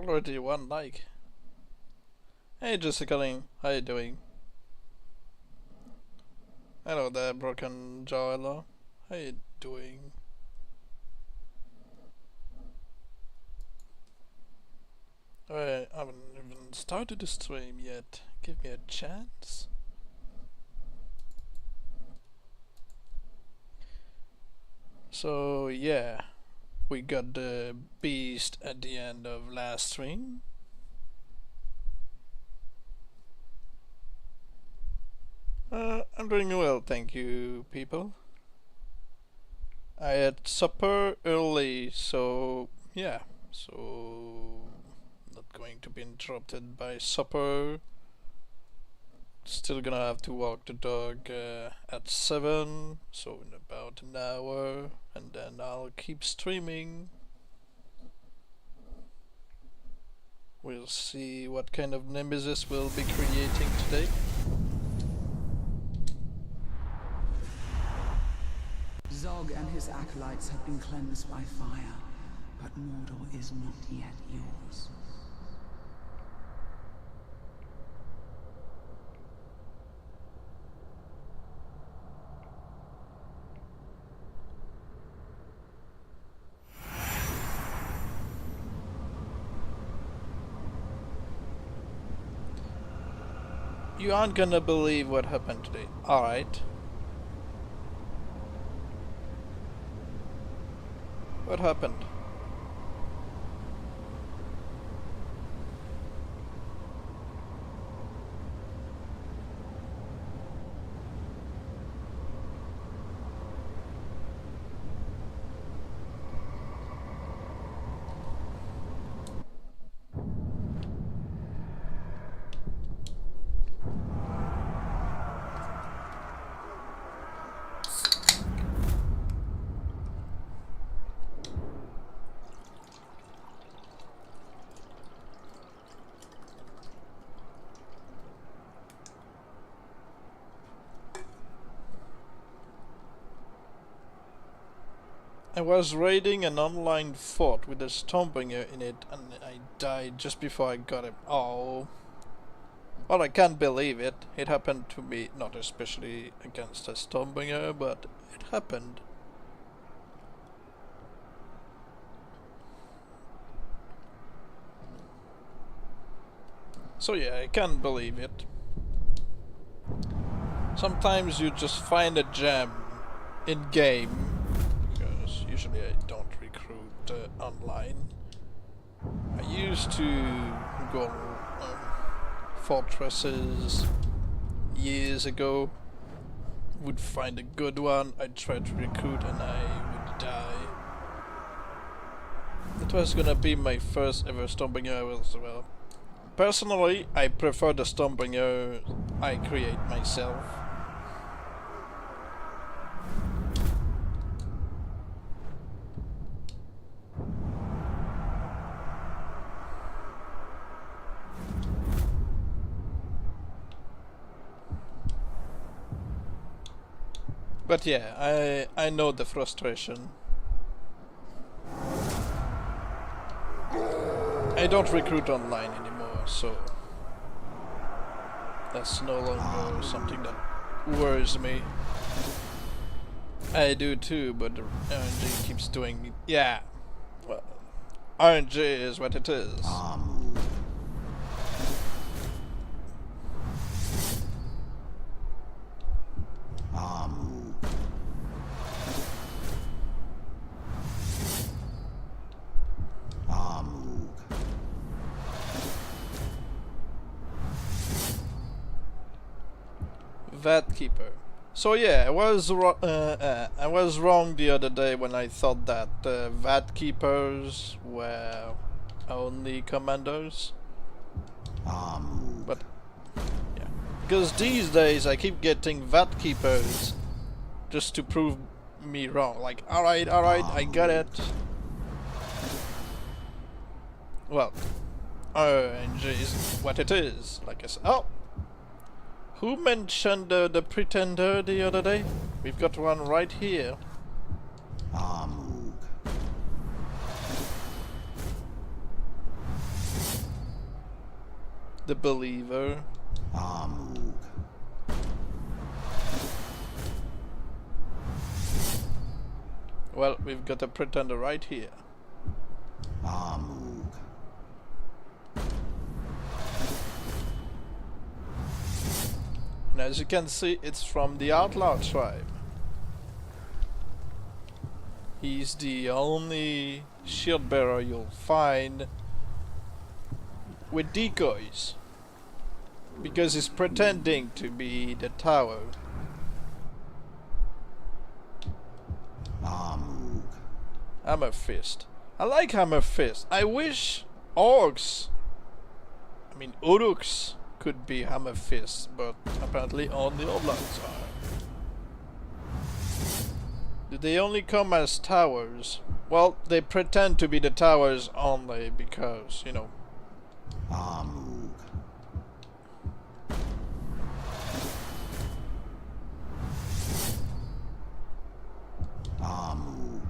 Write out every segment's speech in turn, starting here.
Already one like. Hey Jessica, how you doing? Hello there, Broken Jaw. How you doing? I haven't even started the stream yet. Give me a chance. So yeah, we got the beast at the end of last stream. I'm doing well, thank you, people. I had supper early, so yeah, so not going to be interrupted by supper. Still gonna have to walk the dog at 7, so in about an hour, and then I'll keep streaming. We'll see what kind of Nemesis we'll be creating today. Zog and his acolytes have been cleansed by fire, but Mordor is not yet yours. You aren't gonna believe what happened today. Alright. What happened? I was raiding an online fort with a Stormbringer in it and I died just before I got him. Oh. Well, I can't believe it. It happened to me, not especially against a Stormbringer, but it happened. So yeah, I can't believe it. Sometimes you just find a gem in game. Usually I don't recruit online. I used to go fortresses years ago. Would find a good one, I'd try to recruit and I would die. It was gonna be my first ever Stormbringer as well. Personally, I prefer the Stormbringer I create myself. But yeah, I know the frustration. I don't recruit online anymore, so that's no longer something that worries me. I do too, but the RNG keeps doing me. Yeah, well, RNG is what it is. Vat Keeper. So yeah, I was wrong the other day when I thought that Vat Keepers were only commanders. But yeah, because these days I keep getting Vat Keepers just to prove me wrong. Like, alright, I got it. Well, RNG is what it is. Like I said. Oh. Who mentioned the Pretender the other day? We've got one right here. the believer. Amug. Well, we've got a pretender right here. Amug. And as you can see, it's from the outlaw tribe. He's the only shield bearer you'll find with decoys, because he's pretending to be the tower. Amug. Hammer Fist. I like Hammer Fist. I wish orcs, I mean uruks, could be Hammer Fist, but apparently only Oblats are. Do they only come as towers? Well, they pretend to be the towers only because, you know. Amug. Amug.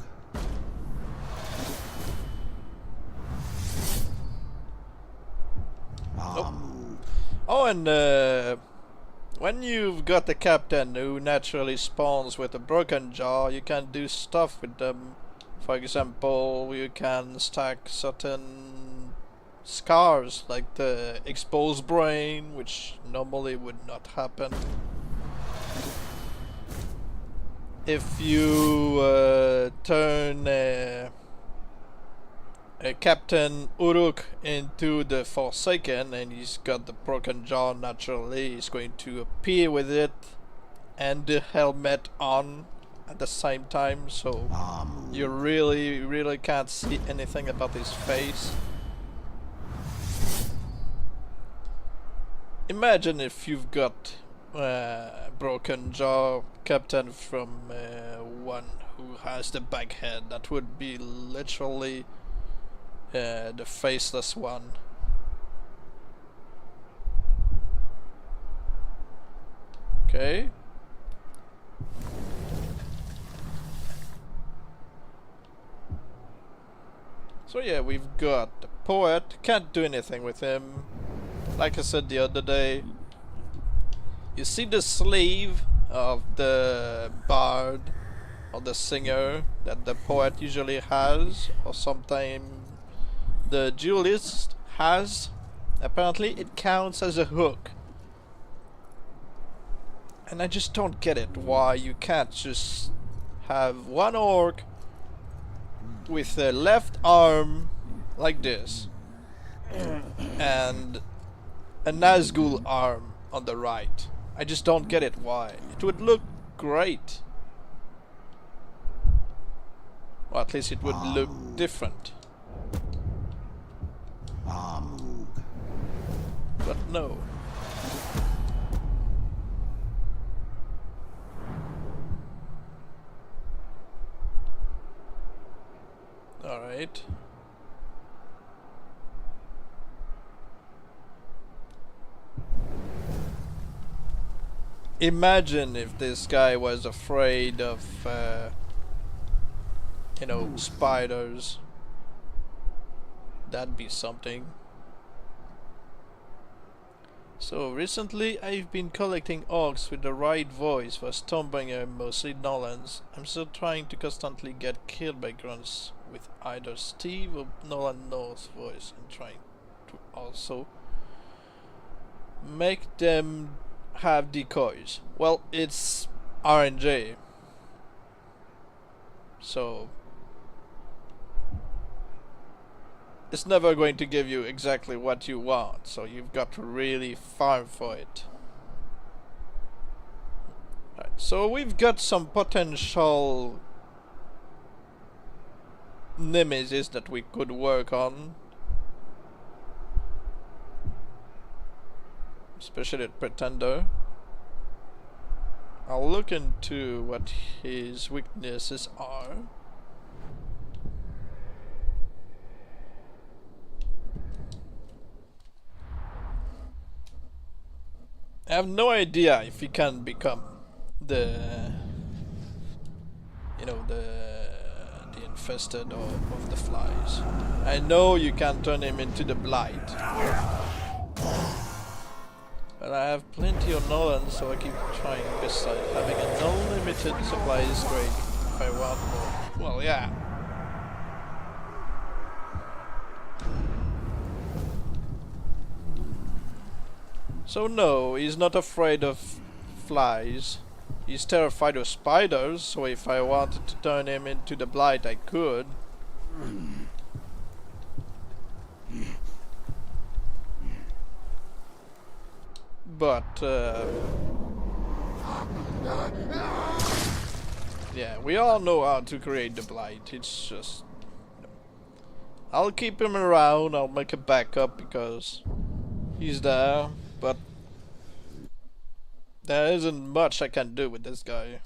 Amug. Oh, and when you've got a captain who naturally spawns with a broken jaw, you can do stuff with them. For example, you can stack certain scars, like the exposed brain, which normally would not happen. If you turn a Captain Uruk into the Forsaken and he's got the broken jaw, naturally he's going to appear with it and the helmet on at the same time, so you really can't see anything about his face. Imagine if you've got broken jaw captain from one who has the bag head. That would be literally the faceless one. Okay. So yeah, we've got the poet. Can't do anything with him. Like I said the other day, you see the sleeve of the bard or the singer that the poet usually has, or sometimes the duelist has. Apparently it counts as a hook. And I just don't get it, why you can't just have one orc with a left arm like this and a Nazgul arm on the right. I just don't get it why. It would look great. Or at least it would look different. But no. Alright. Imagine if this guy was afraid of, you know, spiders. That'd be something. So recently I've been collecting orcs with the right voice for Stormbringer, mostly Nolan's. I'm still trying to constantly get killed by grunts with either Steve or Nolan North's voice, and trying to also make them have decoys. Well, it's RNG, so it's never going to give you exactly what you want, so you've got to really farm for it. Right, so we've got some potential Nemesis that we could work on, especially at Pretender. I'll look into what his weaknesses are. I have no idea if he can become the, you know, the infested of the flies. I know you can turn him into the blight. Well, I have plenty of Nolan, so I keep trying. Besides, having an unlimited supply is great if I want more. Well, yeah. So no, he's not afraid of flies. He's terrified of spiders, so if I wanted to turn him into the blight, I could. But, yeah, we all know how to create the blight. It's just... I'll keep him around, I'll make a backup because he's there, but there isn't much I can do with this guy.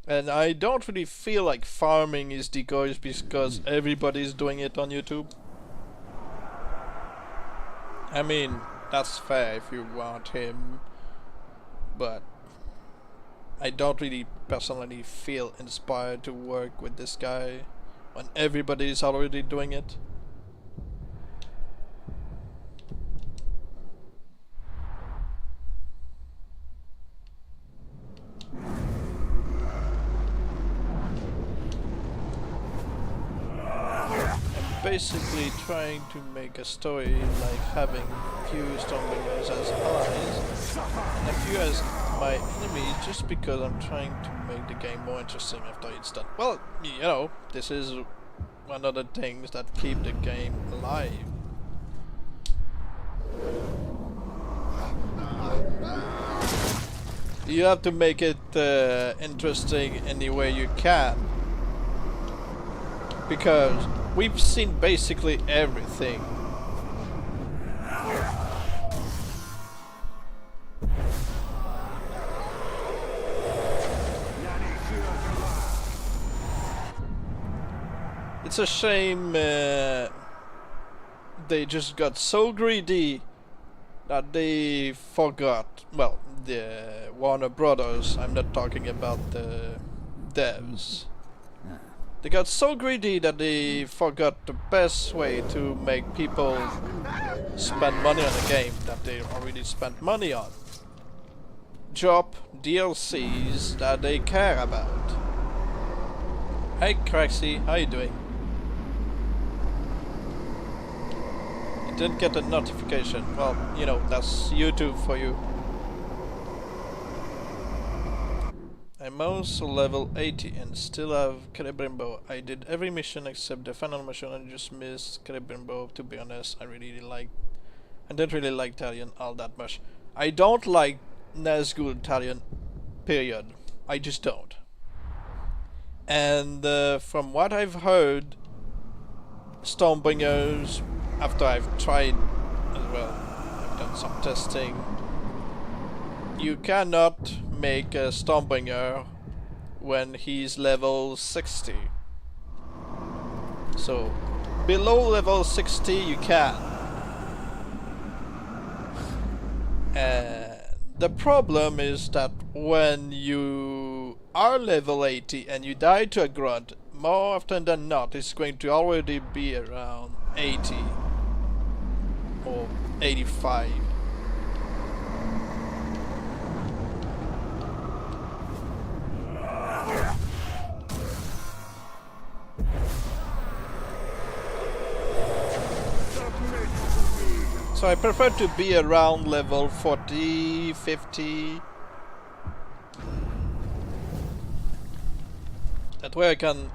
And I don't really feel like farming his decoys because everybody's doing it on YouTube. I mean, that's fair if you want him, but I don't really personally feel inspired to work with this guy when everybody's already doing it. Basically trying to make a story like having few Stormbringers as allies and a few as my enemies, just because I'm trying to make the game more interesting after it's done. Well, you know, this is one of the things that keep the game alive. You have to make it interesting any way you can, because we've seen basically everything. It's a shame they just got so greedy that they forgot, well, the Warner Brothers, I'm not talking about the devs. They got so greedy that they forgot the best way to make people spend money on a game that they already spent money on. Drop DLCs that they care about. Hey Craxy, how you doing? You didn't get a notification. Well, you know, that's YouTube for you. I'm also level 80 and still have Celebrimbo. I did every mission except the final mission and just missed Celebrimbo. To be honest, I don't really like Talion all that much. I don't like Nazgul Talion, period. I just don't. And from what I've heard, Stormbringers, after I've tried as well, I've done some testing, you cannot make a Stormbringer when he's level 60. So below level 60 you can. The problem is that when you are level 80 and you die to a grunt, more often than not it's going to already be around 80 or 85. So I prefer to be around level 40, 50. That way I can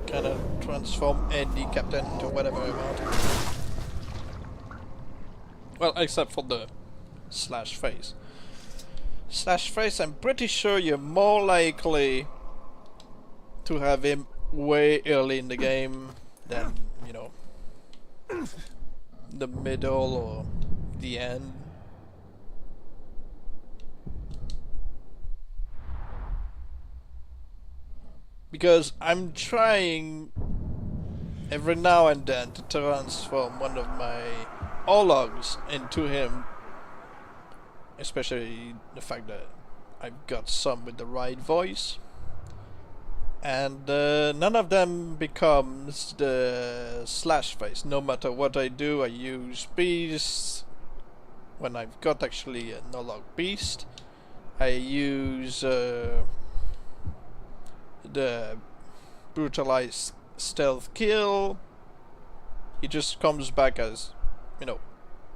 kind of transform any captain into whatever I want. Well, except for the slash face. Slash face, I'm pretty sure you're more likely to have him way early in the game than, you know, the middle or the end. Because I'm trying every now and then to transform one of my Ologs into him, especially the fact that I've got some with the right voice. and none of them becomes the slash face. No matter what I do, I use beast. When I've got actually a no-log beast, I use the brutalized stealth kill. He just comes back as, you know,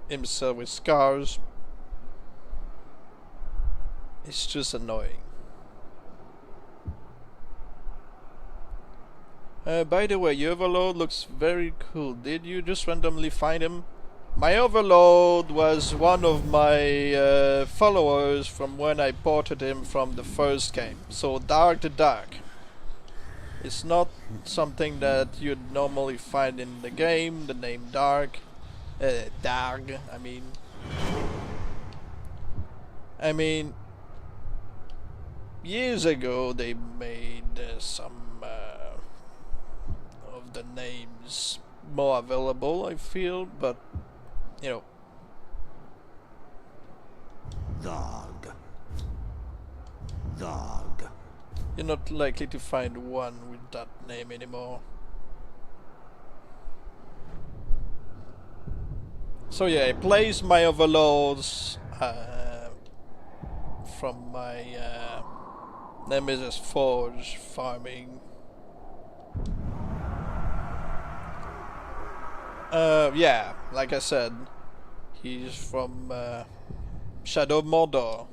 himself with scars. It's just annoying. By the way, your overlord looks very cool. Did you just randomly find him? My overlord was one of my followers from when I ported him from the first game. So Dark the Dark. It's not something that you'd normally find in the game, the name Dark. Darg, I mean, years ago they made some of the names more available, I feel, but, you know. Dog. Dog. You're not likely to find one with that name anymore. So yeah, I place my overlords from my Nemesis Forge farming. Yeah, like I said, he's from Shadow of Mordor.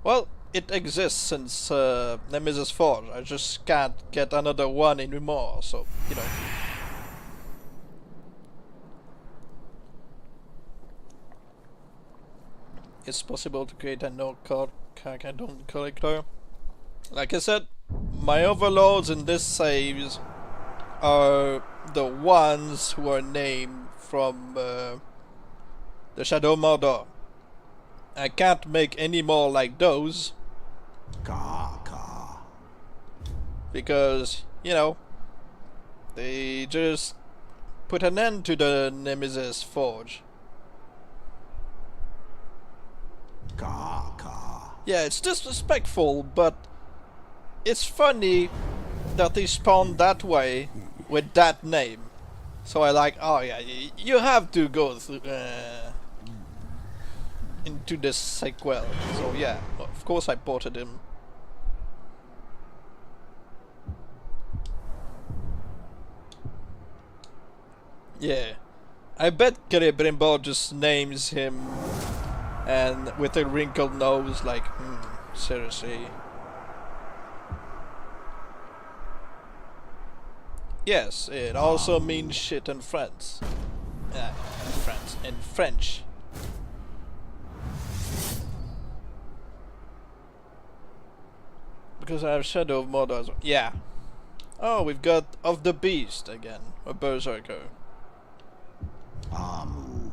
Well, it exists since Nemesis Forge. I just can't get another one anymore, so, you know. It's possible to create a no-card don't collector. Like I said, my overlords in this saves are the ones who are named from the Shadow of Mordor. I can't make any more like those. Ka. Because, you know, they just put an end to the Nemesis Forge. Ka. Yeah, it's disrespectful, but it's funny that they spawned that way with that name. So I like, oh yeah, you have to go through into this sequel. So yeah, of course I ported him. Yeah, I bet Celebrimbor just names him and with a wrinkled nose, like, seriously. Yes, it also means shit in French. In French. Because I have Shadow of Mordor as well. Yeah. Oh, we've got Of the Beast again. A Berserker. Amug.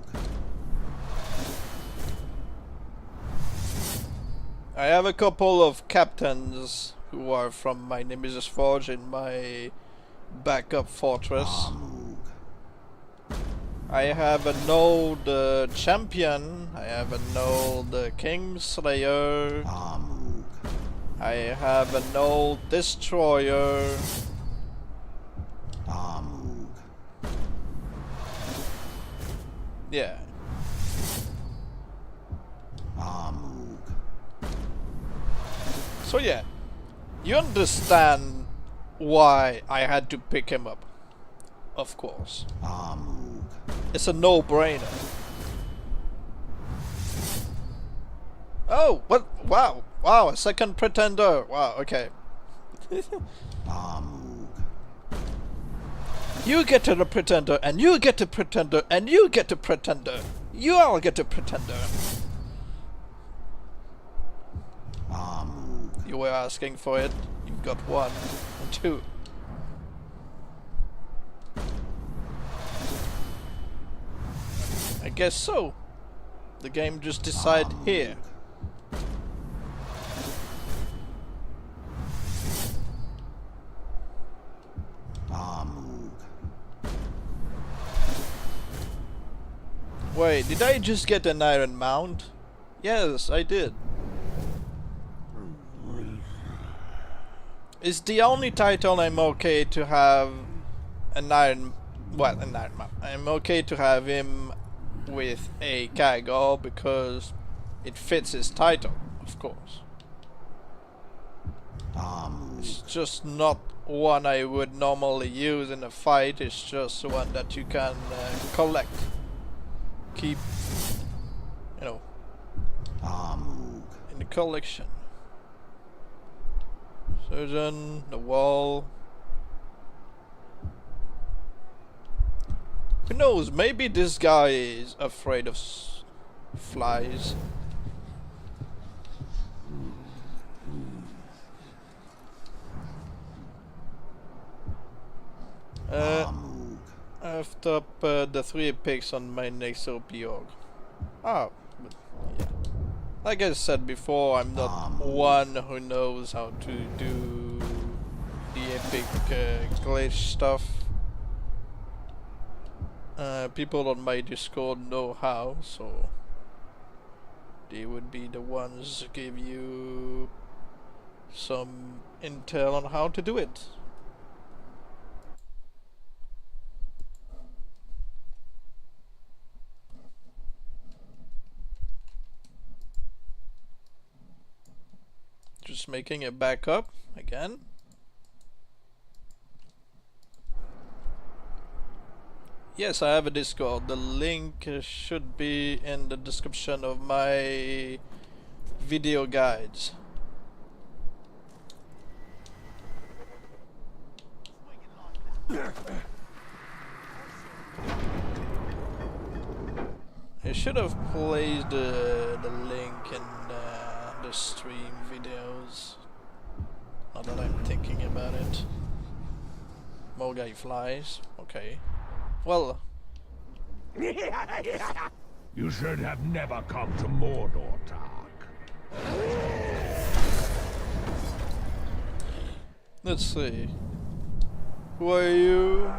I have a couple of captains who are from my Nemesis Forge in my backup fortress. Amug. I have an old champion. I have an old Kingslayer. Amug. I have an old destroyer. Amug. Yeah. Amug. So yeah, you understand why I had to pick him up. Of course. Amug. It's a no-brainer. Oh, what? Wow. Wow, a second pretender. Wow, okay. Amug. You get a pretender, and you get a pretender, and you get a pretender. You all get a pretender. Amug. You were asking for it. You've got one and two. I guess so. The game just decided here. Wait, did I just get an iron mount? Yes, I did. It's the only title I'm okay to have an iron... Well, an iron mount. I'm okay to have him with a cargo because it fits his title, of course. It's just not one I would normally use in a fight, it's just one that you can collect. Keep, you know, in the collection. Surgeon, the wall. Who knows, maybe this guy is afraid of flies. I've top the 3 picks on my next OP org. Ah, but yeah. Like I said before, I'm not one who knows how to do the epic glitch stuff. People on my Discord know how, so they would be the ones to give you some intel on how to do it. Just making a backup again. Yes, I have a Discord. The link should be in the description of my video guides. I should have placed the link in the stream videos. Now that I'm thinking about it. More guy flies. Okay. Well. You should have never come to Mordor, Tark. Let's see. Who are you?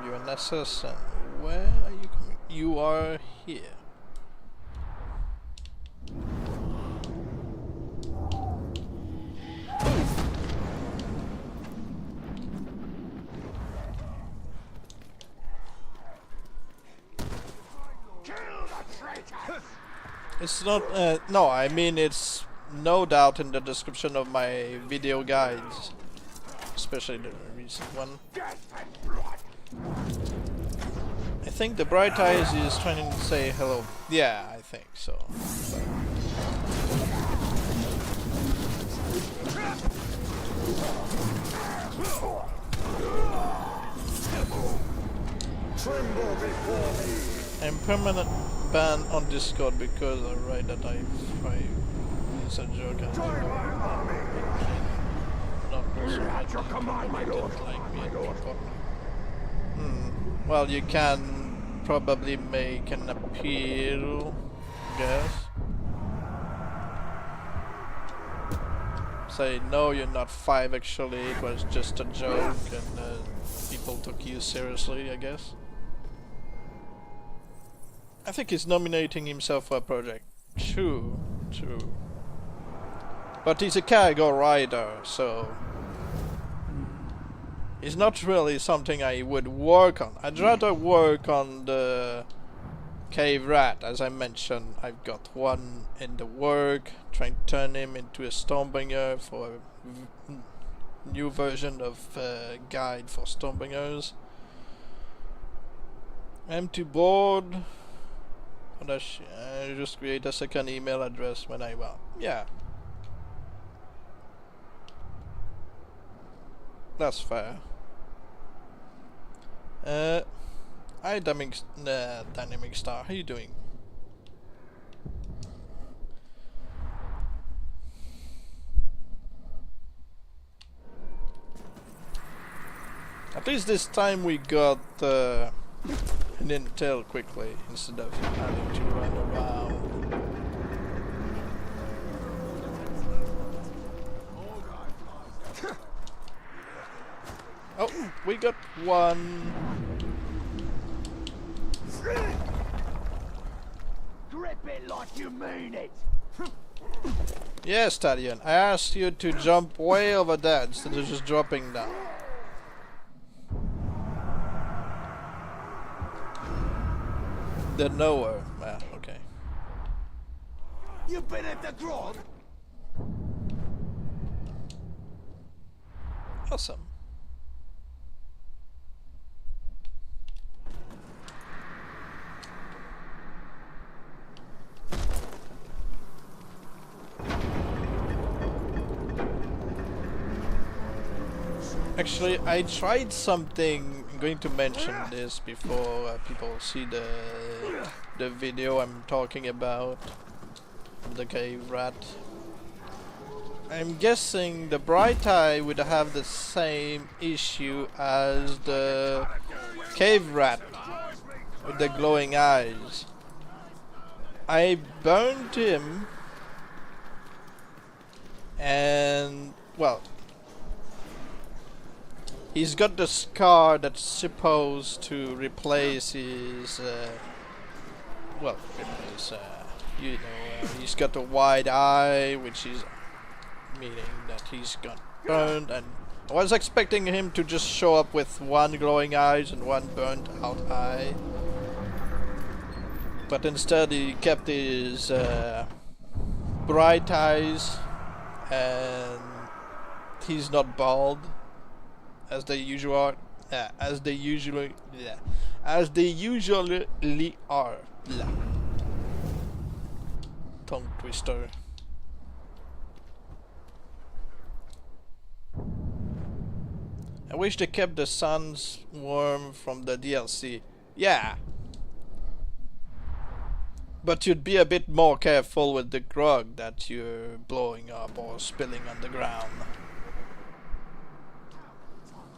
You're an assassin. Where are you coming? You are here. It's not, no, I mean it's no doubt in the description of my video guides. Especially the recent one. I think the Bright Eyes is trying to say hello. Yeah, I think so. I'm permanent banned on Discord because I write that I it's a joke and not like me. Well, you can probably make an appeal, I guess. Say, no, you're not 5 actually, it was just a joke and people took you seriously, I guess. I think he's nominating himself for a project. True, true. But he's a cargo rider, so it's not really something I would work on. I'd rather work on the cave rat, as I mentioned. I've got one in the work, trying to turn him into a Stormbringer for a new version of guide for Stormbringers. I'm too bored. I just create a second email address when I want. Yeah. That's fair. Hi Dynamic Star, how you doing? At least this time we got an intel quickly instead of having to run around. Oh, we got one. Grip it like you mean it. Yes, Stallion, I asked you to jump way over there instead of just dropping down. The knower. Ah, okay. You been at the grog? Awesome. Actually, I tried something. I'm going to mention this before people see the video I'm talking about. The cave rat. I'm guessing the bright eye would have the same issue as the cave rat with the glowing eyes. I burned him, and well, he's got the scar that's supposed to replace his, you know, he's got a wide eye, which is meaning that he's got burned, and I was expecting him to just show up with one glowing eyes and one burnt out eye. But instead he kept his bright eyes, and he's not bald as they usually are. As they usually are. Blah. Tongue twister. I wish they kept the sun's worm from the DLC. Yeah. But you'd be a bit more careful with the grog that you're blowing up or spilling on the ground.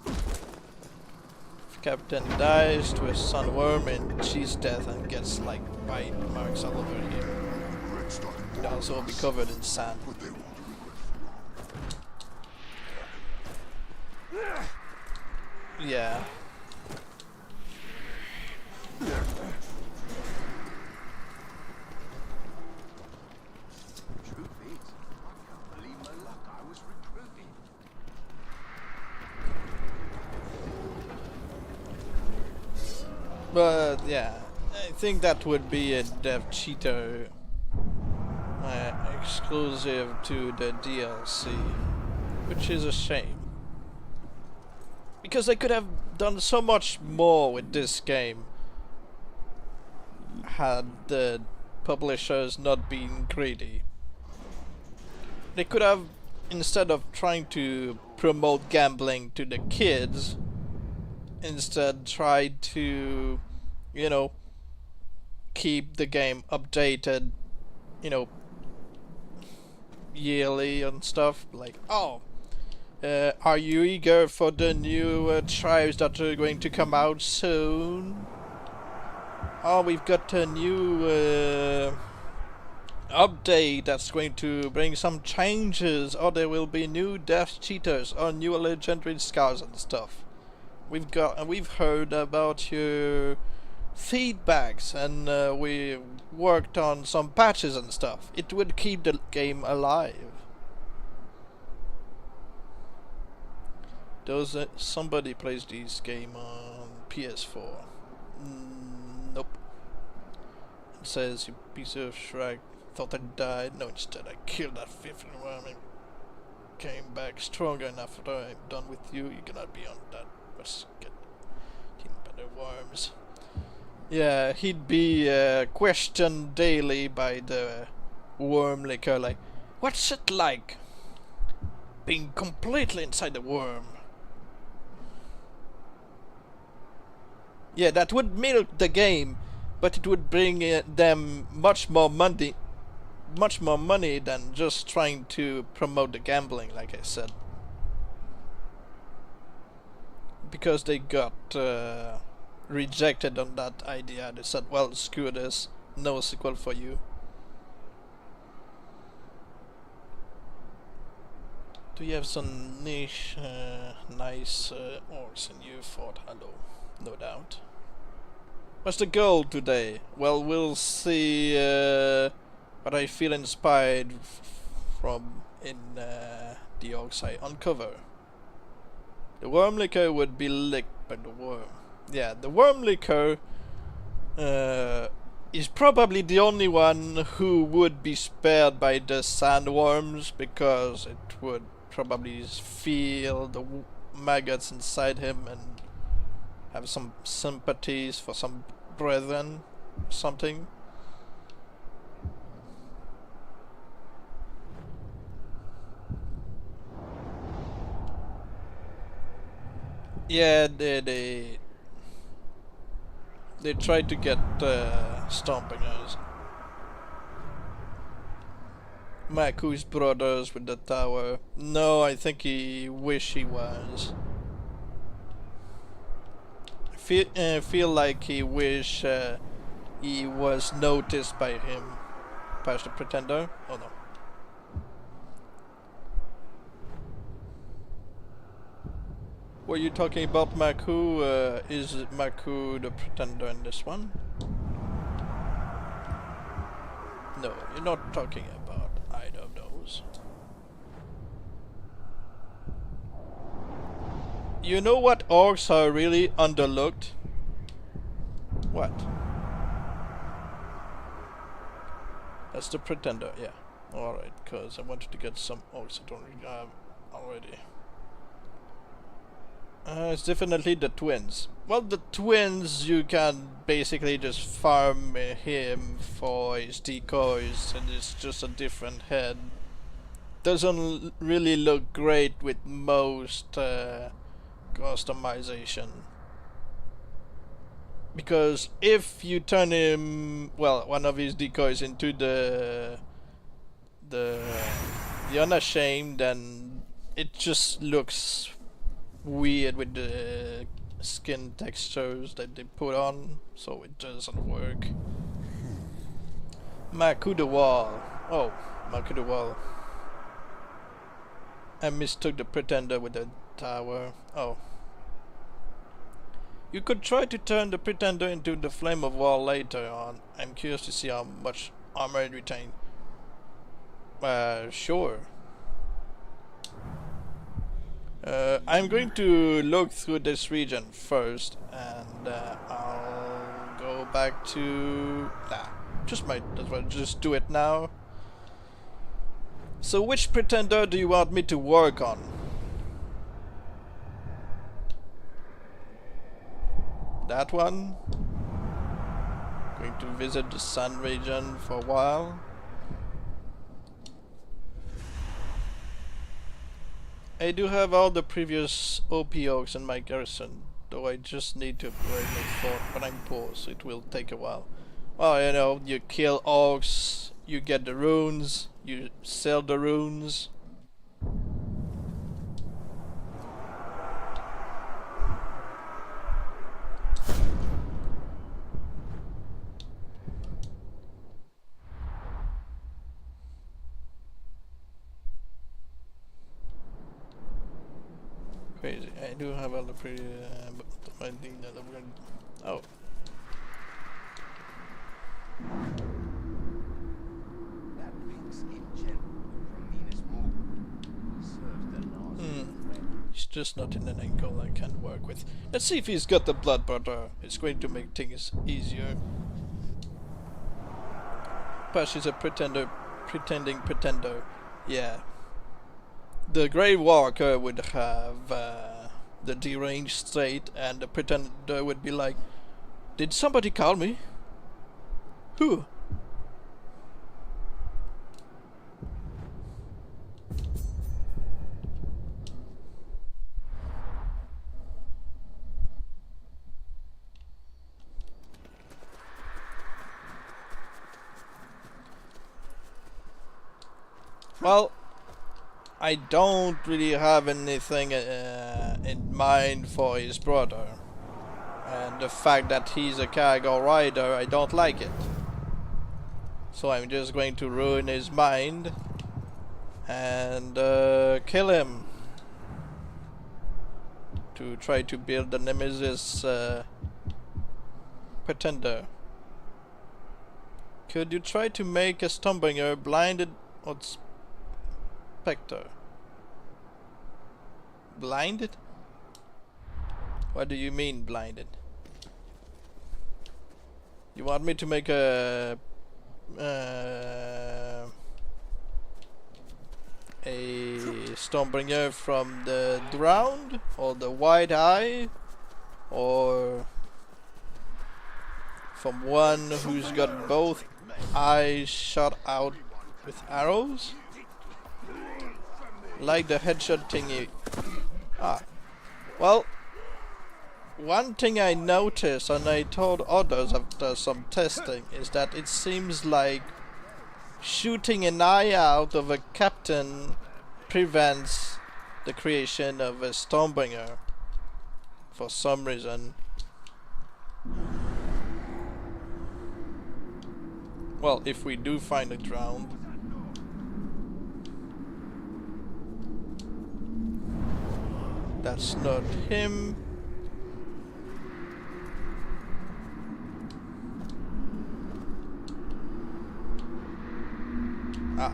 If Captain dies to a sunworm and cheese death and gets like bite marks all over him, he'd also be covered in sand. Yeah. But yeah, I think that would be a dev cheater exclusive to the DLC, which is a shame. Because they could have done so much more with this game had the publishers not been greedy. They could have, instead of trying to promote gambling to the kids, instead tried to, you know, keep the game updated, you know, yearly and stuff. Like, oh, are you eager for the new tribes that are going to come out soon? Oh, we've got a new update that's going to bring some changes. Or there will be new death cheaters or new legendary scars and stuff. We've heard about your feedbacks, and we worked on some patches and stuff. It would keep the game alive. Does somebody plays this game on PS4? Nope. It says, you piece of Shrek, thought I died. No, instead I killed that fifth worm and came back stronger, and after I'm done with you, you cannot be on that. Let's get better worms. Yeah, he'd be questioned daily by the worm licker, like, what's it like being completely inside the worm? Yeah, that would milk the game, but it would bring them much more money than just trying to promote the gambling, like I said. Because they got rejected on that idea. They said, well, screw this, no sequel for you. Do you have some niche, nice orcs in you, Fort? Hello, no doubt. What's the goal today? Well, we'll see what I feel inspired from in the orcs I uncover. The worm liquor would be licked by the worm. Yeah, the worm liquor is probably the only one who would be spared by the sandworms, because it would probably feel the maggots inside him and have some sympathies for some brethren, something. Yeah, they tried to get stomping us. Maku's brothers with the tower. No, I think he wish he was. Feel like he wish he was noticed by him. Past the pretender? Oh no. Were you talking about Maku? Is Maku the pretender in this one? No, you're not talking about either of those. You know what orcs are really underlooked? What? That's the pretender, yeah. Alright, cause I wanted to get some orcs I don't have already. It's definitely the twins. Well, the twins, you can basically just farm him for his decoys, and it's just a different head. Doesn't really look great with most customization. Because if you turn him, well, one of his decoys into the unashamed, then it just looks weird with the skin textures that they put on, so it doesn't work. Maku the wall. Oh, Maku the wall. I mistook the pretender with the tower. Oh. You could try to turn the pretender into the flame of war later on. I'm curious to see how much armor it retains. Sure. I'm going to look through this region first, and I'll go back to... Nah, just do it now. So which pretender do you want me to work on? That one? Going to visit the sun region for a while. I do have all the previous OP orcs in my garrison, though I just need to upgrade my fort, but I'm poor, so it will take a while. Well, you know, you kill orcs, you get the runes, you sell the runes. Crazy. I do have all the pretty, but I think that I'm gonna... Oh. That big skin gentleman from Minas Morgul serves the laws of the friend. He's just not in an angle I can work with. Let's see if he's got the blood butter. It's going to make things easier. Plus he's a pretending pretender. Yeah. The Grey Walker would have the deranged state, and the pretender would be like, did somebody call me? Who? Well, I don't really have anything in mind for his brother, and the fact that he's a cargo rider, I don't like it. So I'm just going to ruin his mind and kill him to try to build the Nemesis Pretender. Could you try to make a Stormbringer blinded or Spectre? Blinded? What do you mean blinded? You want me to make a Stormbringer from the ground, or the White Eye, or from one who's got both eyes shot out with arrows? Like the headshot thingy. Ah. Well, one thing I noticed, and I told others after some testing, is that it seems like shooting an eye out of a captain prevents the creation of a Stormbringer for some reason. Well, if we do find a drowned. That's not him. Ah.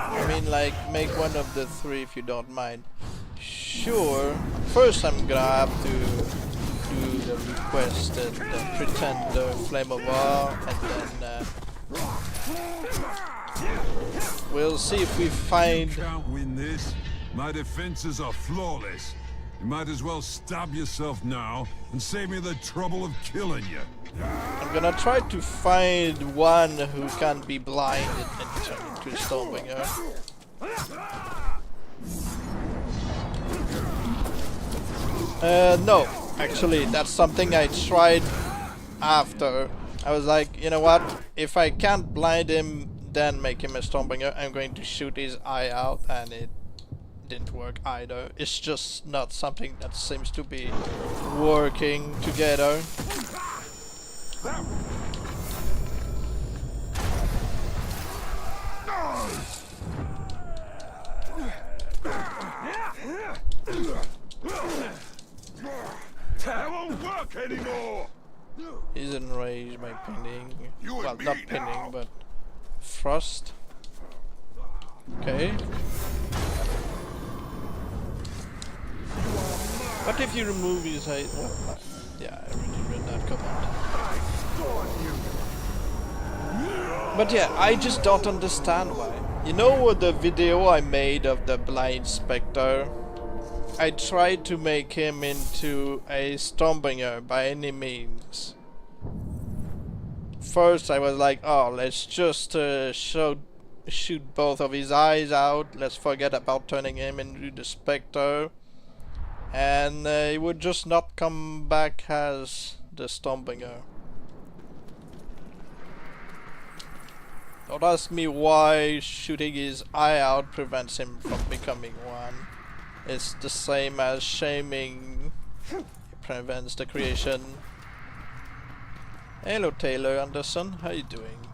I mean, like, make one of the three if you don't mind. Sure. First I'm gonna have to do the requested Pretender Flame of War, and then we'll see if we find... You can't win this. My defenses are flawless. You might as well stab yourself now and save me the trouble of killing you. I'm gonna try to find one who can't be blinded and turn into a Stormbringer. No, actually, that's something I tried after. I was like, you know what? If I can't blind him, then make him a Stormbringer, I'm going to shoot his eye out, and it didn't work either. It's just not something that seems to be working together. That won't work anymore. He's enraged by pinning. You Well, and not me pinning, now. but frost. Okay. What if you remove his eye? Well, yeah, I already read that command. But yeah, I just don't understand why. You know what the video I made of the blind Spectre? I tried to make him into a Stormbringer by any means. First I was like, oh, let's just shoot both of his eyes out. Let's forget about turning him into the Spectre. And he would just not come back as the Stormbringer. Don't ask me why shooting his eye out prevents him from becoming one. It's the same as shaming. It prevents the creation. Hello Taylor Anderson, how you doing?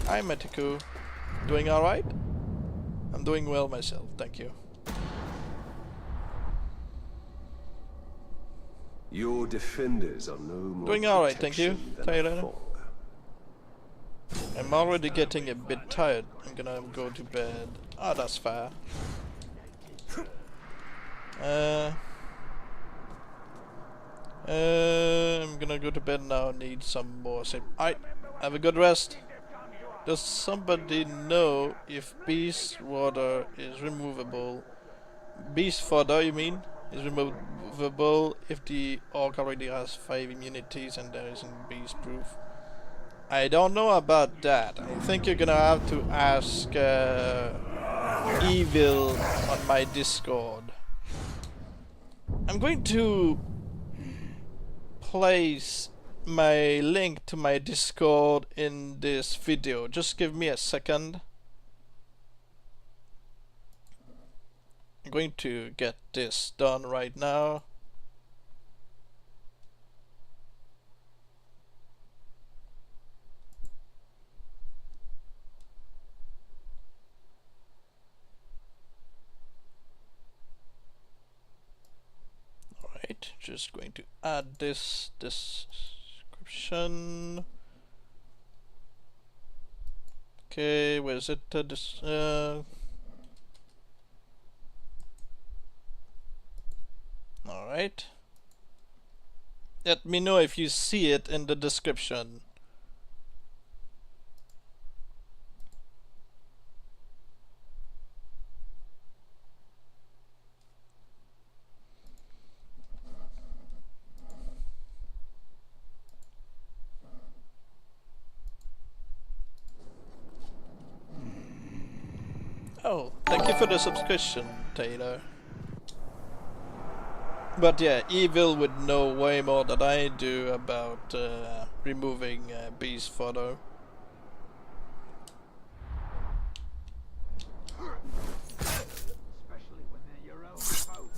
Hi Metiku. Doing alright? I'm doing well myself, thank you. Your defenders are no more Doing alright, thank you, protection than a Taylor. fog. I'm already getting a bit tired. I'm gonna go to bed. Ah, that's fair. I'm gonna go to bed now. Need some more sleep. Alright, have a good rest. Does somebody know if beast water is removable? Beast fodder, you mean? Is removable if the orc already has 5 immunities and there isn't beast proof? I don't know about that. I think you're gonna have to ask Evil on my Discord. I'm going to place my link to my Discord in this video. Just give me a second. I'm going to get this done right now. Alright, just going to add this description. Okay, where is it? Alright. Let me know if you see it in the description. Oh, thank you for the subscription, Taylor. But yeah, Evil would know way more than I do about removing B's photo. Especially when they're your own folk.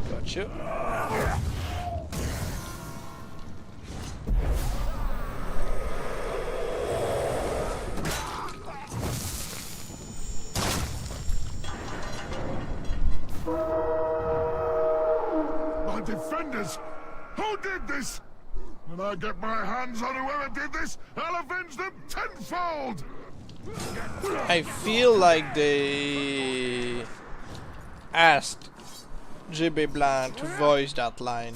Gotcha. My defenders! Who did this? When I get my hands on whoever did this, I'll avenge them tenfold! I feel like they asked GB Blanc to voice that line.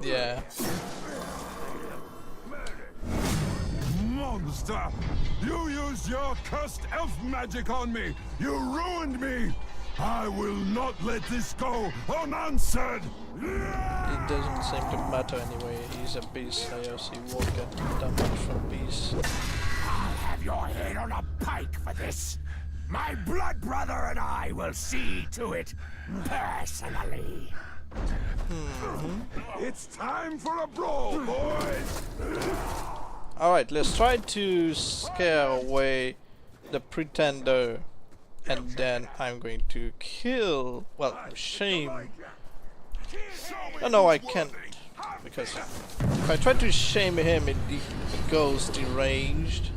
Yeah. Monster! You used your cursed elf magic on me! You ruined me! I will not let this go unanswered! It doesn't seem to matter anyway. He's a beast slayer, so he won't get damage from beasts. I'll have your head on a pike for this! My blood brother and I will see to it personally! It's time for a brawl, boys! Alright, let's try to scare away the pretender. And then I'm going to kill... well, shame... Oh no, I can't. Because if I try to shame him, it goes deranged.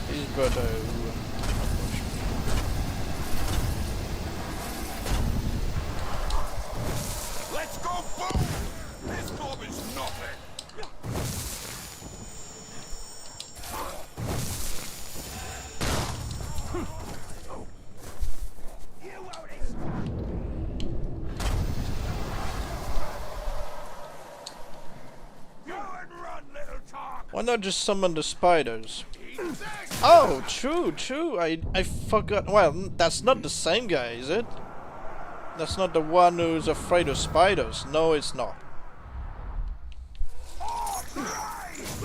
His brother... Let's go boom! This mob is nothing! Why not just summon the spiders? Oh, true. I forgot. Well, that's not the same guy, is it? That's not the one who's afraid of spiders. No, it's not.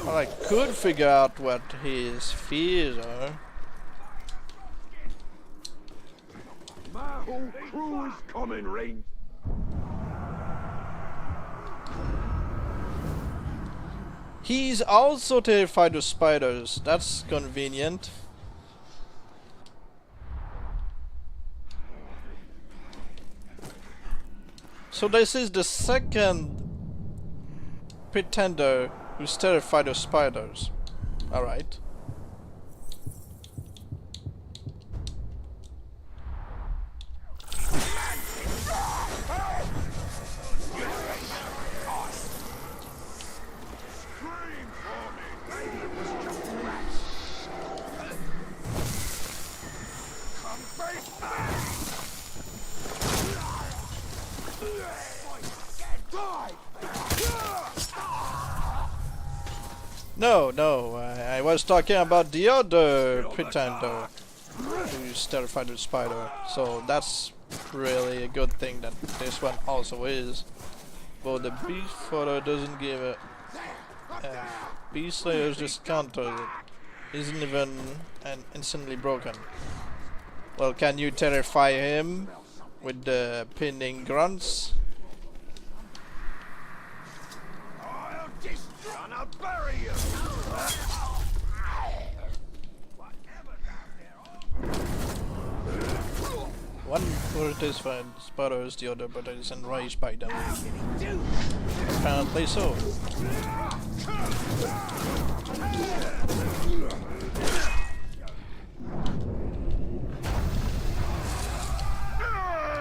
Well, I could figure out what his fears are. whole crew is coming, Rain. He's also terrified of spiders. That's convenient. So this is the second pretender who's terrified of spiders. Alright. No, I was talking about the other pretender who's terrified of spider. So that's really a good thing that this one also is. But the beast photo doesn't give a... beast slayers just counter it. Isn't even instantly broken. Well, can you terrify him with the pinning grunts? I'll just gonna bury you. One bird is fine, sputters, the other bird is enraged by them. Apparently so.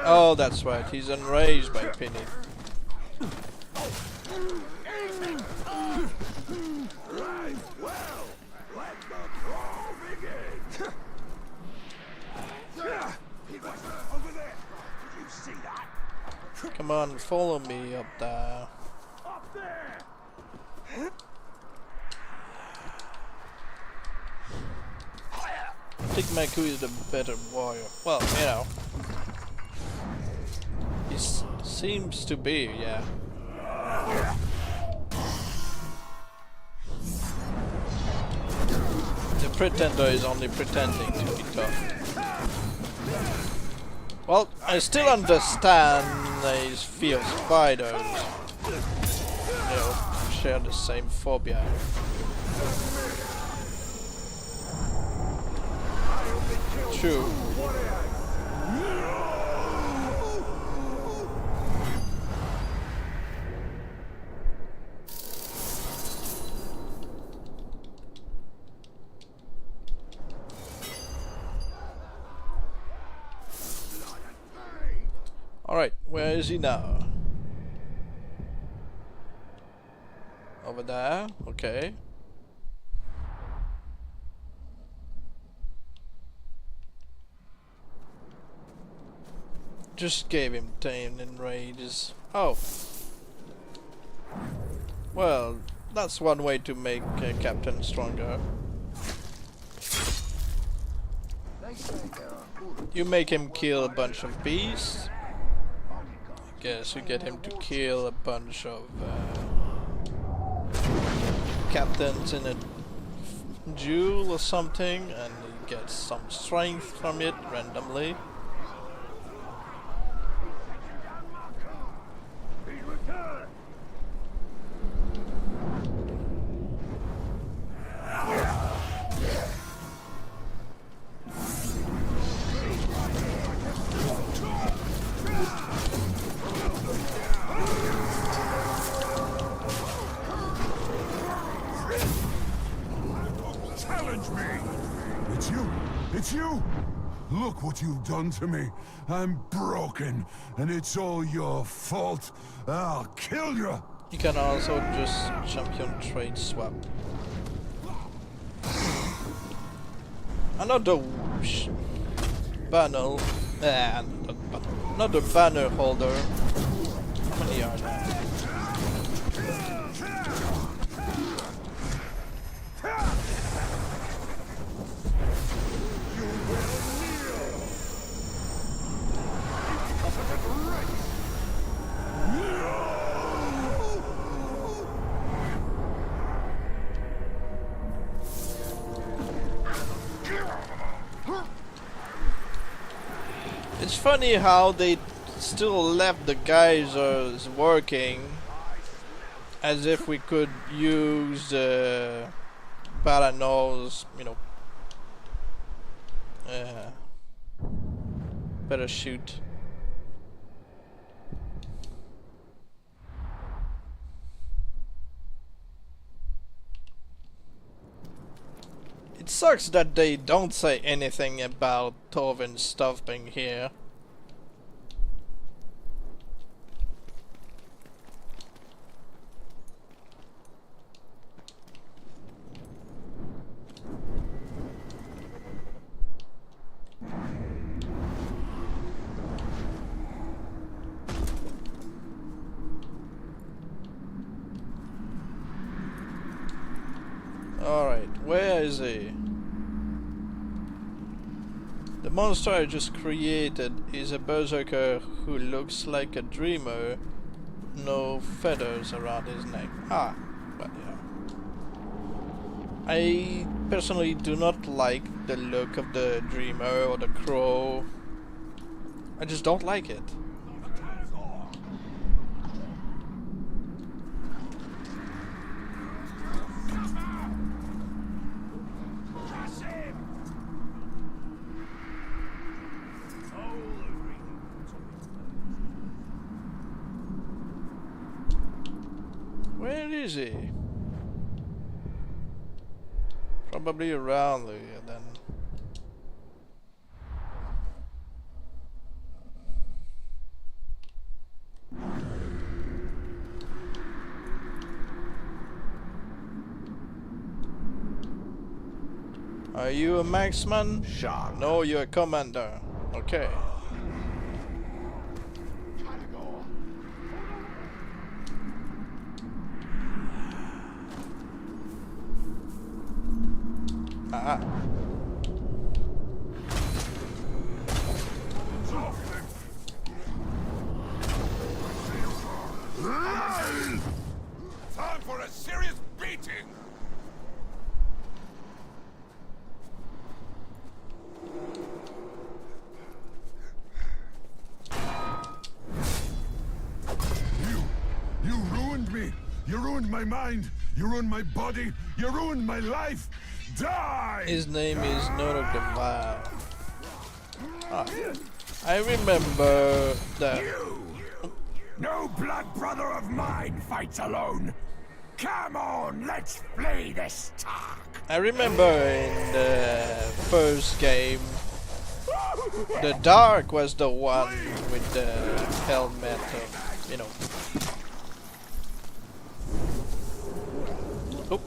Oh, that's right, he's enraged by pinning. Right, well, let the brawl begin. Over there. Did you see that? Come on, follow me up there. Up there. I think Maku is the better warrior. Well, you know. He seems to be, yeah. The pretender is only pretending to be tough. Well, I still understand these fear spiders. They all share the same phobia. True. Alright, where is he now? Over there, okay. Just gave him 10 in rages. Oh. Well, that's one way to make Captain stronger. You make him kill a bunch of beasts. I guess you get him to kill a bunch of captains in a duel or something, and he gets some strength from it randomly. It's you! Look what you've done to me. I'm broken, and it's all your fault. I'll kill you! You can also just champion trade swap. Another banner. Another banner holder. How many are there? It's funny how they still left the geysers working as if we could use Baranol's, you know, better shoot. It sucks that they don't say anything about Torvin's stuff being here. Alright, where is he? The monster I just created is a berserker who looks like a dreamer. No feathers around his neck. Ah, but yeah. I personally do not like the look of the dreamer or the crow. I just don't like it. Where is he? Probably around here then. Are you a marksman? Shark. No, you're a commander. Okay. Ah. Time for a serious beating! You ruined me! You ruined my mind! You ruined my body! You ruined my life! Die! His name is Noro the Vile. Ah, I remember that. No blood brother of mine fights alone! Come on, let's play this talk! I remember in the first game, the Dark was the one with the helmet of, you know. Oh.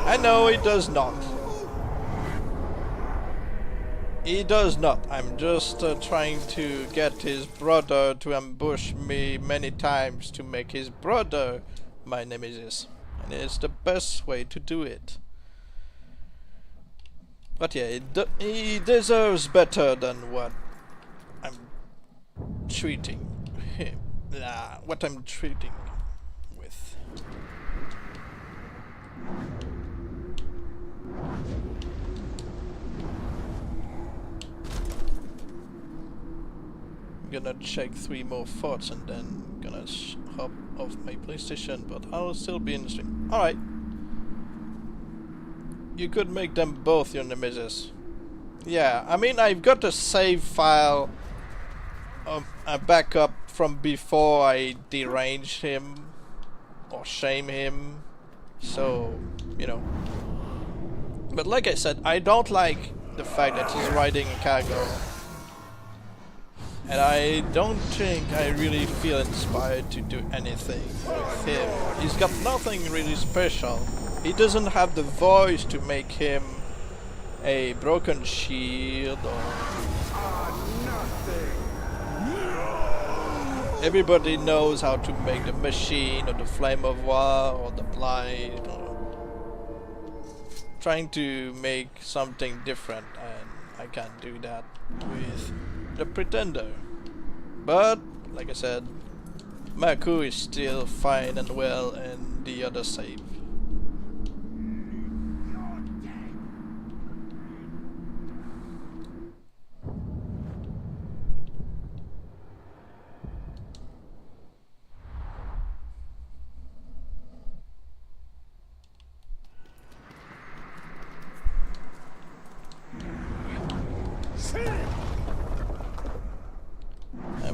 I know he does not. He does not. I'm just trying to get his brother to ambush me many times to make his brother my nemesis. And it's the best way to do it. But yeah, he deserves better than what I'm treating him. What I'm treating with. Gonna check 3 more forts and then gonna hop off my PlayStation, but I'll still be in the stream. Alright. You could make them both your nemesis. Yeah, I mean, I've got a save file, a backup from before I derange him or shame him, so, you know. But like I said, I don't like the fact that he's riding a cargo. And I don't think I really feel inspired to do anything with him. He's got nothing really special. He doesn't have the voice to make him a broken shield or... Everybody knows how to make the machine or the flame of war or the blight or... Trying to make something different, and I can't do that with the Pretender. But, like I said, Maku is still fine and well in the other save.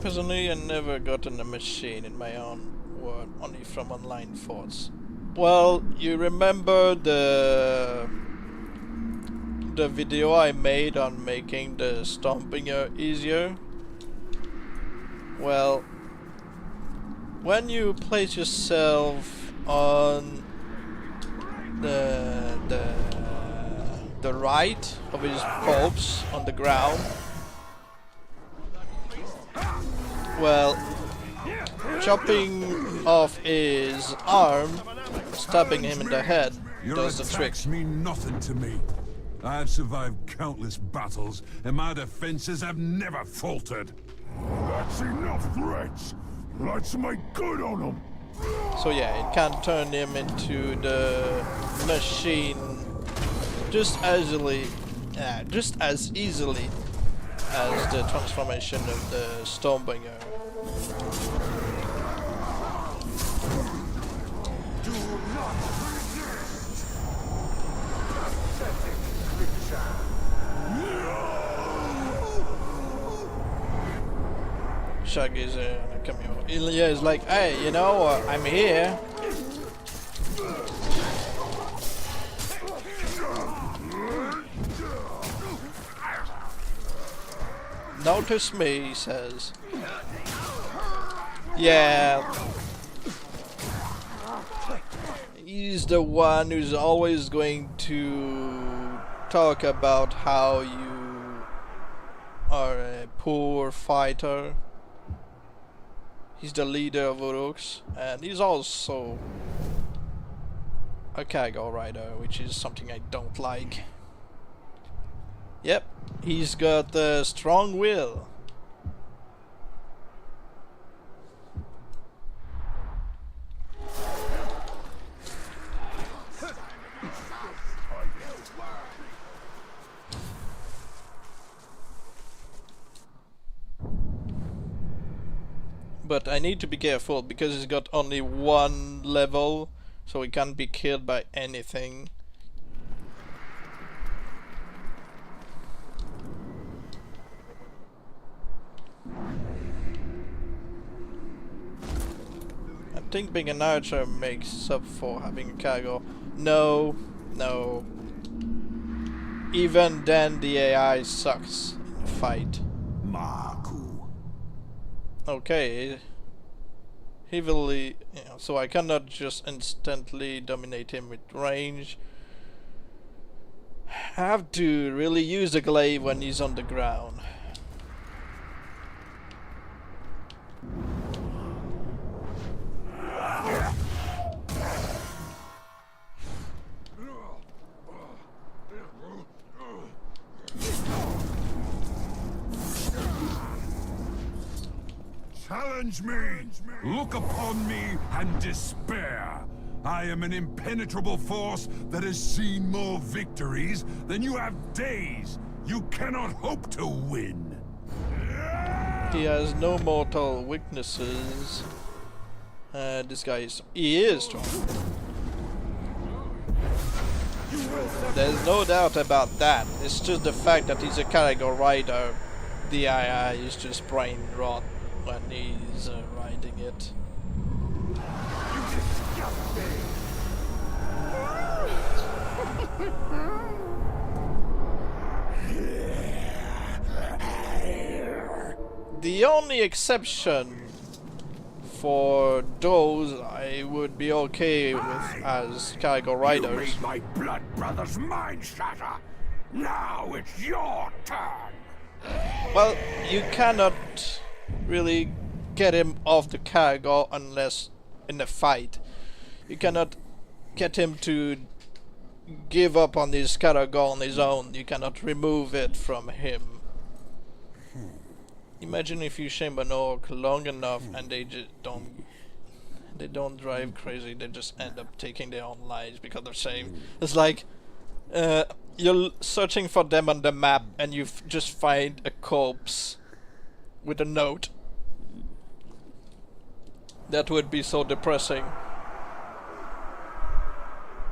Personally, I never gotten a machine in my own world, only from online forts. Well, you remember the video I made on making the stomping easier? Well, when you place yourself on the right of his corpse on the ground, well, chopping off his arm, stabbing him in the head, does the trick. Your attacks mean nothing to me. I have survived countless battles, and my defenses have never faltered. That's enough threats. Let's make good on them. So yeah, it can turn him into the machine just as easily as the transformation of the Stormbringer. Shaggy's coming over. Ilya is like, hey, you know, I'm here. Notice me, he says. Yeah. He's the one who's always going to talk about how you are a poor fighter. He's the leader of Uruks, and he's also a cargo rider, which is something I don't like. Yep, he's got a strong will. But I need to be careful because he's got only one level, so he can't be killed by anything. I think being an archer makes up for having a cargo. No, no. Even then the AI sucks in a fight. Maku. Okay, heavily, you know, so I cannot just instantly dominate him with range. I have to really use the glaive when he's on the ground. Challenge me! Look upon me and despair! I am an impenetrable force that has seen more victories than you have days! You cannot hope to win! He has no mortal weaknesses. This guy he is strong. There's no doubt about that. It's just the fact that he's a cargo rider. The AI is just brain rot when he's riding it. The only exception for those I would be okay with as cargo riders. You made my blood brother's mind shatter. Now it's your turn. Well, you cannot really get him off the cargo unless in a fight. You cannot get him to give up on his cargo on his own. You cannot remove it from him. imagine if you shame an orc long enough and they just don't drive crazy, they just end up taking their own lives because they're saved. It's like you're searching for them on the map and you just find a corpse with a note. That would be so depressing.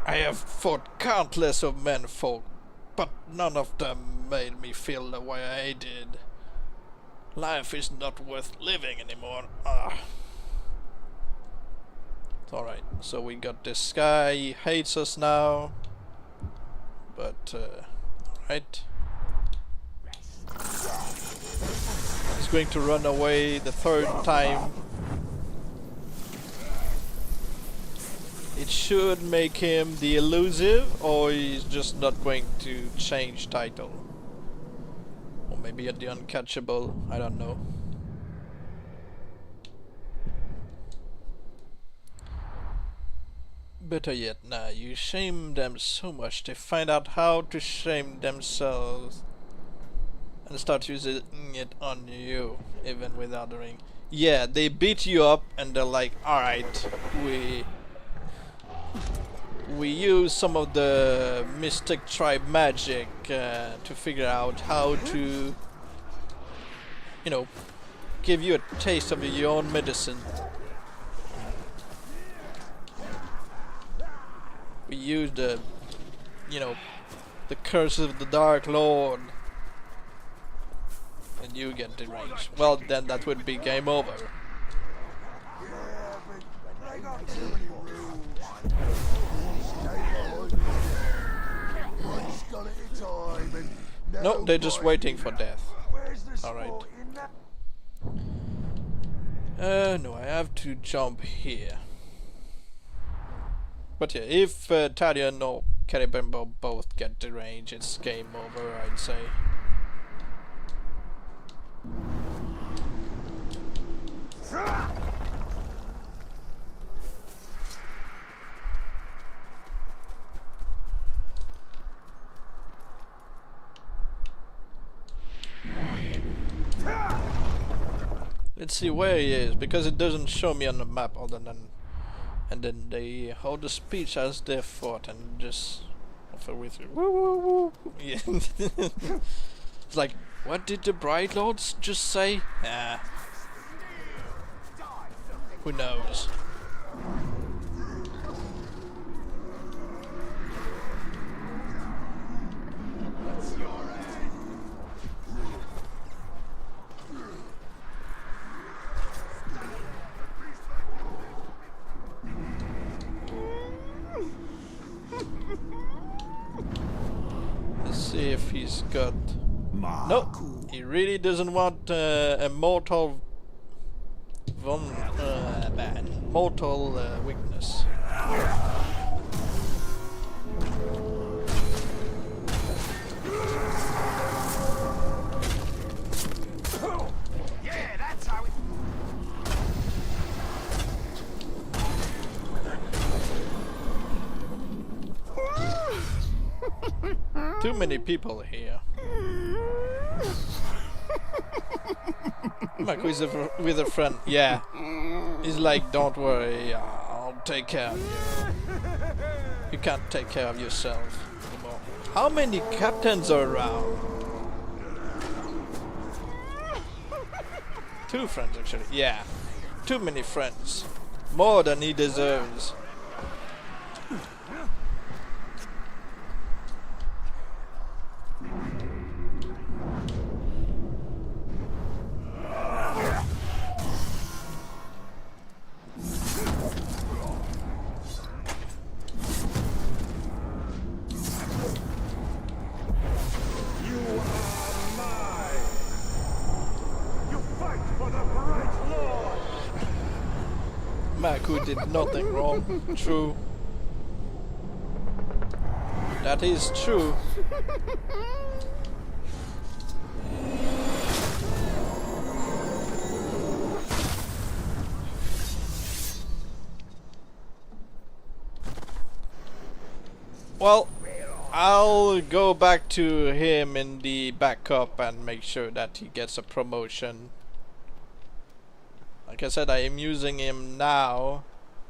I have fought countless of menfolk, but none of them made me feel the way I did. Life is not worth living anymore. It's alright, so we got this guy, he hates us now. But, alright. He's going to run away the third time. It should make him the elusive, or he's just not going to change title. Or maybe at the uncatchable, I don't know. Better yet, nah, you shame them so much they find out how to shame themselves and start using it on you, even without the ring. Yeah, they beat you up and they're like, alright, we use some of the Mystic Tribe magic to figure out how to, you know, give you a taste of your own medicine. We use the, you know, the curse of the Dark Lord, and you get deranged. Well, then that would be game over. No, they're just waiting for death. Alright. No, I have to jump here. But yeah, if Talion or Caribembo both get deranged, it's game over, I'd say. Let's see where he is, because it doesn't show me on the map other than... And then they hold the speech as their fort and just offer with you. Woo woo woo. Yeah. It's like, what did the Bright Lords just say? Who knows? See if he's got... Nope, he really doesn't want a mortal mortal weakness. Yeah, that's how it... Too many people here. Mark with a friend. Yeah. He's like, don't worry, I'll take care of you. You can't take care of yourself anymore. How many captains are around? 2 friends actually. Yeah. Too many friends. More than he deserves. Maku did nothing wrong. True. That is true. Well, I'll go back to him in the backup and make sure that he gets a promotion. Like I said, I am using him now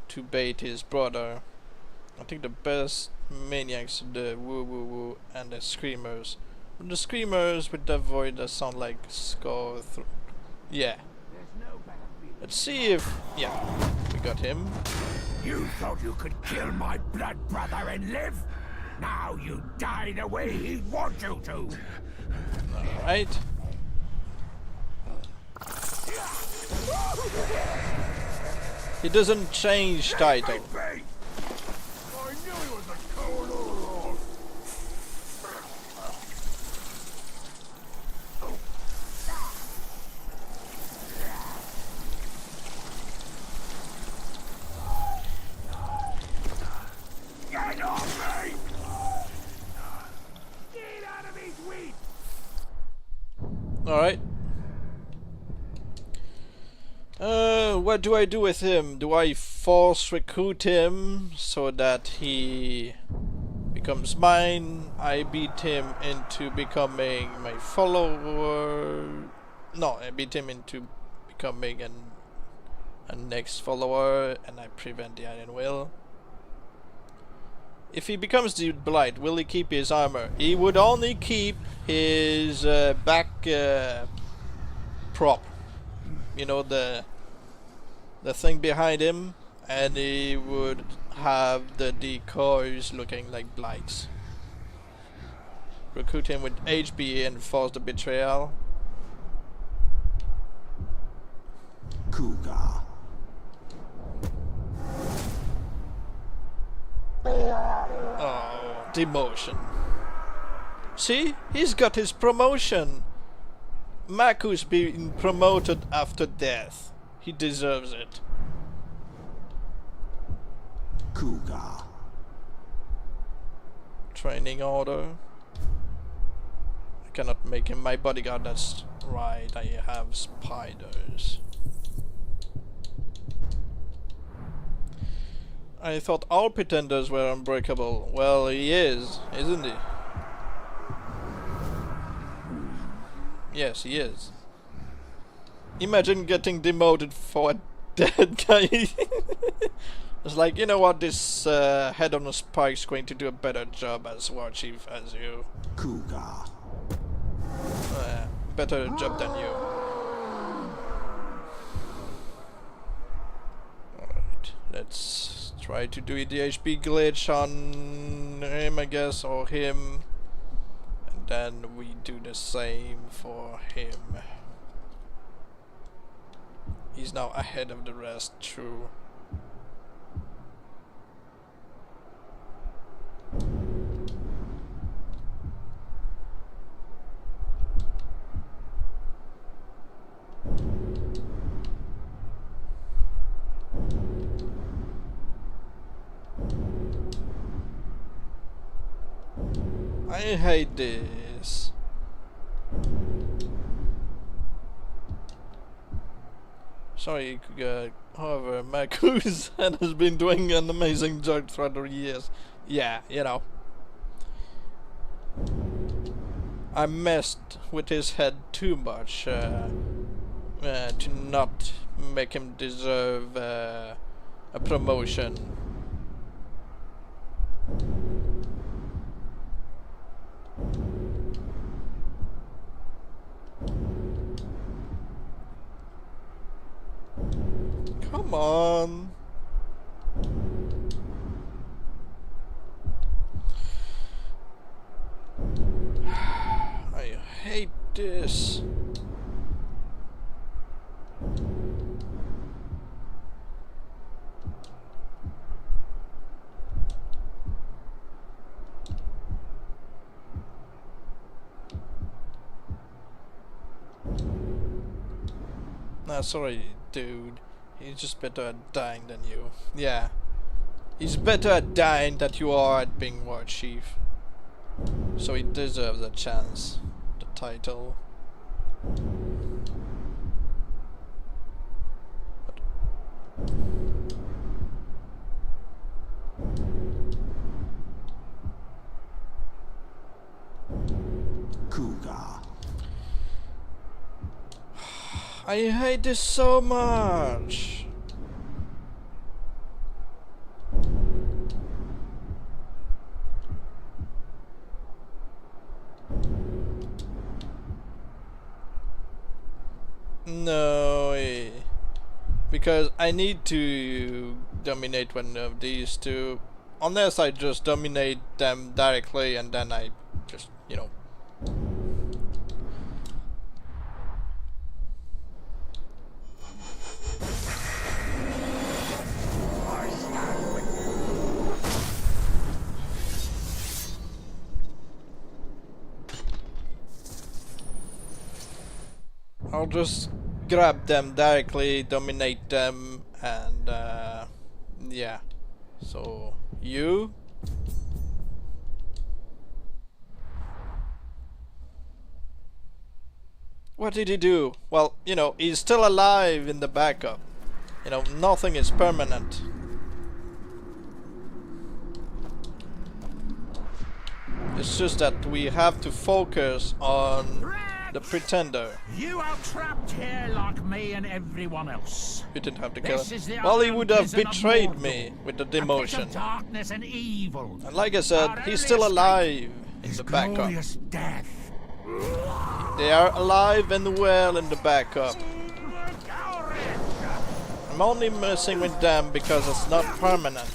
to bait his brother. I think the best maniacs are the woo woo woo and the screamers. The screamers with the void that sound like score through. Yeah. Let's see if... yeah, we got him. You thought you could kill my blood brother and live? Now you die the way he'd want you to. Alright. He doesn't change title. I knew he was a coward all along. Get off me! Get out of these weeds! Alright. What do I do with him? Do I force recruit him so that he becomes mine? I beat him into becoming my follower. No, I beat him into becoming a next follower, and I prevent the Iron Will. If he becomes the Blight, will he keep his armor? He would only keep his back prop. You know, the thing behind him, and he would have the decoys looking like Blights. Recruit him with HB and force the betrayal. Cougar. Oh, demotion. See? He's got his promotion. Maku's being promoted after death. He deserves it. Cougar. Training order. I cannot make him my bodyguard, that's right, I have spiders. I thought all pretenders were unbreakable. Well, he is, isn't he? Yes, he is. Imagine getting demoted for a dead guy. It's like, you know what, this head on a spike's going to do a better job as war chief as you. Cougar. Better job than you. Alright, let's try to do the HP glitch on him, I guess, or him. And then we do the same for him. He's now ahead of the rest, true. I hate this. Sorry, however, Maku's head has been doing an amazing job throughout the years. Yeah, you know. I messed with his head too much to not make him deserve a promotion. Come on. I hate this. Nah, sorry, dude. He's just better at dying than you. Yeah. He's better at dying than you are at being war chief. So he deserves a chance. The title. Cougar. I hate this so much. No way. Because I need to dominate one of these two. Unless I just dominate them directly and then I just, you know. I'll just grab them directly, dominate them, and yeah. So you. What did he do? Well, you know, he's still alive in the backup. You know, nothing is permanent. It's just that we have to focus on the pretender. You are trapped here like me and everyone else. We didn't have to kill This is him. the Well, he would have prison of betrayed Mordor, me with the a pit of demotion. darkness and evil. And like I said, Our he's only still escape alive in is the backup. glorious death. They are alive and well in the backup. I'm only messing with them because it's not permanent.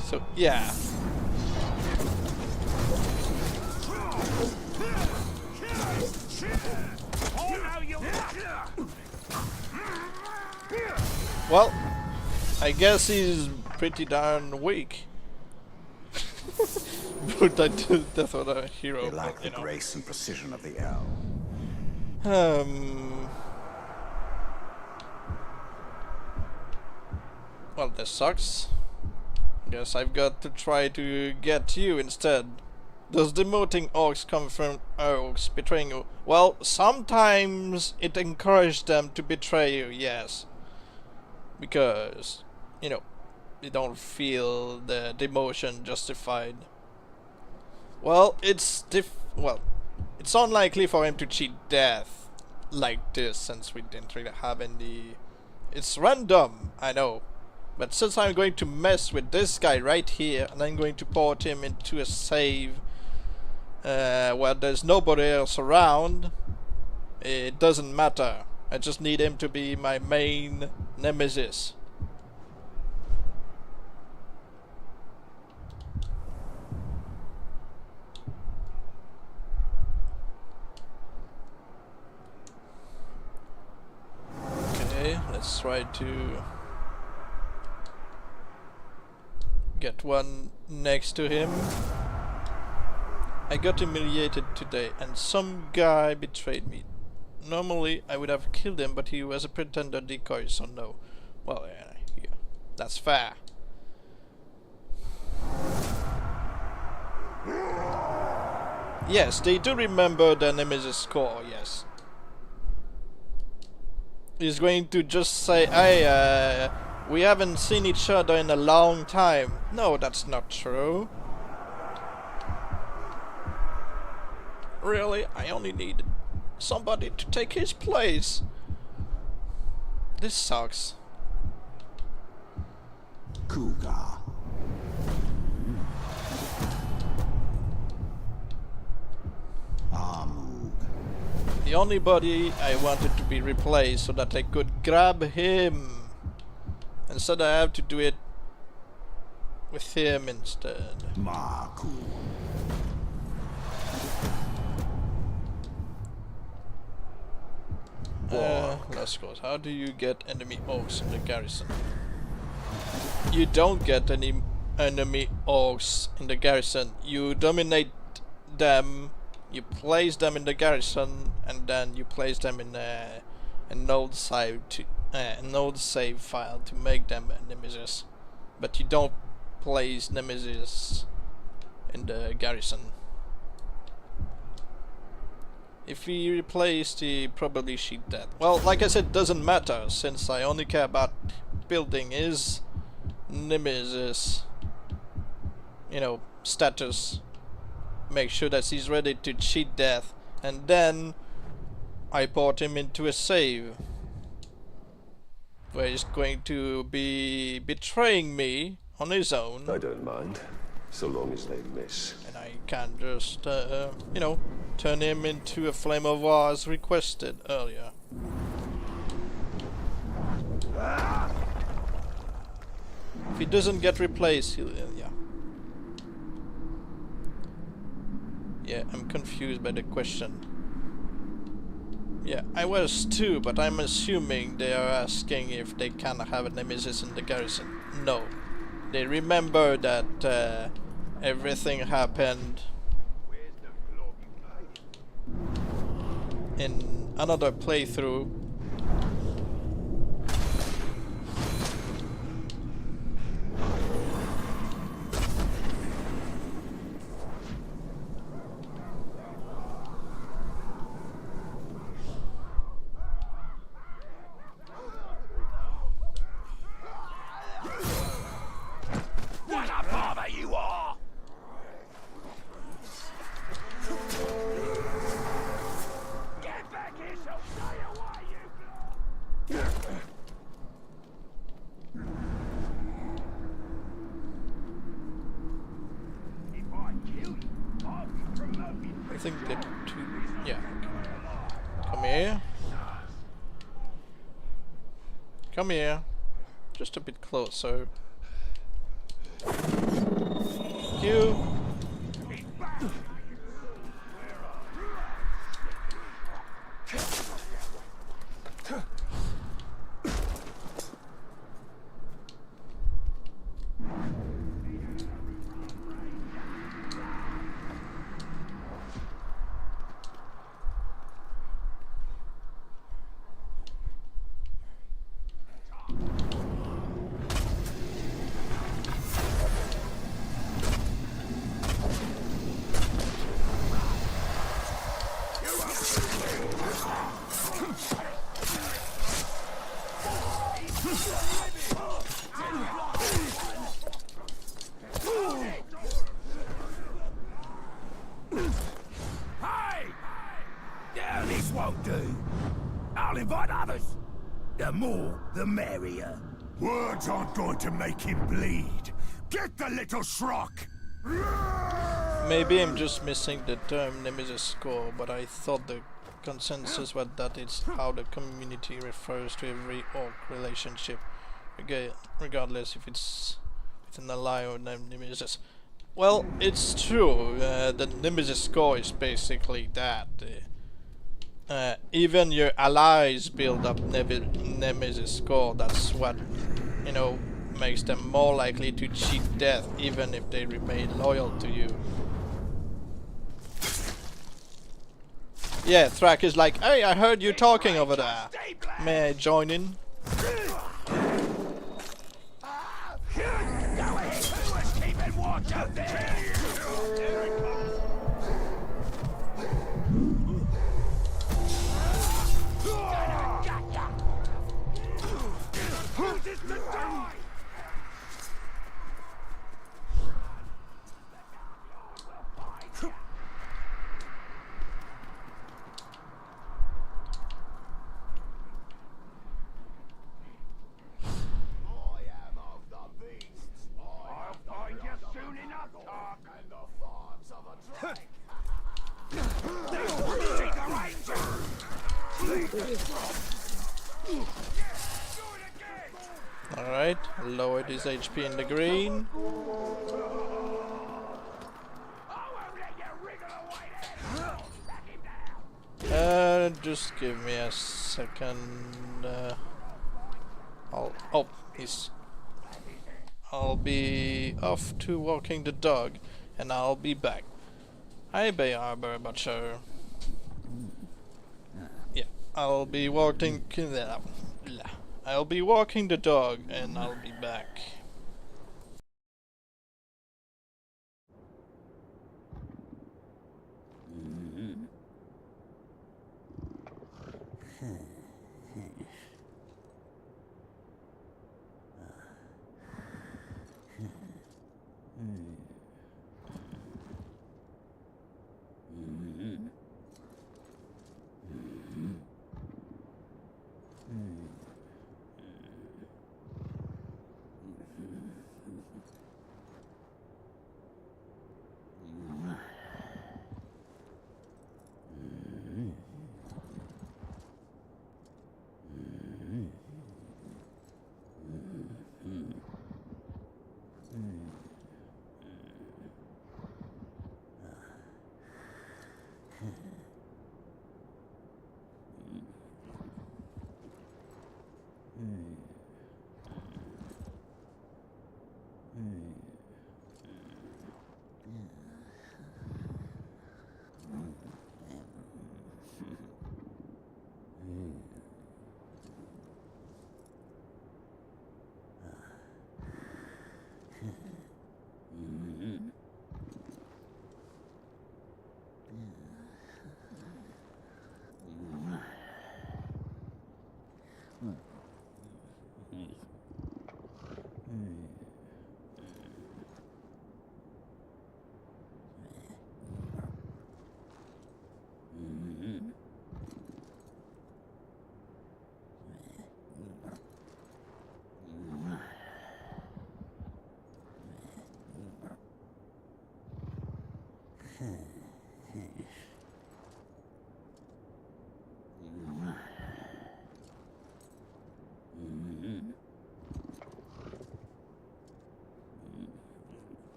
So, yeah. Well, I guess he's pretty darn weak. But I did death of a hero. They lack but, the you know. grace and precision of the elf. Well, this sucks. Guess I've got to try to get you instead. Does demoting orcs come from orcs betraying you? Well, sometimes it encourages them to betray you, yes. Because, you know, they don't feel the demotion justified. Well, it's unlikely for him to cheat death like this, since we didn't really have any. It's random, I know, but since I'm going to mess with this guy right here, and I'm going to port him into a save where there's nobody else around, it doesn't matter. I just need him to be my main Nemesis. Let's try to get one next to him. I got humiliated today and some guy betrayed me. Normally I would have killed him, but he was a pretender decoy, so no. Well, yeah, that's fair. Yes, they do remember the Nemesis score, yes. He's going to just say, hey, we haven't seen each other in a long time. No, that's not true. Really? I only needed somebody to take his place. This sucks. Kuga. The only body I wanted to be replaced so that I could grab him. Instead I have to do it with him instead. Maku. Let's go. How do you get enemy orcs in the garrison? You don't get any enemy orcs in the garrison. You dominate them, you place them in the garrison, and then you place them in a node save file to make them a Nemesis. But you don't place Nemesis in the garrison. If he replaced, he probably shoot that. Well, like I said, doesn't matter, since I only care about building his Nemesis, you know, status. Make sure that he's ready to cheat death, and then I brought him into a save where he's going to be betraying me on his own. I don't mind, so long as they miss. And I can't just, you know, turn him into a flame of war as requested earlier. If he doesn't get replaced, he'll, yeah. Yeah, I'm confused by the question. Yeah, I was too, but I'm assuming they are asking if they can have a Nemesis in the garrison. No. They remember that everything happened in another playthrough. What a bother you are! Get back here, so stay away, you blood! If I kill you, I'll be promoted. I think the two... yeah. Come here. Come here. Just a bit closer. You. Hey! Yeah, this won't do. I'll invite others. The more, the merrier. Words aren't going to make him bleed. Get the little schrock! Maybe I'm just missing the term Nemesis score, but I thought the consensus was that it's how the community refers to every orc relationship, regardless if it's with an ally or Nemesis. Well, it's true. The Nemesis score is basically that. Even your allies build up Nemesis score. That's what, you know, makes them more likely to cheat death, even if they remain loyal to you. Yeah, Thrak is like, hey, I heard you talking over there. May I join in? Go ahead, who was keeping watch out there? Who's this to die? I am of the beasts. I'll find you soon enough, Tark. And the farms of a drake. See the ranger. Alright, lowered his HP in the green. I won't let you wriggle away there. Back him down. Just give me a second. I'll be off to walking the dog, and I'll be back. Hi, Bay Harbor Butcher. Yeah, I'll be walking. I'll be walking the dog, and I'll be back.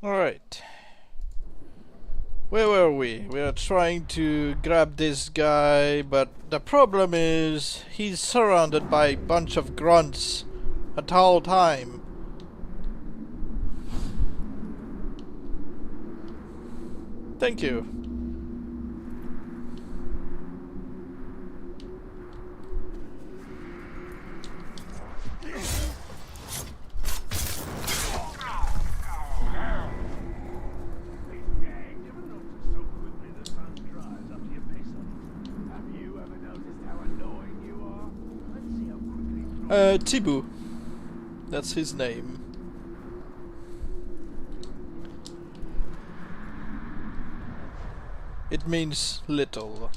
Alright. Where were we? We are trying to grab this guy, but the problem is he's surrounded by a bunch of grunts at all time. Thank you. Tibu. That's his name. It means little.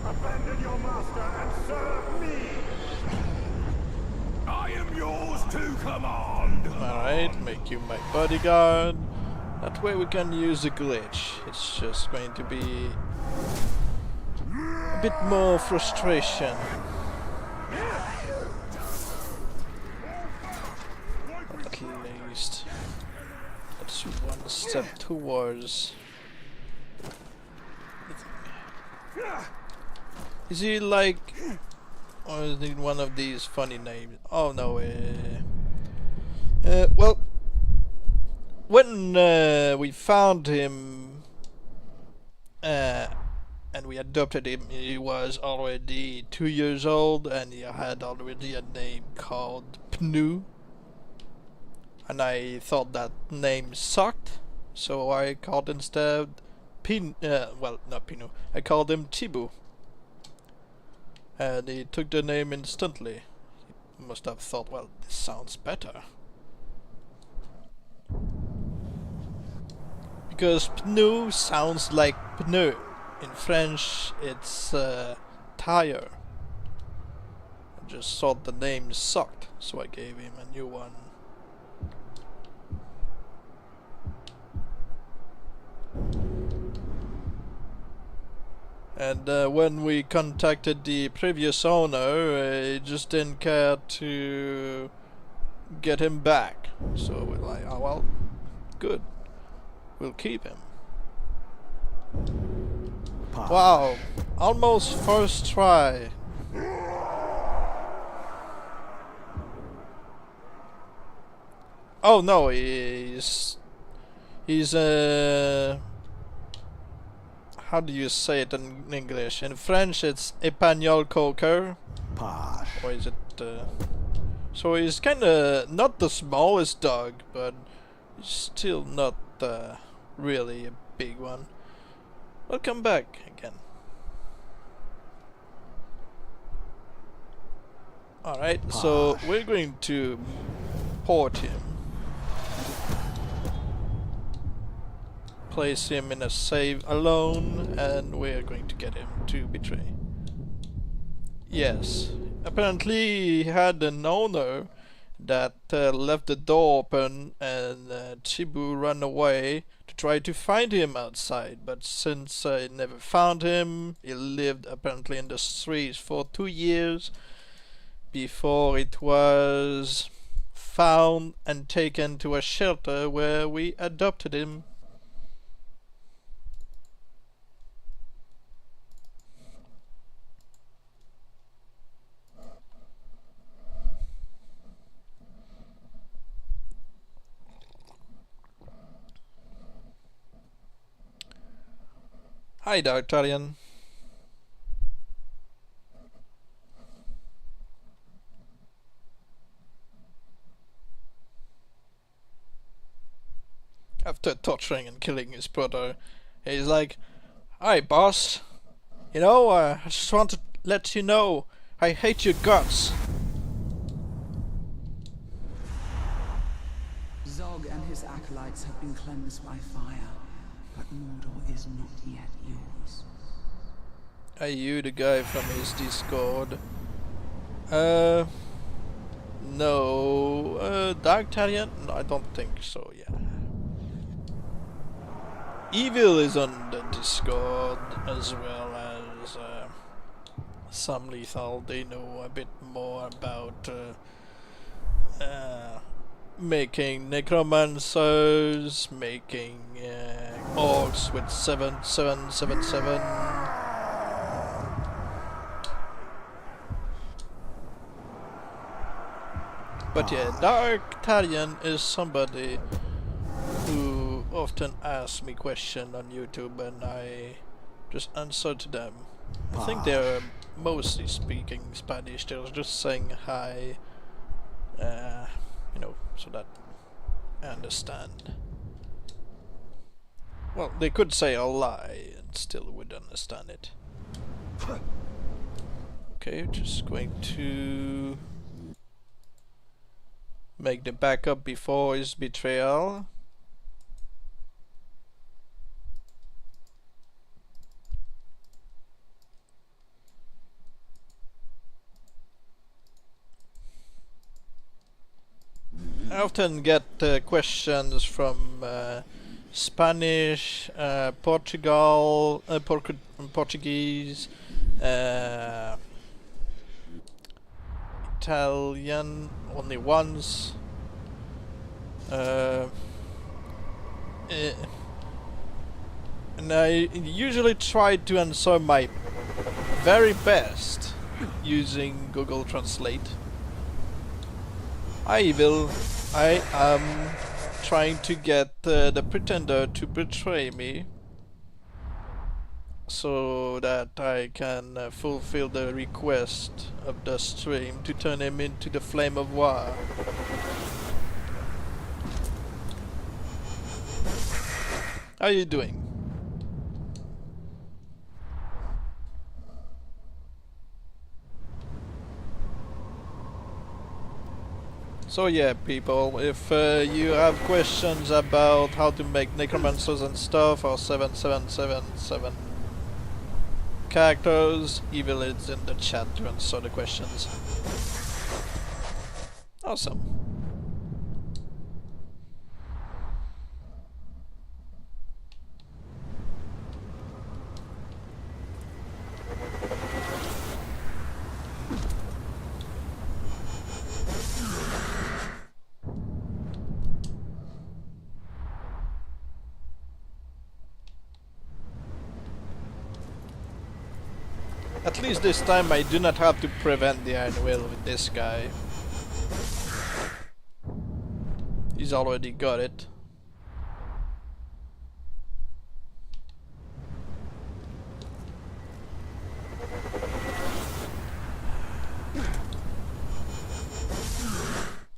Abandon your master and serve me! I am yours to command! Alright, make you my bodyguard. That way we can use the glitch. It's just going to be a bit more frustration. At least that's one step towards. Is he like, or is he one of these funny names? Oh no, well, when we found him and we adopted him, he was already 2 years old and he had already a name called Pnu. And I thought that name sucked, so I called instead well, not Pinu, I called him Tibu. And he took the name instantly. He must have thought, well, this sounds better. Because pneu sounds like pneu. In French, it's tire. I just thought the name sucked, so I gave him a new one. And when we contacted the previous owner, he just didn't care to get him back. So we're like, oh well, good. We'll keep him. Wow, almost first try. Oh no, he's how do you say it in English? In French it's Espagnol Cocker. Posh. Or is it so he's kinda not the smallest dog, but he's still not really a big one. Welcome back again. Alright, so we're going to port him. Place him in a save alone, and we're going to get him to betray. Yes, apparently he had an owner that left the door open, and Chibu ran away to try to find him outside, but since I never found him, he lived apparently in the streets for 2 years before it was found and taken to a shelter where we adopted him. Hi, Darktarian. After torturing and killing his brother, he's like, "Hi, boss. You know, I just want to let you know I hate your guts." Zog and his acolytes have been cleansed by fire, but Mordor is not yet yours. Are you the guy from his Discord? No. Darktarian? No, I don't think so, yeah. Evil is on the Discord, as well as some Lethal. They know a bit more about making necromancers, making orcs with 777. But yeah, Darktarian is somebody who often asks me questions on YouTube, and I just answer to them. I think they're mostly speaking Spanish. They're just saying hi, you know, so that I understand. Well, they could say a lie and still would understand it. Okay, just going to make the backup before his betrayal. I often get questions from Spanish, Portuguese, Italian, only once. And I usually try to answer my very best using Google Translate. Hi, Evil. I am trying to get the pretender to betray me, so that I can fulfill the request of the stream to turn him into the Flame of War. How are you doing? So yeah, people, if you have questions about how to make necromancers and stuff, or 7777 characters, Evil is in the chat to answer the questions. Awesome. At least this time I do not have to prevent the Iron Will with this guy. He's already got it.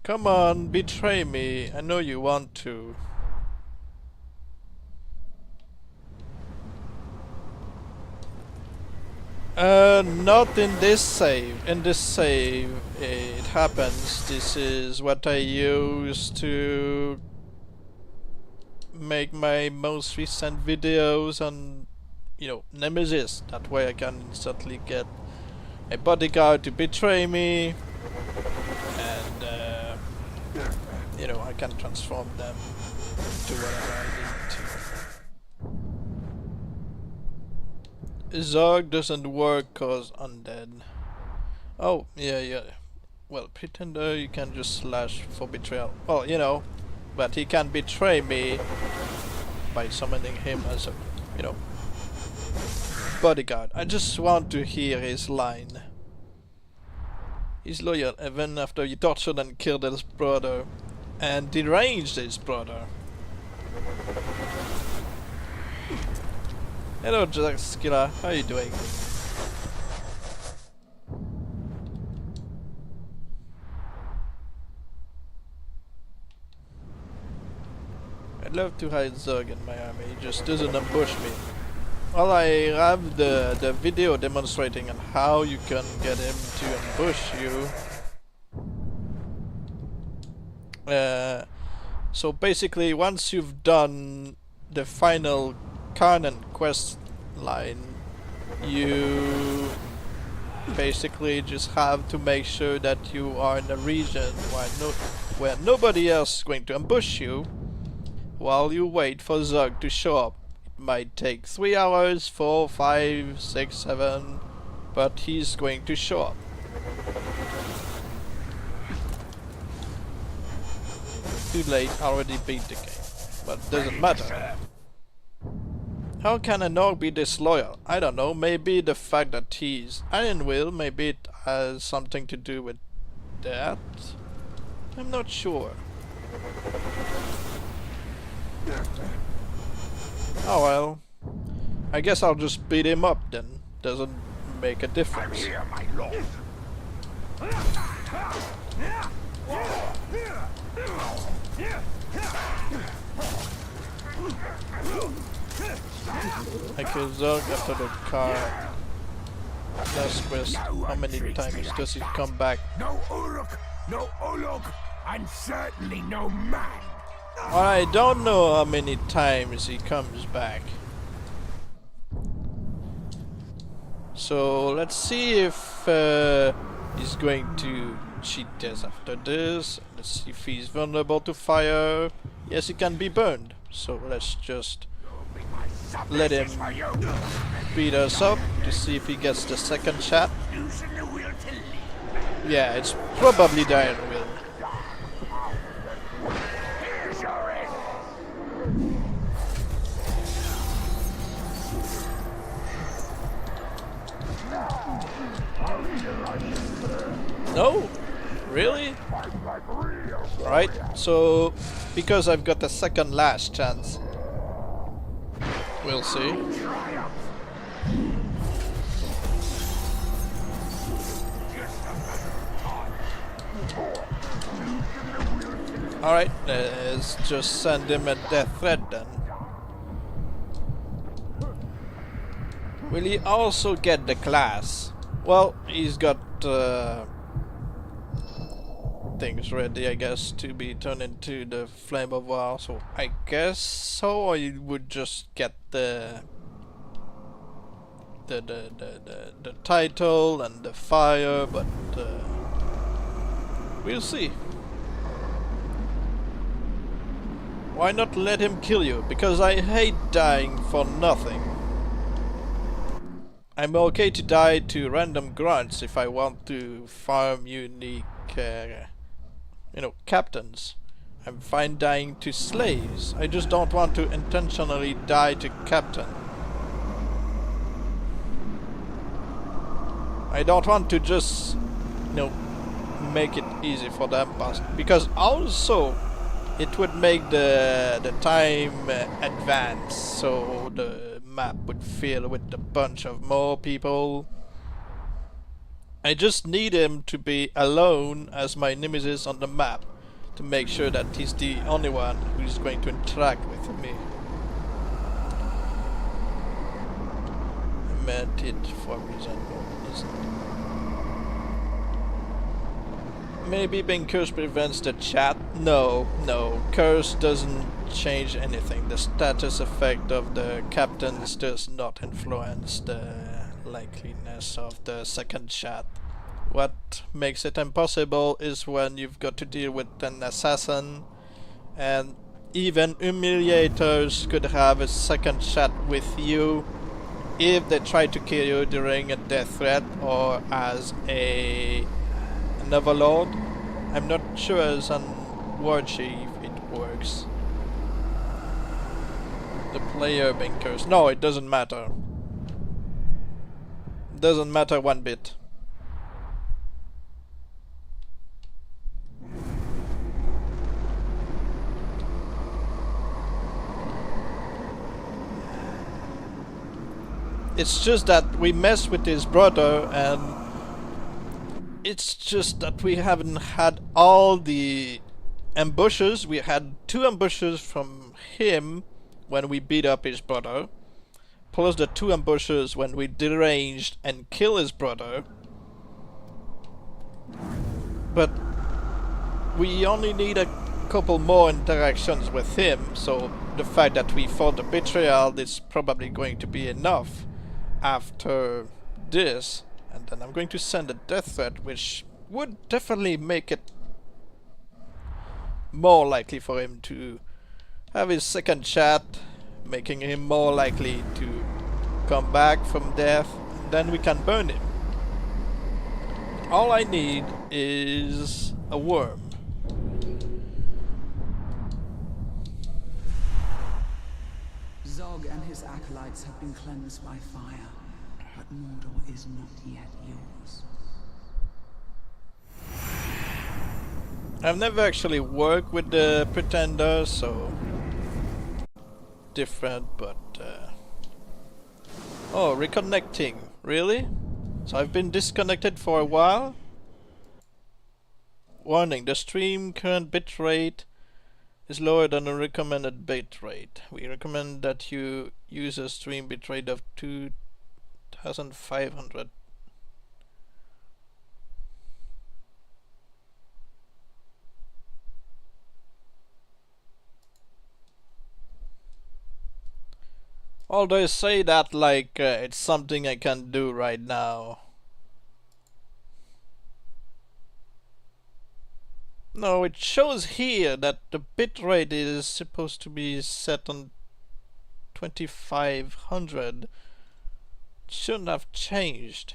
Come on, betray me. I know you want to. Not in this save. In this save, it happens. This is what I use to make my most recent videos on, you know, Nemesis. That way I can instantly get a bodyguard to betray me, and you know, I can transform them to whatever I need to. Zog doesn't work cause undead. Oh, yeah. Well, Pretender you can just slash for betrayal. Well, you know, but he can betray me by summoning him as a, you know, bodyguard. I just want to hear his line. He's loyal even after he tortured and killed his brother. And deranged his brother. Hello, Jaskila. How are you doing? I'd love to hide Zog in my army. He just doesn't ambush me. Well, I have the video demonstrating on how you can get him to ambush you. So basically, once you've done the final Carnan quest line, you basically just have to make sure that you are in a region where nobody else is going to ambush you while you wait for Zug to show up. It might take 3 hours, 4, 5, 6, 7, but he's going to show up. Too late, already beat the game, but doesn't matter. How can an orc be disloyal? I don't know, maybe the fact that he's Iron Will, maybe it has something to do with that? I'm not sure. Oh well. I guess I'll just beat him up then. Doesn't make a difference. I'm here, my lord. I killed Zog after the car. Last quest. How many times does he come back? No Uruk, no Olog, and certainly no man. I don't know how many times he comes back. So let's see if he's going to cheat this after this. Let's see if he's vulnerable to fire. Yes, he can be burned. So let's just let him beat us up to see if he gets the second shot. Yeah, it's probably the Iron Will. No? Really? Right, so because I've got the second last chance, we'll see. Alright, let's just send him a death threat then. Will he also get the class? Well, he's got things ready, I guess, to be turned into the Flame of War, so I guess so, or you would just get the title and the fire, but we'll see. Why not let him kill you? Because I hate dying for nothing. I'm okay to die to random grunts if I want to farm unique, you know, captains. I'm fine dying to slaves. I just don't want to intentionally die to captain. I don't want to just, you know, make it easy for them, because also it would make the time advance, so the map would fill with a bunch of more people. I just need him to be alone as my nemesis on the map to make sure that he's the only one who's going to interact with me. I meant it for a reason. cursed. Maybe being cursed prevents the chat? No, no. Curse doesn't change anything. The status effect of the captains does not influence the likeliness of the second chat. What makes it impossible is when you've got to deal with an assassin, and even humiliators could have a second chat with you if they try to kill you during a death threat or as an overlord. I'm not sure as on War Chief it works. The player being cursed. No, it doesn't matter. It doesn't matter one bit. It's just that we mess with his brother, and it's just that we haven't had all the ambushes. We had 2 ambushes from him when we beat up his brother, plus the 2 ambushes when we deranged and kill his brother. But we only need a couple more interactions with him, so the fact that we fought the betrayal is probably going to be enough after this. And then I'm going to send a death threat, which would definitely make it more likely for him to have his second chat, making him more likely to come back from death, and then we can burn him. All I need is a worm. Zog and his acolytes have been cleansed by fire, but Mordor is not yet yours. I've never actually worked with the Pretender, so different, but oh, reconnecting, really? So I've been disconnected for a while? Warning, the stream current bitrate is lower than the recommended bitrate. We recommend that you use a stream bitrate of 2500. Although I say that like it's something I can do right now. No, it shows here that the bitrate is supposed to be set on 2500. It shouldn't have changed.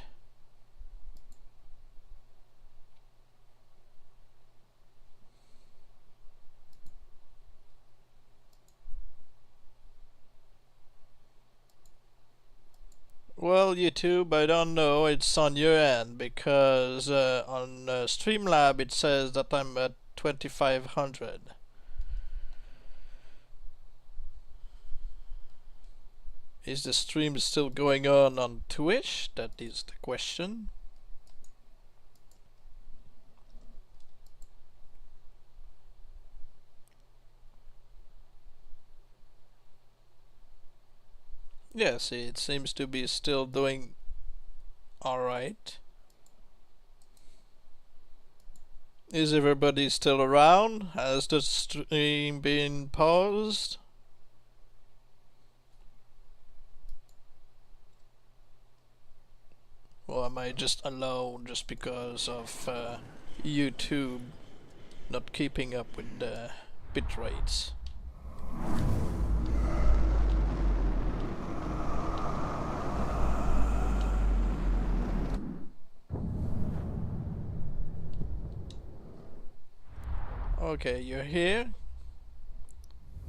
Well, YouTube, I don't know, it's on your end, because on Streamlab it says that I'm at 2500. Is the stream still going on Twitch? That is the question. Yes, it seems to be still doing alright. Is everybody still around? Has the stream been paused? Or am I just alone just because of YouTube not keeping up with the bit rates? Okay, you're here.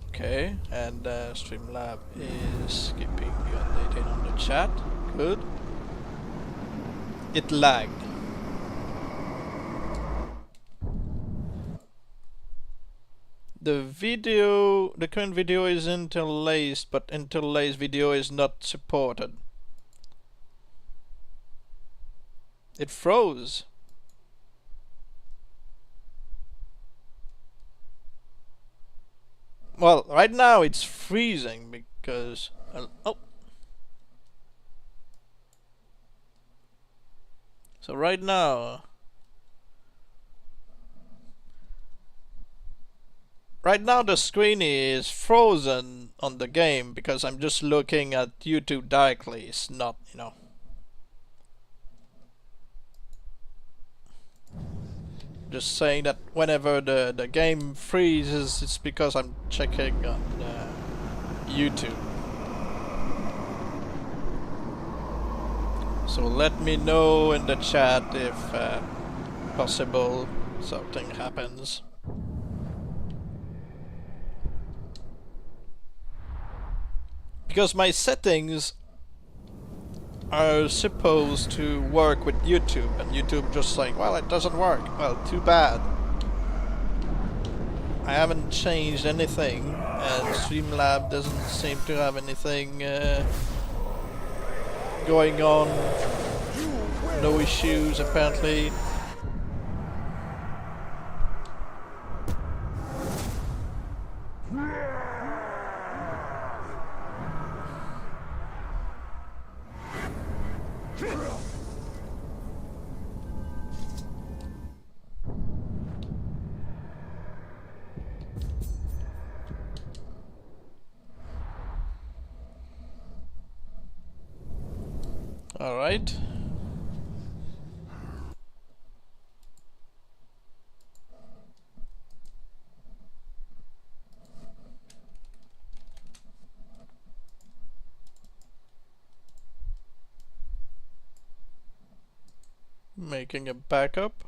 Okay, and Streamlab is keeping you updated on the chat. Good. It lagged. The current video is interlaced, but interlaced video is not supported. It froze. Well, right now it's freezing because oh, So right now, the screen is frozen on the game because I'm just looking at YouTube directly. It's not, you know. Just saying that whenever the game freezes, it's because I'm checking on YouTube. So let me know in the chat if possible something happens. Because my settings are supposed to work with YouTube, and YouTube just saying, well, it doesn't work. Well, too bad. I haven't changed anything, and Streamlab doesn't seem to have anything going on. No issues, apparently. All right. Making a backup.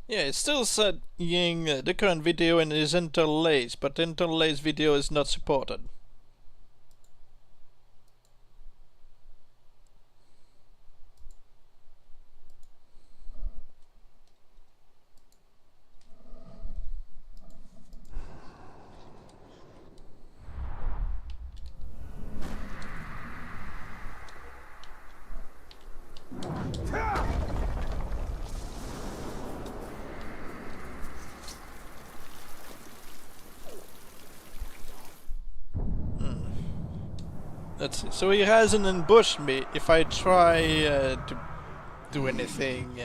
Yeah, it's still saying the current video and is interlaced, but interlaced video is not supported. Let's see. So he hasn't ambushed me. If I try to do anything,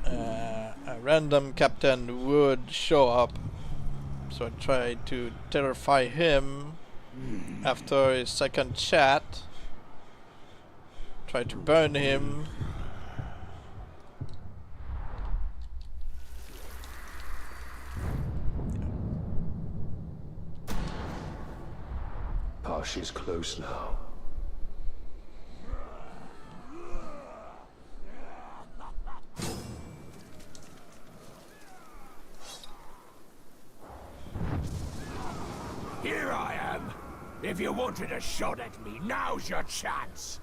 a random captain would show up. So I try to terrify him after his second chat. Try to burn him. Pash is close now. Here I am. If you wanted a shot at me, now's your chance.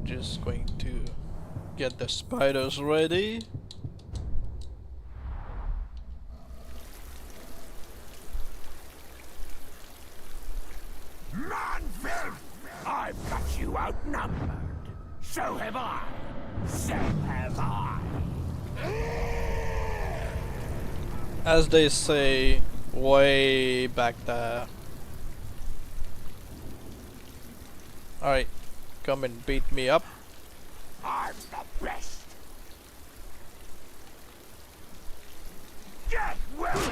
Just going to get the spiders ready. Manfred! I've got you outnumbered. So have I. So have I. As they say way back there. Alright, come and beat me up. I'm the best. Get well.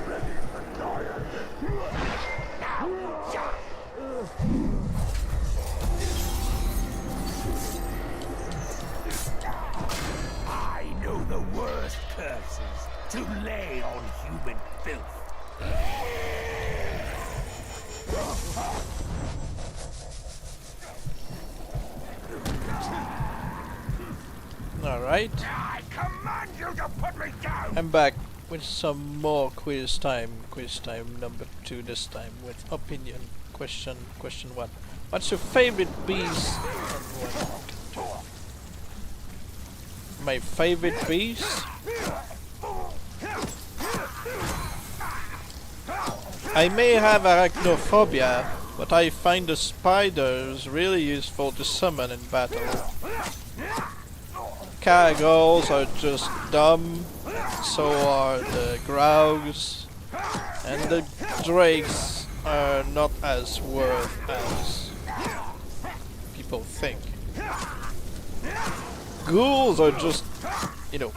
Ready for diet. Now die. I know the worst curses to lay on human filth. Alright. I command you to put me down! I'm back with some more quiz time. Quiz time number 2 this time with opinion. Question 1. What's your favorite beast? My favorite beast? I may have arachnophobia, but I find the spiders really useful to summon in battle. Caragals are just dumb, so are the Graugs, and the Drakes are not as worth as people think. Ghouls are just, you know,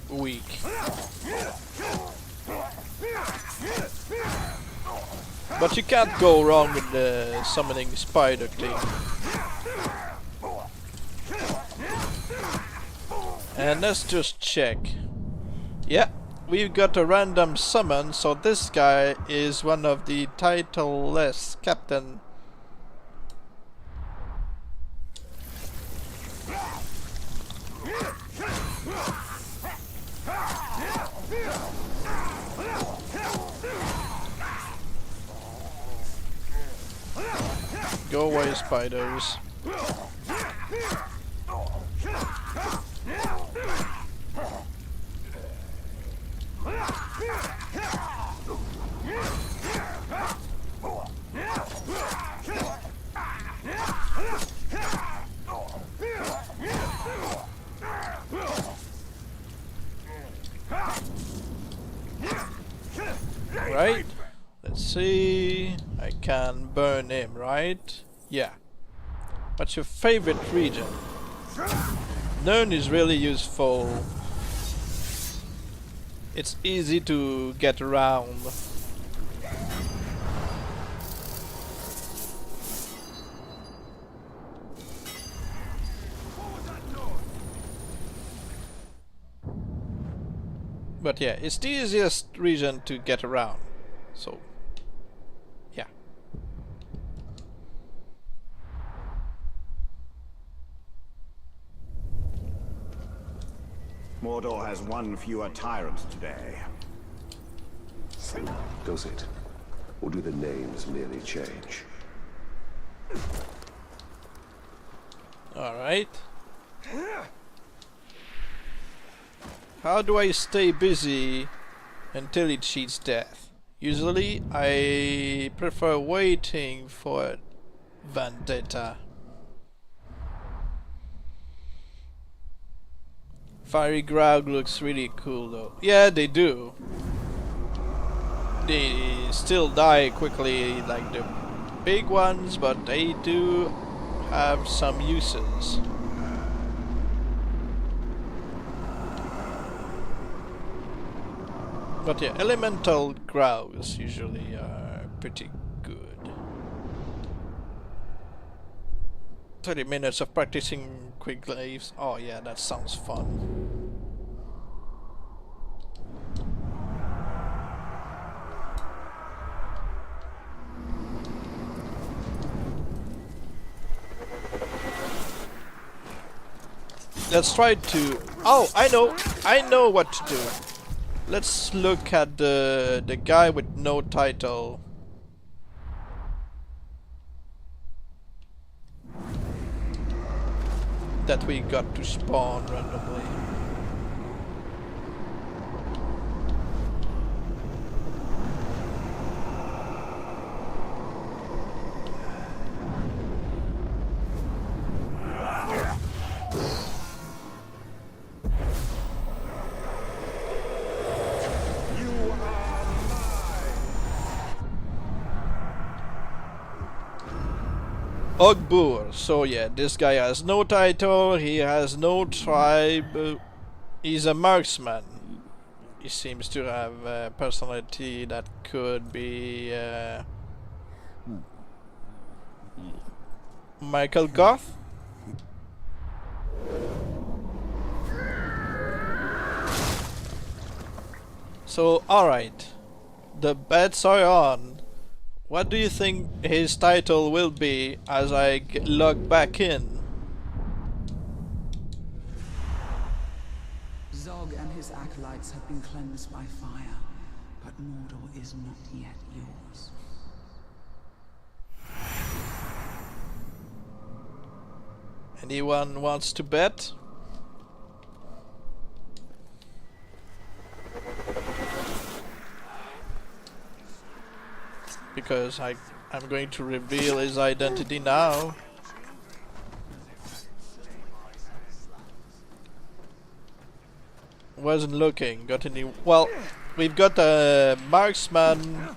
weak. But you can't go wrong with the summoning spider thing. And let's just check. Yeah, we've got a random summon, so this guy is one of the titleless captain. Go away, spiders. Right? Let's see. I can burn him, right? Yeah. What's your favorite region? None is really useful. It's easy to get around. But yeah, it's the easiest region to get around. So, yeah. Mordor has one fewer tyrant today. Does it? Or do the names merely change? Alright. How do I stay busy until it cheats death? Usually I prefer waiting for vendetta. Fiery Graug looks really cool though. Yeah, they do. They still die quickly like the big ones, but they do have some uses. But yeah, elemental Graugs usually are pretty good. 30 minutes of practicing quick glaives. Oh yeah, that sounds fun. Let's try to... Oh, I know what to do. Let's look at the guy with no title. That we got to spawn randomly. Ogbur. So yeah, this guy has no title, he has no tribe, he's a marksman. He seems to have a personality that could be Michael Goth? So alright, the bets are on. What do you think his title will be as I log back in? Zog and his acolytes have been cleansed by fire, but Mordor is not yet yours. Anyone wants to bet? because I'm going to reveal his identity now. Wasn't looking. Got any? Well, we've got a marksman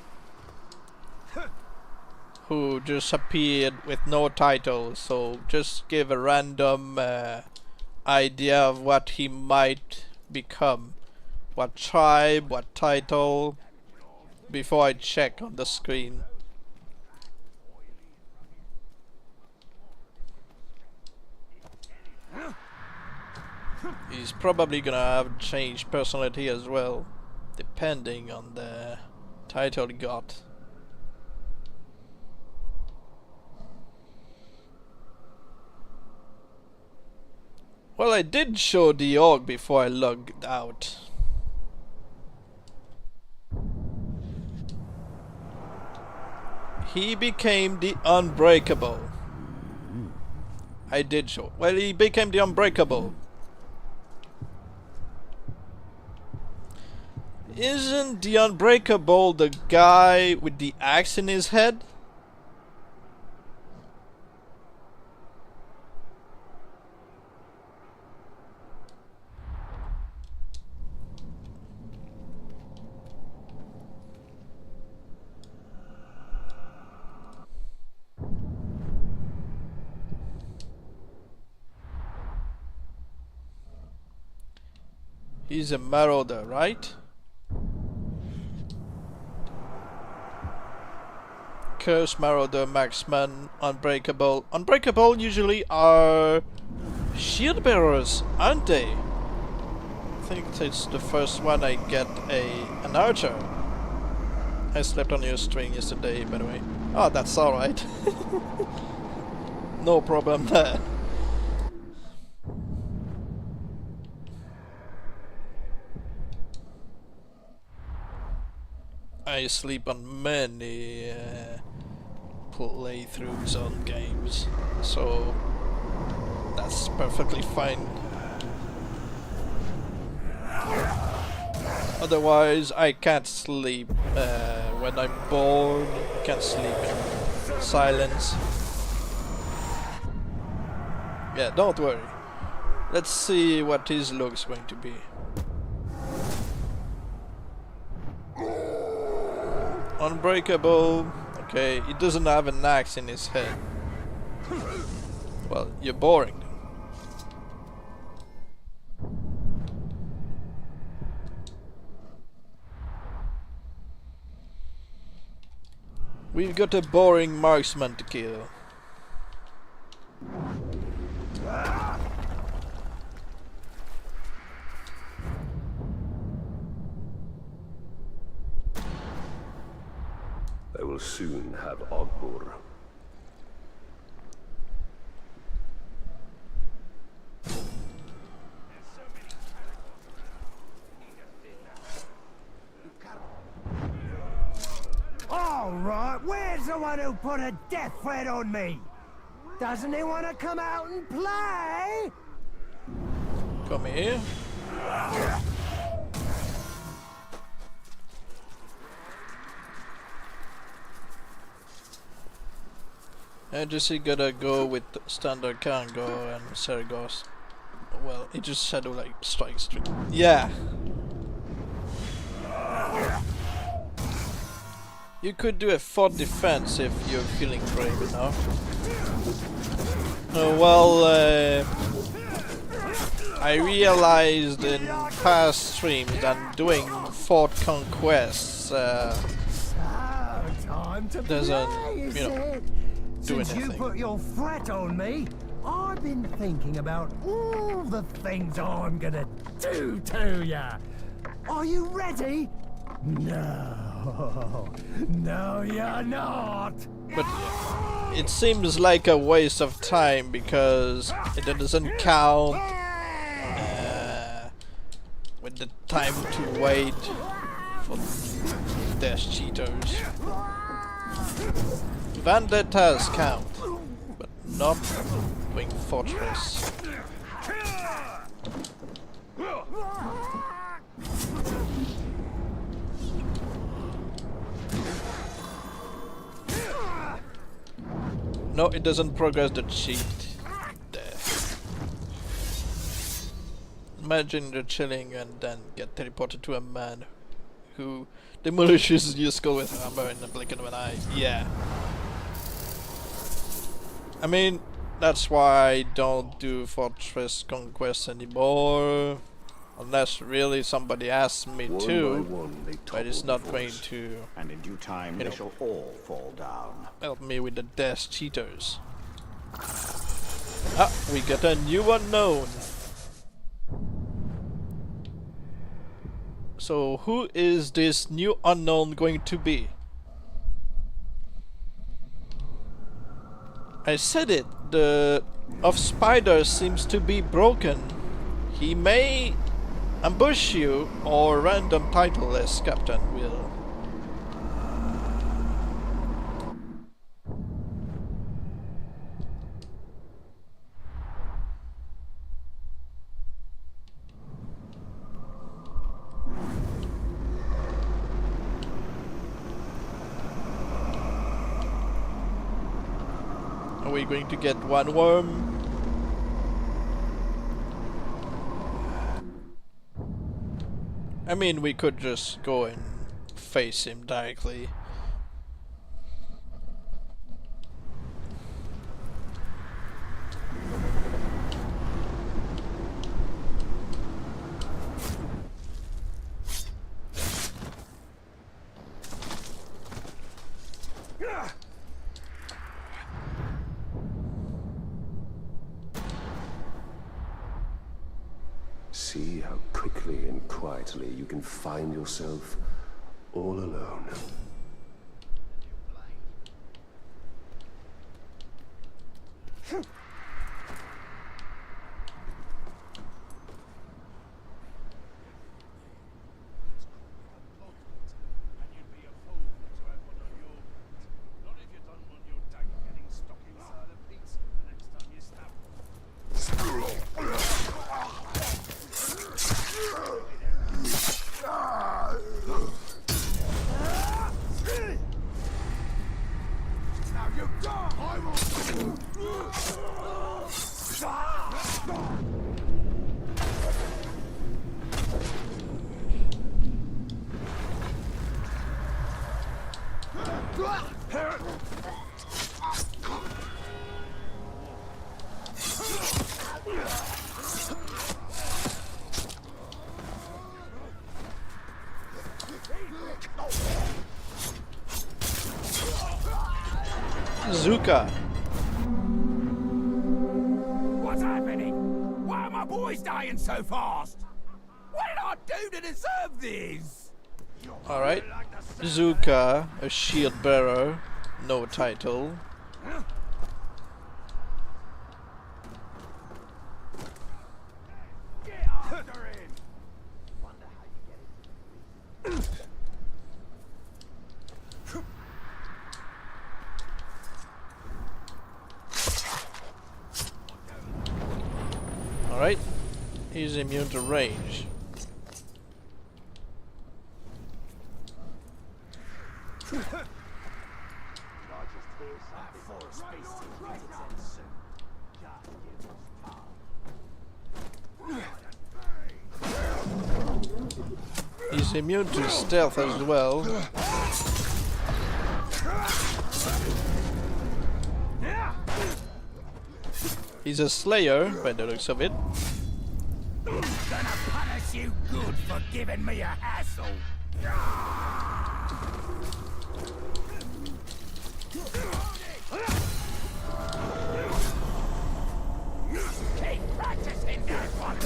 who just appeared with no title, so just give a random idea of what he might become. What tribe, what title, before I check on the screen. He's probably gonna have changed personality as well, depending on the title he got. Well, I did show the orc before I logged out. He became the Unbreakable. I did show. Well, he became the Unbreakable. Isn't the Unbreakable the guy with the axe in his head? He's a marauder, right? Curse, Marauder, Marksman, Unbreakable. Unbreakable usually are shield bearers, aren't they? I think it's the first one I get an archer. I slept on your string yesterday, by the way. Oh, that's alright. No problem there. I sleep on many playthroughs on games, so that's perfectly fine. Otherwise, I can't sleep when I'm bored. Can't sleep in silence. Yeah, don't worry. Let's see what his look's going to be. Unbreakable. Okay, he doesn't have an axe in his head. Well, you're boring. We've got a boring marksman to kill. I will soon have Ogbur. All right, where's the one who put a death threat on me? Doesn't he want to come out and play? Come here. I just gotta go with standard Kango and Sergos. Well, he just Shadow like strike string. Yeah. You could do a fort defense if you're feeling brave enough. I realized in past streams that doing fort conquests doesn't, you know, do Since anything. you put your threat on me, I've been thinking about all the things I'm gonna do to ya. Are you ready? No, no, you're not. But it seems like a waste of time because it doesn't count with the time to wait for death cheaters. Vendettas count, but not doing fortress. No, it doesn't progress the cheat. There. Imagine you're chilling and then get teleported to a man who demolishes your skull with hammer in the blink of an eye. Yeah. I mean, that's why I don't do Fortress Conquest anymore. Unless really somebody asks me One to. by one, they But it's topple not going force. to And in due time, they shall all fall down. help me with the death cheaters. Ah, we got a new unknown. So who is this new unknown going to be? I said it, the of spider seems to be broken. He may ambush you or random titleless captain will. Are we going to get one worm? I mean, we could just go and face him directly. See how quickly and quietly you can find yourself all alone. Zuka. What's happening? Why are my boys dying so fast? What did I do to deserve this? Alright. Zuka, a shield bearer, no title. Alright. He's immune to range. He's immune to stealth as well. He's a slayer by the looks of it. Gonna punish you good for giving me a hassle. Keep practicing that one.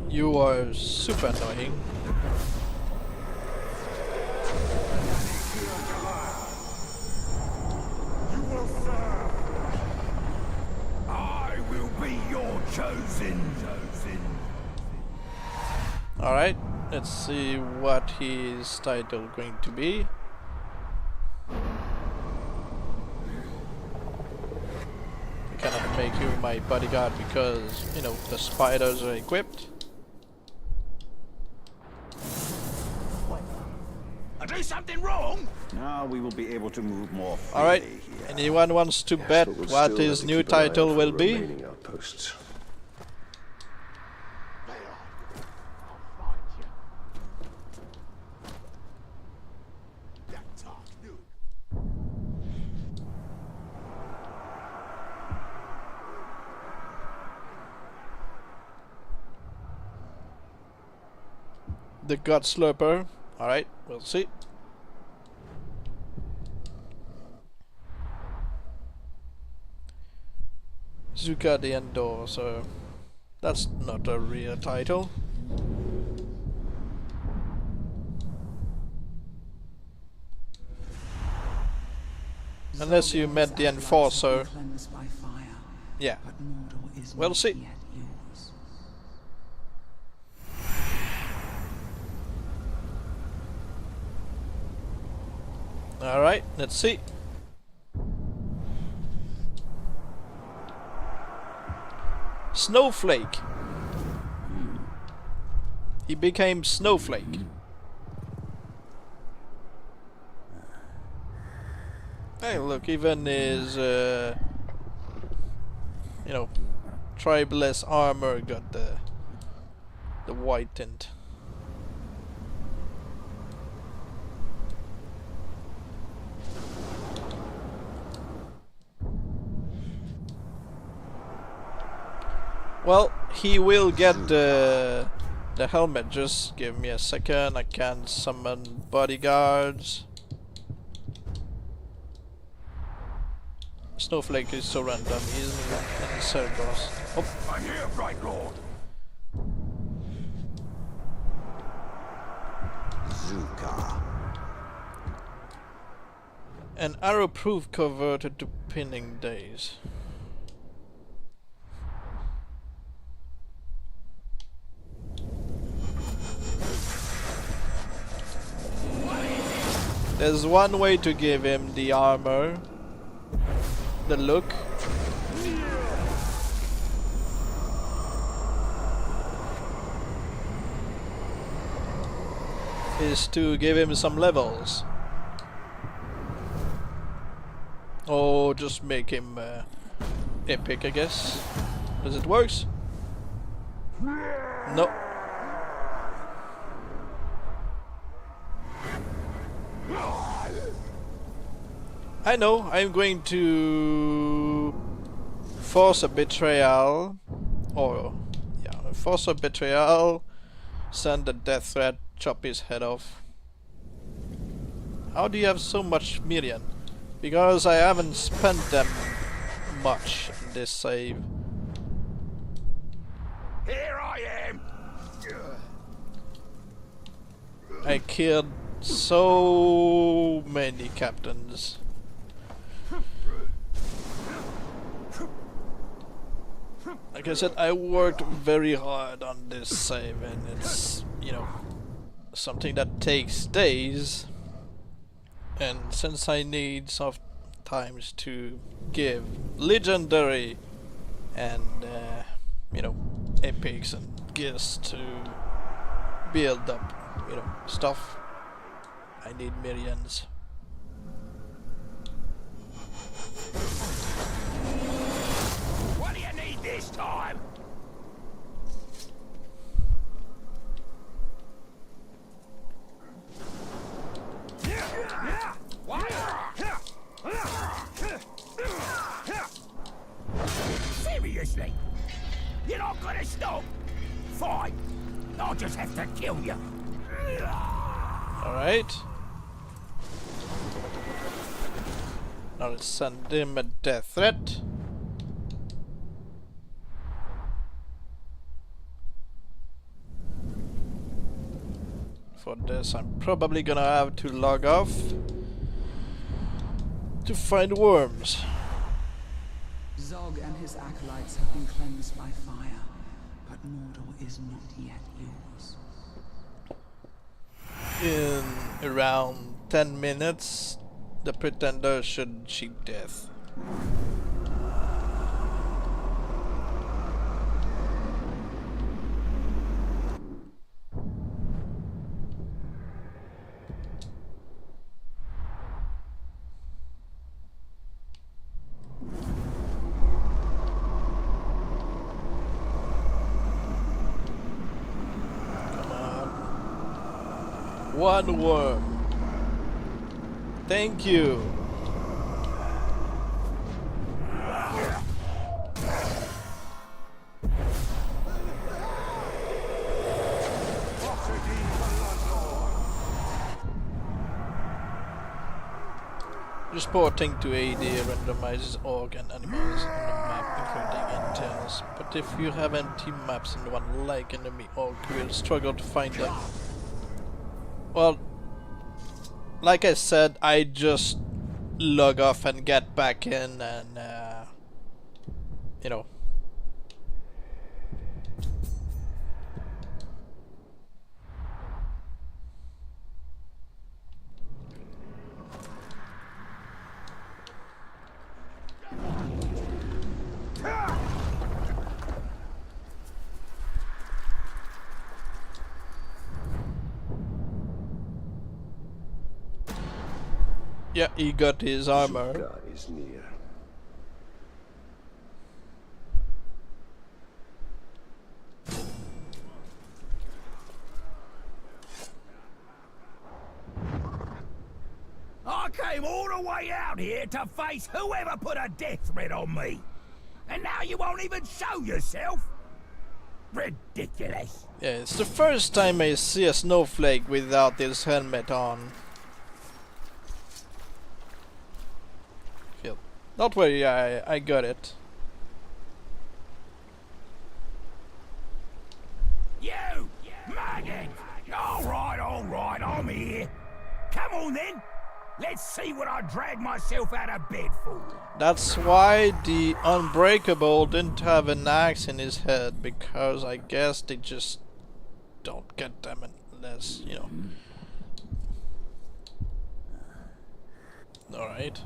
You are super annoying. I will be your chosen. Alright, let's see what his title going to be. I cannot make you my bodyguard because, you know, the spiders are equipped. I do something wrong? Now we will be able to move more freely Alright, here. anyone wants to Yes, bet but we'll what still have his to new keep an eye out title for will the be? remaining outposts. The God Slurper. Alright, we'll see. Zuka the Endorser. That's not a real title. Unless you meant the Enforcer. Yeah. We'll see. Alright, let's see. Snowflake. He became Snowflake. Hey, look, even his, you know, tribeless armor got the white tint. Well, he will get the helmet. Just give me a second. I can summon bodyguards. Snowflake is so random. He isn't even in Cerberus. Oh, I'm here, Bright Lord. Zuka. an arrow-proof converted to pinning days. There's one way to give him the armor, the look. Is to give him some levels. Or just make him epic, I guess. Does it works? No. I know, I'm going to force a betrayal, or yeah, force a betrayal, send a death threat, chop his head off. How do you have so much million? Because I haven't spent them much in this save. Here I am. I killed so many captains. Like I said, I worked very hard on this save, and it's, you know, something that takes days. And since I need sometimes to give legendary and you know, epics and gears to build up, you know, stuff, I need millions. What do you need this time? Seriously? You're not gonna stop? Fine. I'll just have to kill you. Alright. Now let's send him a death threat. For this I'm probably gonna have to log off to find worms. Zog and his acolytes have been cleansed by fire, but Mordor is not yet yours. in around 10 minutes, the Pretender should cheat death. One worm. Thank you. Just porting to AD randomizes org and animals on the map, including intents. But if you have empty maps and one like enemy org, you will struggle to find them. Well, like I said, I just log off and get back in and, you know. Yeah, he got his armor. Zuka is near. I came all the way out here to face whoever put a death threat on me. And now you won't even show yourself? Ridiculous. Yeah, it's the first time I see a snowflake without his helmet on. Don't worry, I got it. You! Maggot! Alright, I'm here. Come on then. Let's see what I drag myself out of bed for. That's why the Unbreakable didn't have an axe in his head, because I guess they just don't get them unless, you know. Alright.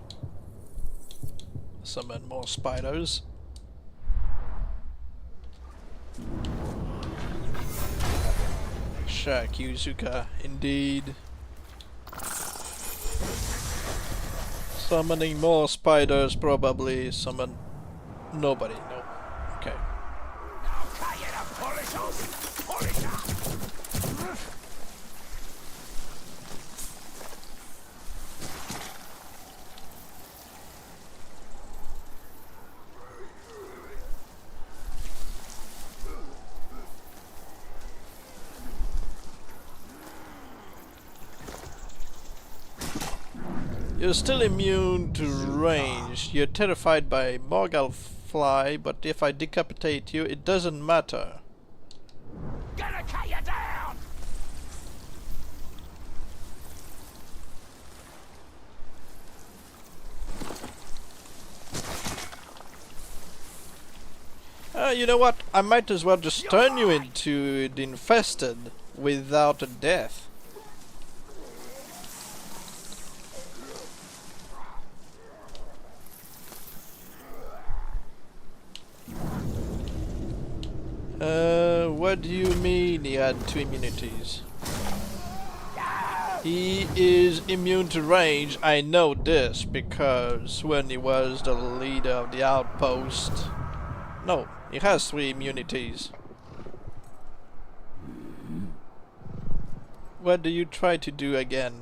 Summon more spiders. Shaq Yuzuka, indeed. Summoning more spiders, probably summon nobody, no. Okay. You're still immune to range. You're terrified by Morgal Fly, but if I decapitate you, it doesn't matter. Gonna cut you down! You know what? I might as well just turn you into the infested without a death. What do you mean he had 2 immunities? He is immune to range. I know this because when he was the leader of the outpost... No, he has 3 immunities. What do you try to do again?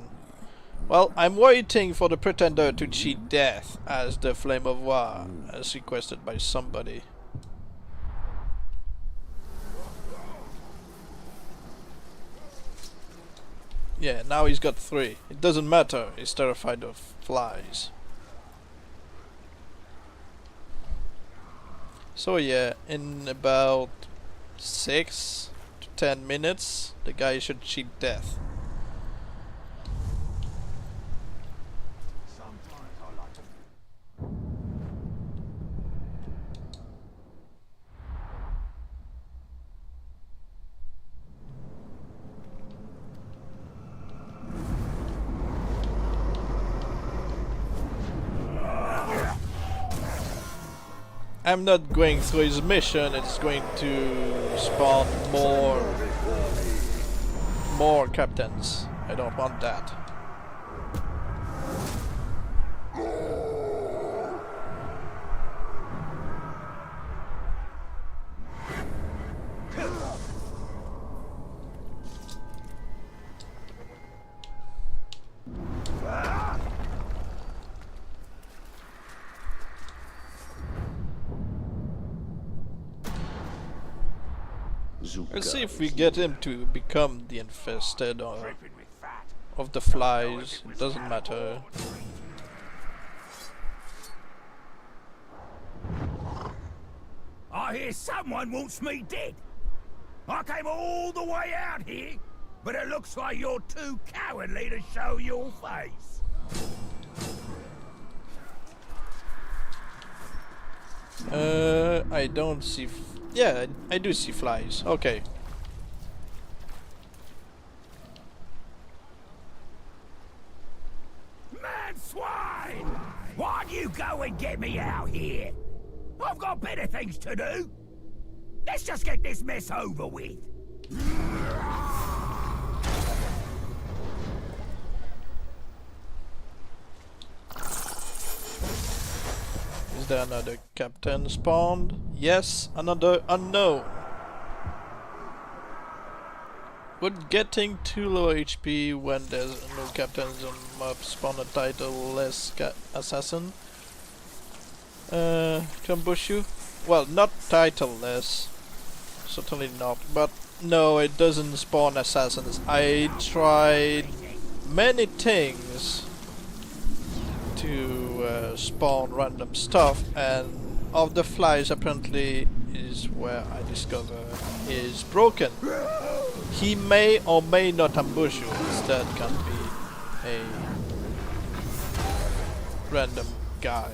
Well, I'm waiting for the Pretender to cheat death as the Flame of War, as requested by somebody. Yeah, now he's got 3. It doesn't matter, he's terrified of flies. So yeah, in about 6 to 10 minutes, the guy should cheat death. I'm not going through his mission. It's going to spawn more captains. I don't want that. Let's see if we get him to become the infested of the flies. It doesn't matter. I hear someone wants me dead. I came all the way out here, but it looks like you're too cowardly to show your face. I don't see. Yeah, I do see flies. Okay. Man swine! Why'd you go and get me out here? I've got better things to do. Let's just get this mess over with. Is there another captain spawned? Yes, another unknown. Would getting too low HP when there's no captains on map spawn a title-less assassin? To ambush you? Well, not title-less. Certainly not, but no, it doesn't spawn assassins. I tried many things to spawn random stuff, and of the flies apparently is where I discover is broken. He may or may not ambush you, instead can be a random guy.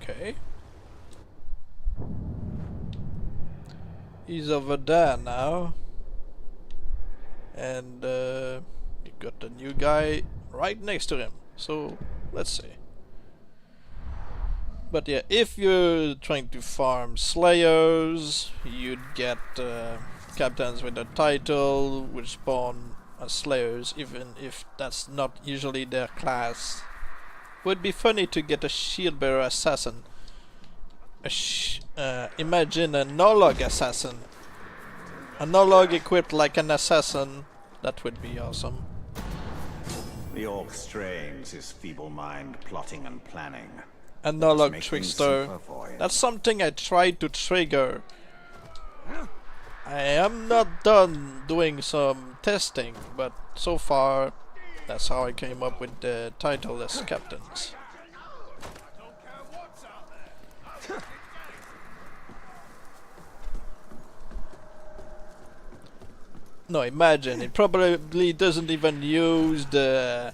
Okay. He's over there now. And you got the new guy right next to him. So let's see. But yeah, if you're trying to farm slayers, you'd get captains with a title which spawn as slayers, even if that's not usually their class. Would be funny to get a shield bearer assassin. Imagine a no-log assassin. A no-log equipped like an assassin. That would be awesome. The orc strains his feeble mind plotting and planning. A no-log trickster. That's something I tried to trigger. I am not done doing some testing, but so far that's how I came up with the title-less captains. No, imagine, it probably doesn't even use the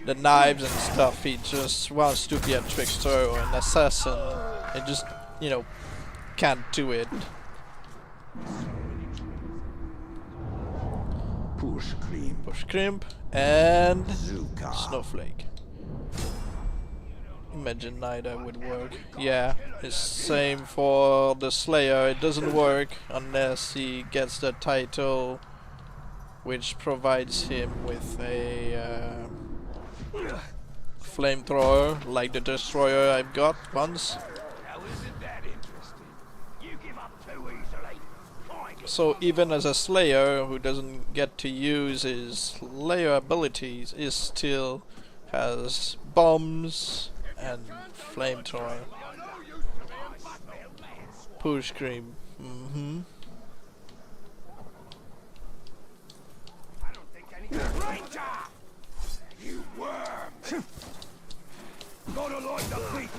knives and stuff. He just wants to be a trickster or an assassin. It just, you know, can't do it. Push crimp and snowflake. Imagine neither would work. Yeah, it's same for the Slayer. It doesn't work unless he gets the title, which provides him with a flamethrower, like the destroyer I've got once. So even as a Slayer who doesn't get to use his Slayer abilities, he still has bombs and flamethrower. Push cream. You worm! Gotta like the beat.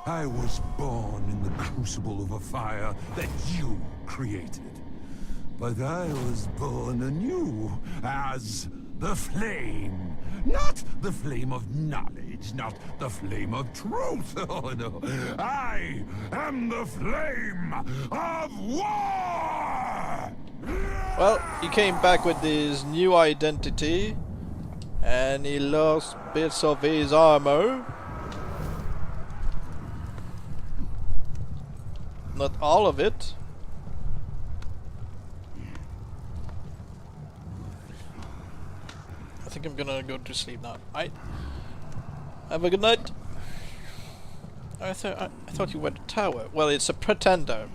I was born in the crucible of a fire that you created. But I was born anew as the flame. Not the flame of knowledge, not the flame of truth. Oh no, I am the flame of war! Well, he came back with his new identity, and he lost bits of his armor. Not all of it. I think I'm gonna go to sleep now. Have a good night. I thought you were the tower. Well, it's a pretender.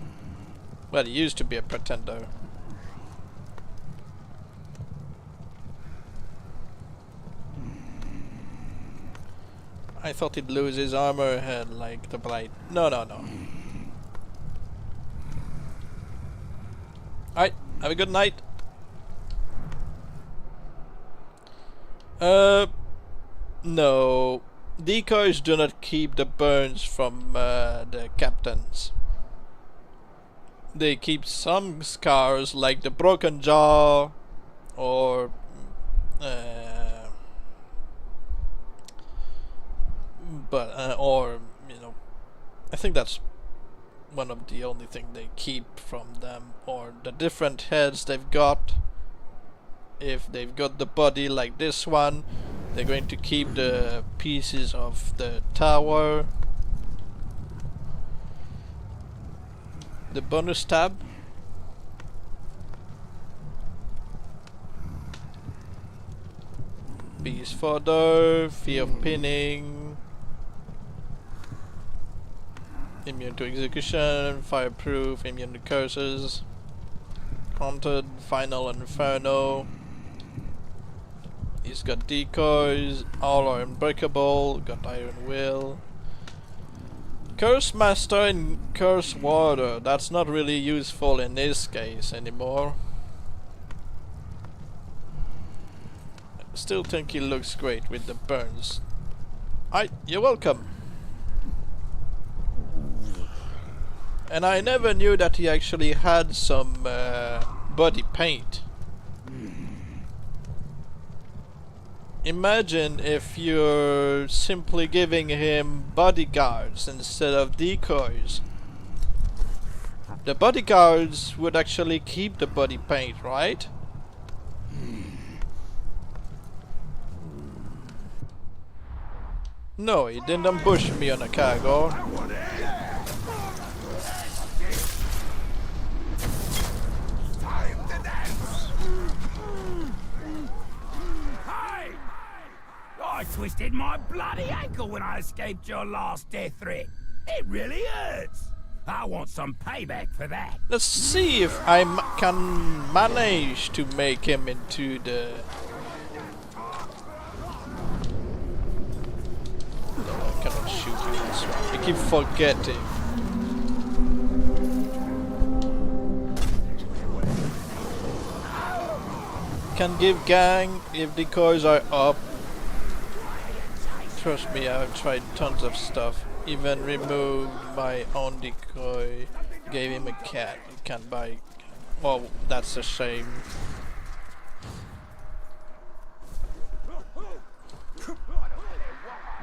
Well, it used to be a pretender. I thought he'd lose his armor head like the blade. No. Alright, have a good night. No. Decoys do not keep the burns from the captains. They keep some scars like the broken jaw or or you know, I think that's one of the only thing they keep from them, or the different heads they've got. If they've got the body like this one, they're going to keep the pieces of the tower. The bonus tab. Beast fodder, fear of pinning, immune to execution, fireproof, immune to curses, haunted, final inferno. He's got decoys, all are unbreakable, got iron will. Curse master and curse warder, that's not really useful in this case anymore. Still think he looks great with the burns. You're welcome. And I never knew that he actually had some body paint. Imagine if you're simply giving him bodyguards instead of decoys. The bodyguards would actually keep the body paint, right? No, he didn't ambush me on a cargo. I twisted my bloody ankle when I escaped your last death threat. It really hurts. I want some payback for that. Let's see if I can manage to make him into the... No, I cannot shoot you this one. I keep forgetting. Can give gang if decoys are up. Trust me, I've tried tons of stuff. Even removed my own decoy. Gave him a cat. You can't buy. Oh, that's a shame.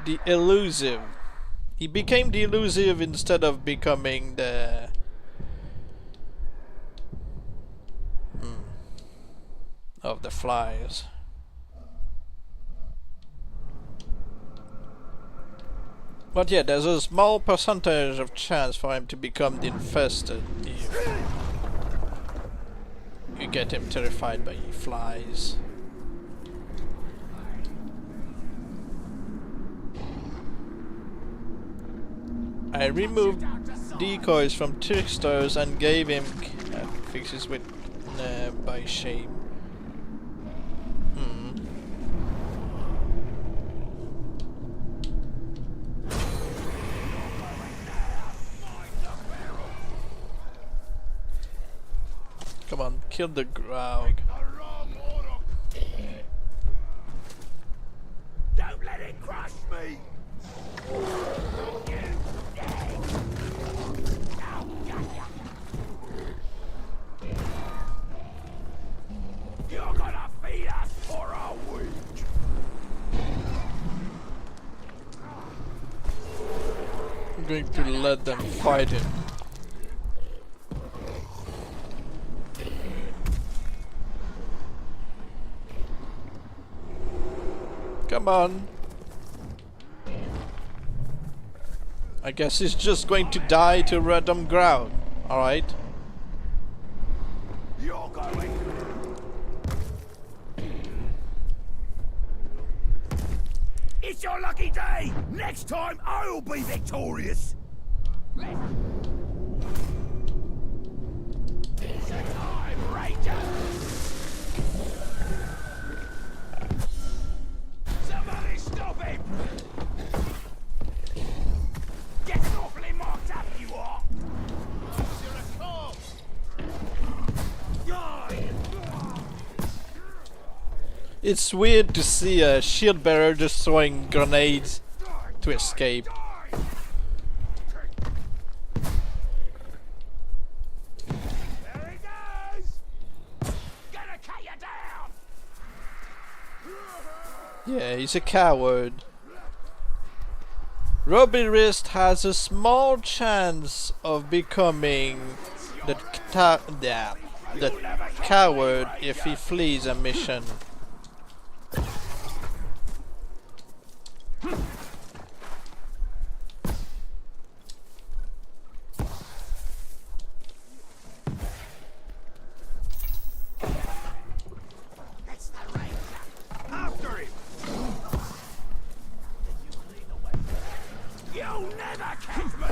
The elusive. He became the elusive instead of becoming the... of the flies. But yeah, there's a small percentage of chance for him to become the infested if you get him terrified by flies. I removed decoys from tricksters and gave him fixes with by shame. Come on, kill the Graug. Don't let it crush me! You're gonna feed us for a week. I'm going to let them fight him. Come on. I guess he's just going to die to random ground. Alright. You're going. It's your lucky day! Next time I'll be victorious! It's a time, Ranger! Somebody stop him! Getting awfully marked up, you are! You're a corpse! Die! It's weird to see a shield bearer just throwing grenades to escape. There he goes! Gonna cut you down! Yeah, he's a coward. Ruby Wrist has a small chance of becoming the coward if he flees a mission. That's the Ranger! After him! You'll never catch me!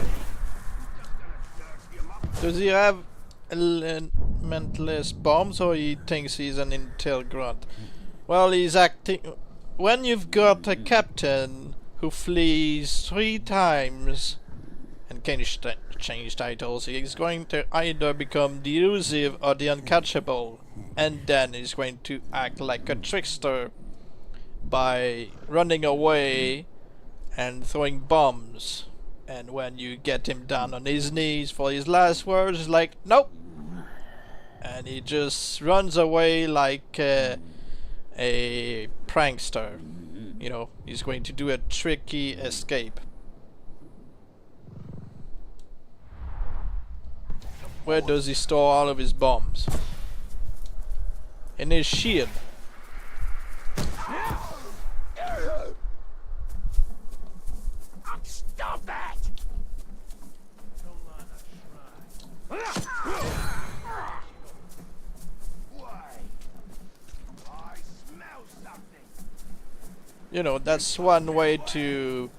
Does he have elementless bombs, or he thinks he's an intel grunt? Well, he's acting. When you've got a captain who flees 3 times and can change titles, he's going to either become the elusive or the uncatchable, and then he's going to act like a trickster by running away and throwing bombs. And when you get him down on his knees for his last words, he's like, nope, and he just runs away like a prankster. You know, he's going to do a tricky escape. Where does he store all of his bombs? In his shield. Stop that! I smell something. You know, that's one way to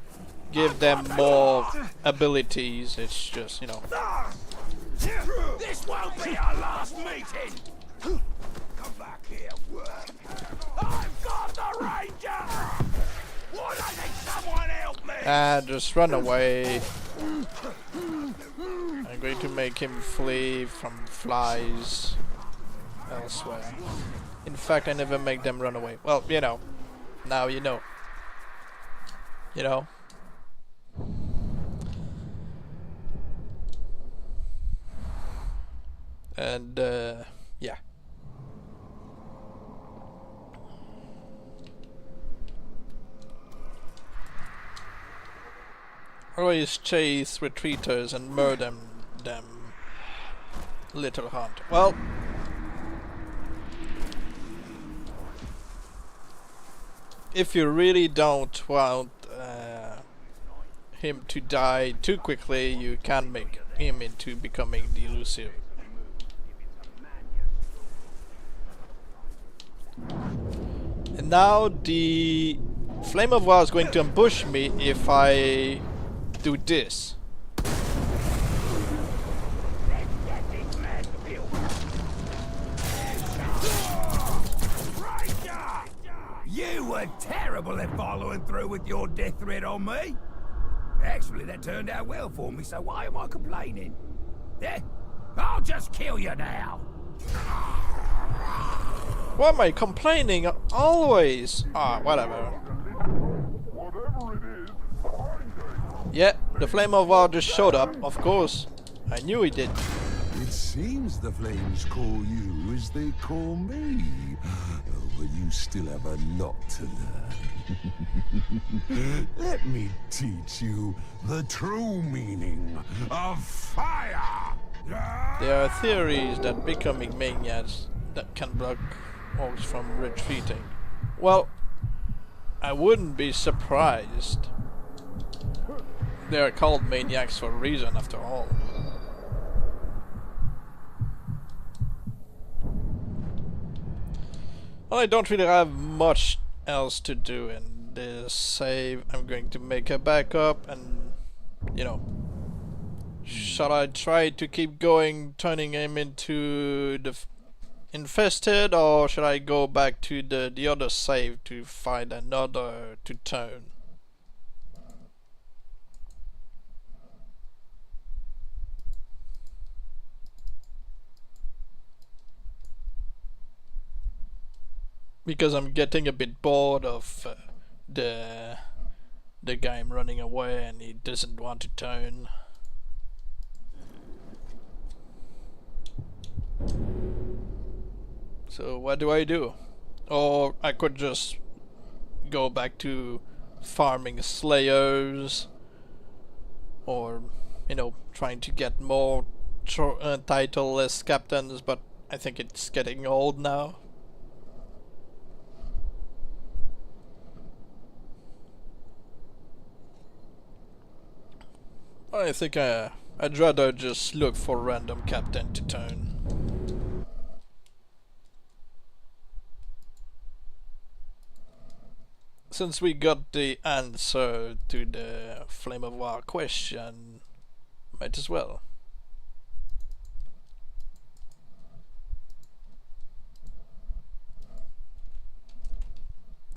give them more abilities. It's just, you know. This won't be our last meeting! Come back here, work. I've got the Ranger! Why doesn't someone help me? Just run away. I'm going to make him flee from flies elsewhere. In fact, I never make them run away. Well, you know. Now you know. You know. And, yeah. Always chase retreaters and murder them, little hunt. Well, if you really don't want him to die too quickly, you can make him into becoming the elusive. And now the Flame of War is going to ambush me if I do this. You were terrible at following through with your death threat on me. Actually, that turned out well for me, so why am I complaining? Eh? I'll just kill you now. Why am I complaining always? Ah, whatever. Whatever it is, Yeah, the Flame of War just showed up, of course. I knew he did. It seems the flames call you as they call me. Oh, but you still have a lot to learn. Let me teach you the true meaning of fire! There are theories that becoming maniacs that can block orcs from retreating. Well, I wouldn't be surprised. They are called maniacs for a reason, after all. Well, I don't really have much else to do in this save. I'm going to make a backup and, you know, shall I try to keep going, turning him into the infested, or should I go back to the other save to find another to turn? Because I'm getting a bit bored of the guy running away and he doesn't want to turn. So what do I do? Or I could just go back to farming slayers, or, you know, trying to get more title-less captains, but I think it's getting old now. I think I'd rather just look for random captain to turn. Since we got the answer to the Flame of War question, might as well.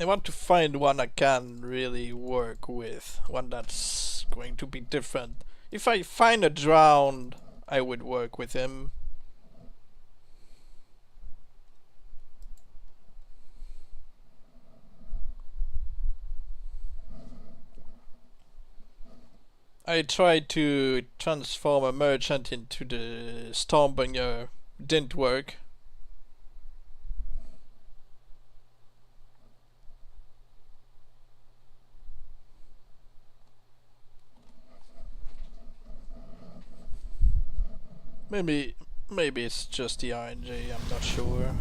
I want to find one I can really work with, one that's going to be different. If I find a drowned, I would work with him. I tried to transform a merchant into the Stormbringer, didn't work. Maybe it's just the RNG, I'm not sure.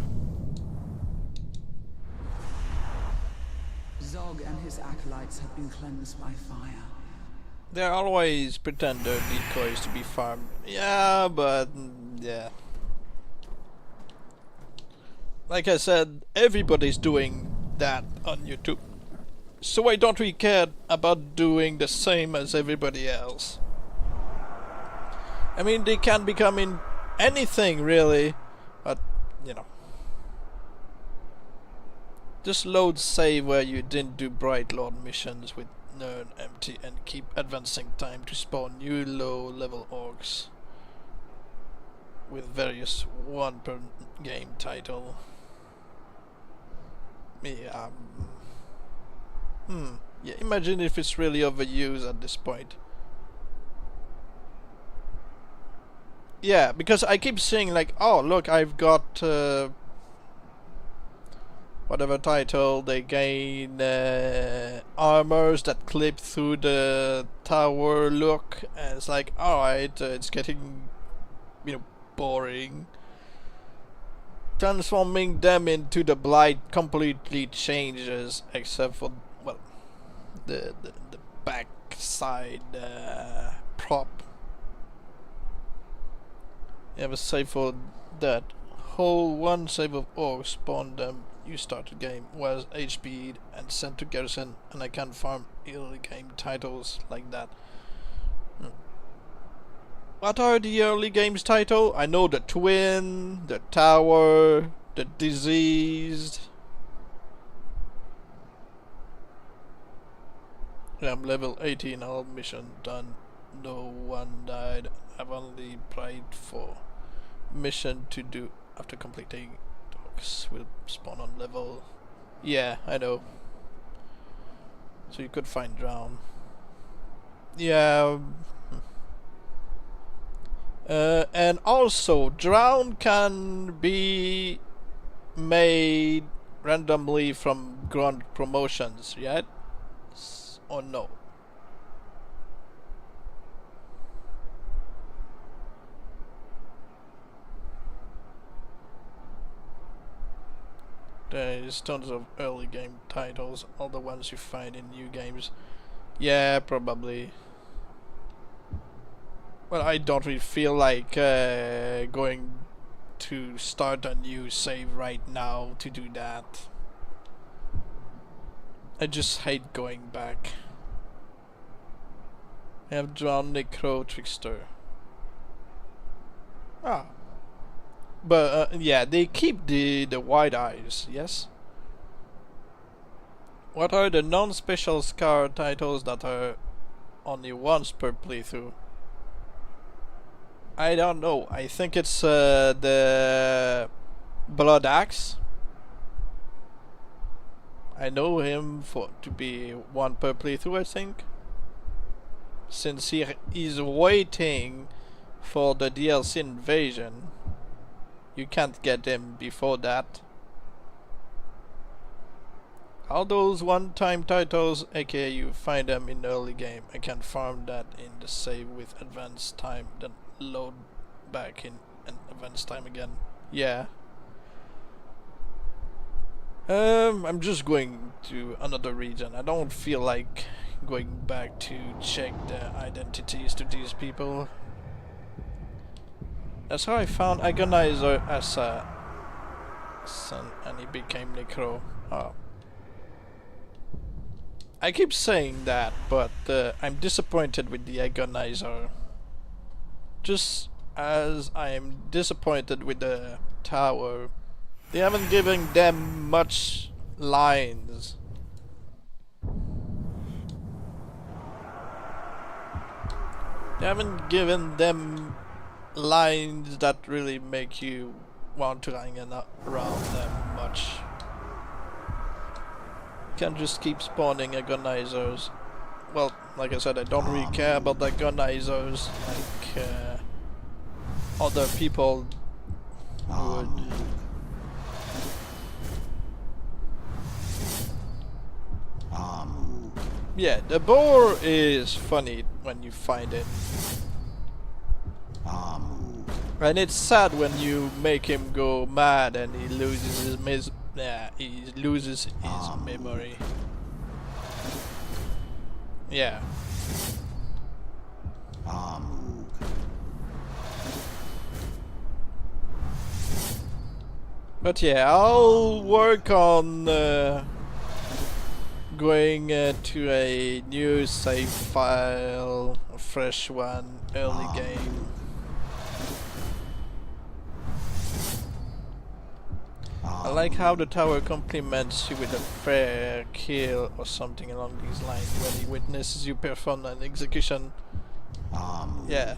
Zog and his acolytes have been cleansed by fire. There are always pretender decoys to be farmed. Yeah, but yeah. Like I said, everybody's doing that on YouTube. So I don't really care about doing the same as everybody else. I mean, they can become in anything really, but you know. Just load save where you didn't do Bright Lord missions with Nern empty and keep advancing time to spawn new low level orcs with various one per game title. Yeah. Yeah, imagine if it's really overused at this point. Yeah, because I keep saying like, oh look, I've got whatever title, they gain armors that clip through the tower look, and it's like, alright, it's getting, you know, boring. Transforming them into the Blight completely changes, except for, well, the back side prop. You have a save for that. Hold one save of orcs, spawn them, you start the game, was HP and sent to garrison, and I can farm early game titles like that. What are the early games title? I know the Twin, the Tower, the Diseased. I'm level 18, all mission done. No one died. I've only played for mission to do after completing. Dogs will spawn on level. Yeah, I know. So you could find drown. Yeah. And also, drown can be made randomly from grunt promotions, yet? Or no? There's tons of early game titles, all the ones you find in new games. Yeah, probably. Well, I don't really feel like going to start a new save right now to do that. I just hate going back. I have drawn Necro Trickster. Ah. But yeah, they keep the wide eyes, yes? What are the non-special Scar titles that are only once per playthrough? I don't know. I think it's the Blood Axe. I know him to be one per playthrough, I think. Since he is waiting for the DLC Invasion, you can't get him before that. All those one-time titles, aka you find them in early game. I can farm that in the save with advanced time, then load back in and advanced time again. Yeah. I'm just going to another region. I don't feel like going back to check the identities to these people. That's how I found Agonizer as a son, and he became Necro. Oh. I keep saying that, but I'm disappointed with the Agonizer. Just as I'm disappointed with the tower. They haven't given them much lines. They haven't given them lines that really make you want to hang around them much. Can't just keep spawning agonizers. Well, like I said, I don't really care about the agonizers like other people would. Yeah, the boar is funny when you find it. And it's sad when you make him go mad and he loses his memory. Yeah. But yeah, I'll work on going to a new save file, a fresh one, early game. I like how the tower compliments you with a fair kill or something along these lines when he witnesses you perform an execution. Yeah.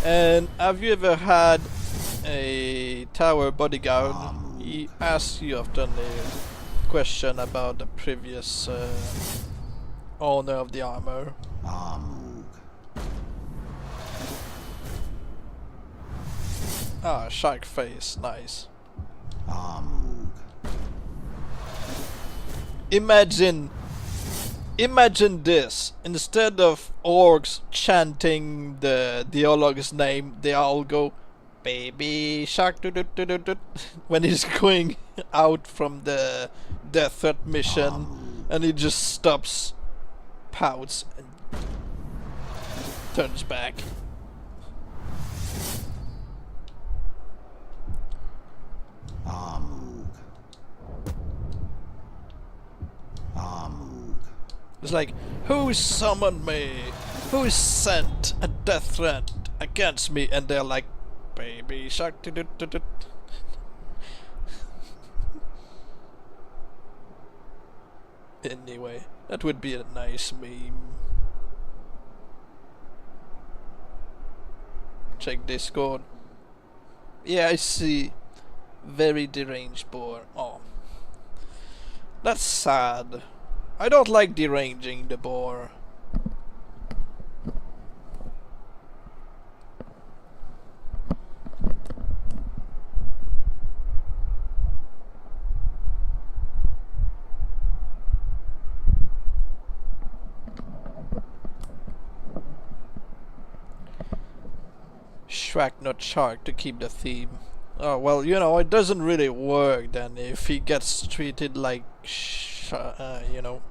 And have you ever had a tower bodyguard? He asks you often a question about the previous owner of the armor. Ah, shark face, nice. Imagine this. Instead of orcs chanting the dialogue's name, they all go baby shark when he's going out from the death threat mission, and he just stops, pouts, and turns back. It's like, who summoned me? Who sent a death threat against me? And they're like, baby shark. Anyway, that would be a nice meme. Check Discord. Yeah, I see. Very deranged boar. Oh. That's sad. I don't like deranging the boar. Shrek, not Shark, to keep the theme. Oh, well, you know, it doesn't really work then if he gets treated like, you know,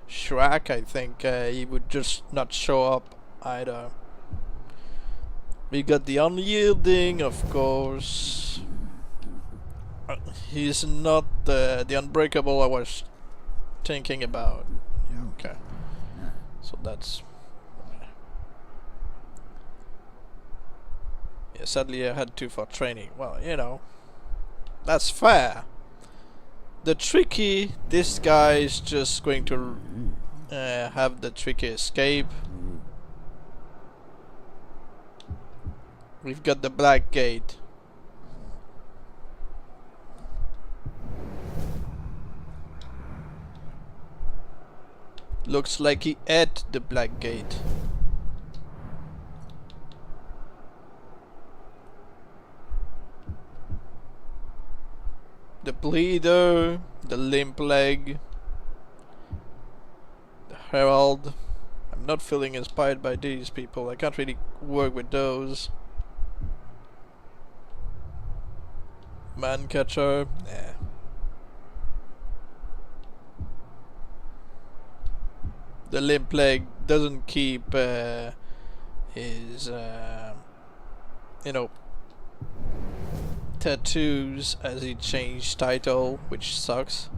Shrek. I think he would just not show up either. We got the unyielding, of course. He's not the unbreakable I was thinking about. Yeah, okay. So that's... Yeah, sadly I had to for training. Well, you know, that's fair. The tricky, this guy is just going to have the tricky escape. We've got the black gate. Looks like he ate the black gate. The bleeder, the limp leg, the herald. I'm not feeling inspired by these people. I can't really work with those. Man catcher, nah. The limp leg doesn't keep his, you know, tattoos as he changed title, which sucks.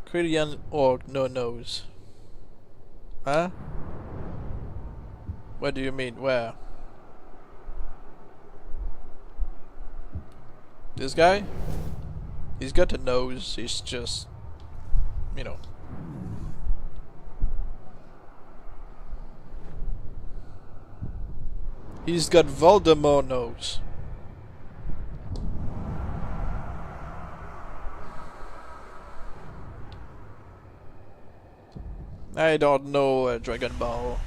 Korean orc, no nose. Huh? What do you mean? Where? This guy? He's got a nose, he's just, you know. He's got Voldemort nose. I don't know Dragon Ball.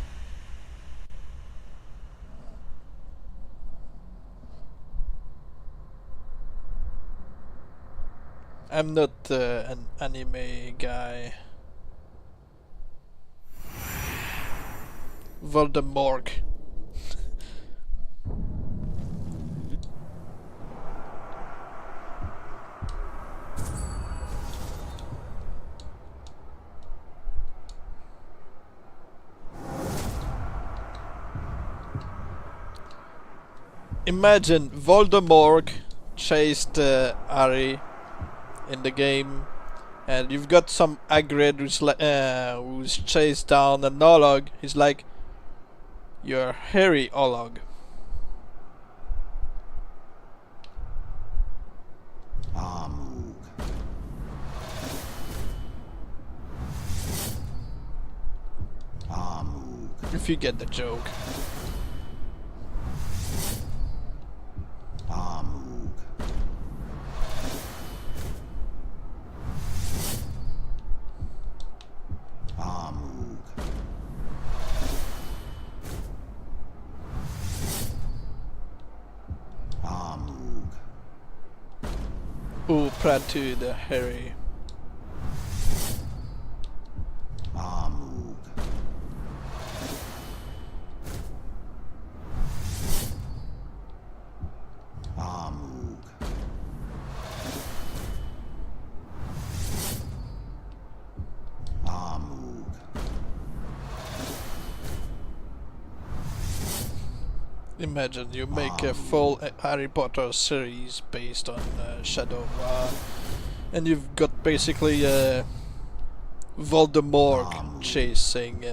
I'm not an anime guy. Voldemort. Imagine Voldemort chased Harry in the game, and you've got some Hagrid who's chased down an Olog. He's like, "You're Harry Olog." If you get the joke. Ooh, proud to the Harry. Imagine you make a full Harry Potter series based on Shadow, and you've got basically Voldemort chasing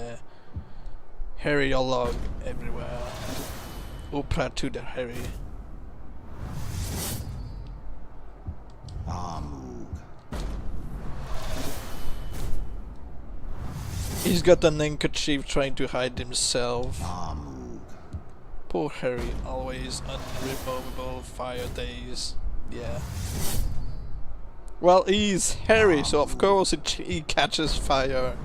Harry along everywhere. Opera to the Harry. He's got an handkerchief trying to hide himself. Poor Harry, always unremovable fire days. Yeah. Well, he's Harry, so of course he catches fire.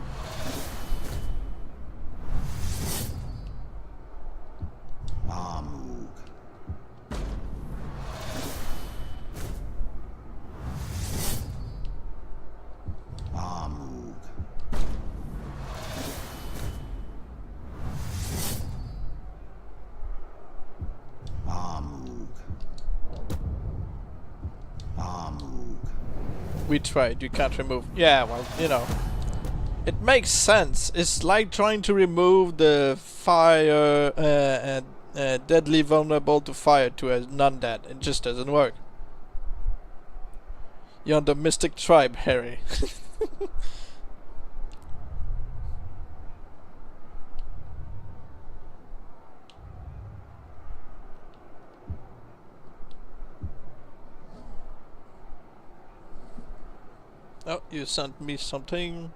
We tried, you can't remove. Yeah, well, you know. It makes sense. It's like trying to remove the fire deadly vulnerable to fire to a non-dead. It just doesn't work. You're on the Mystic Tribe, Harry. Oh, you sent me something.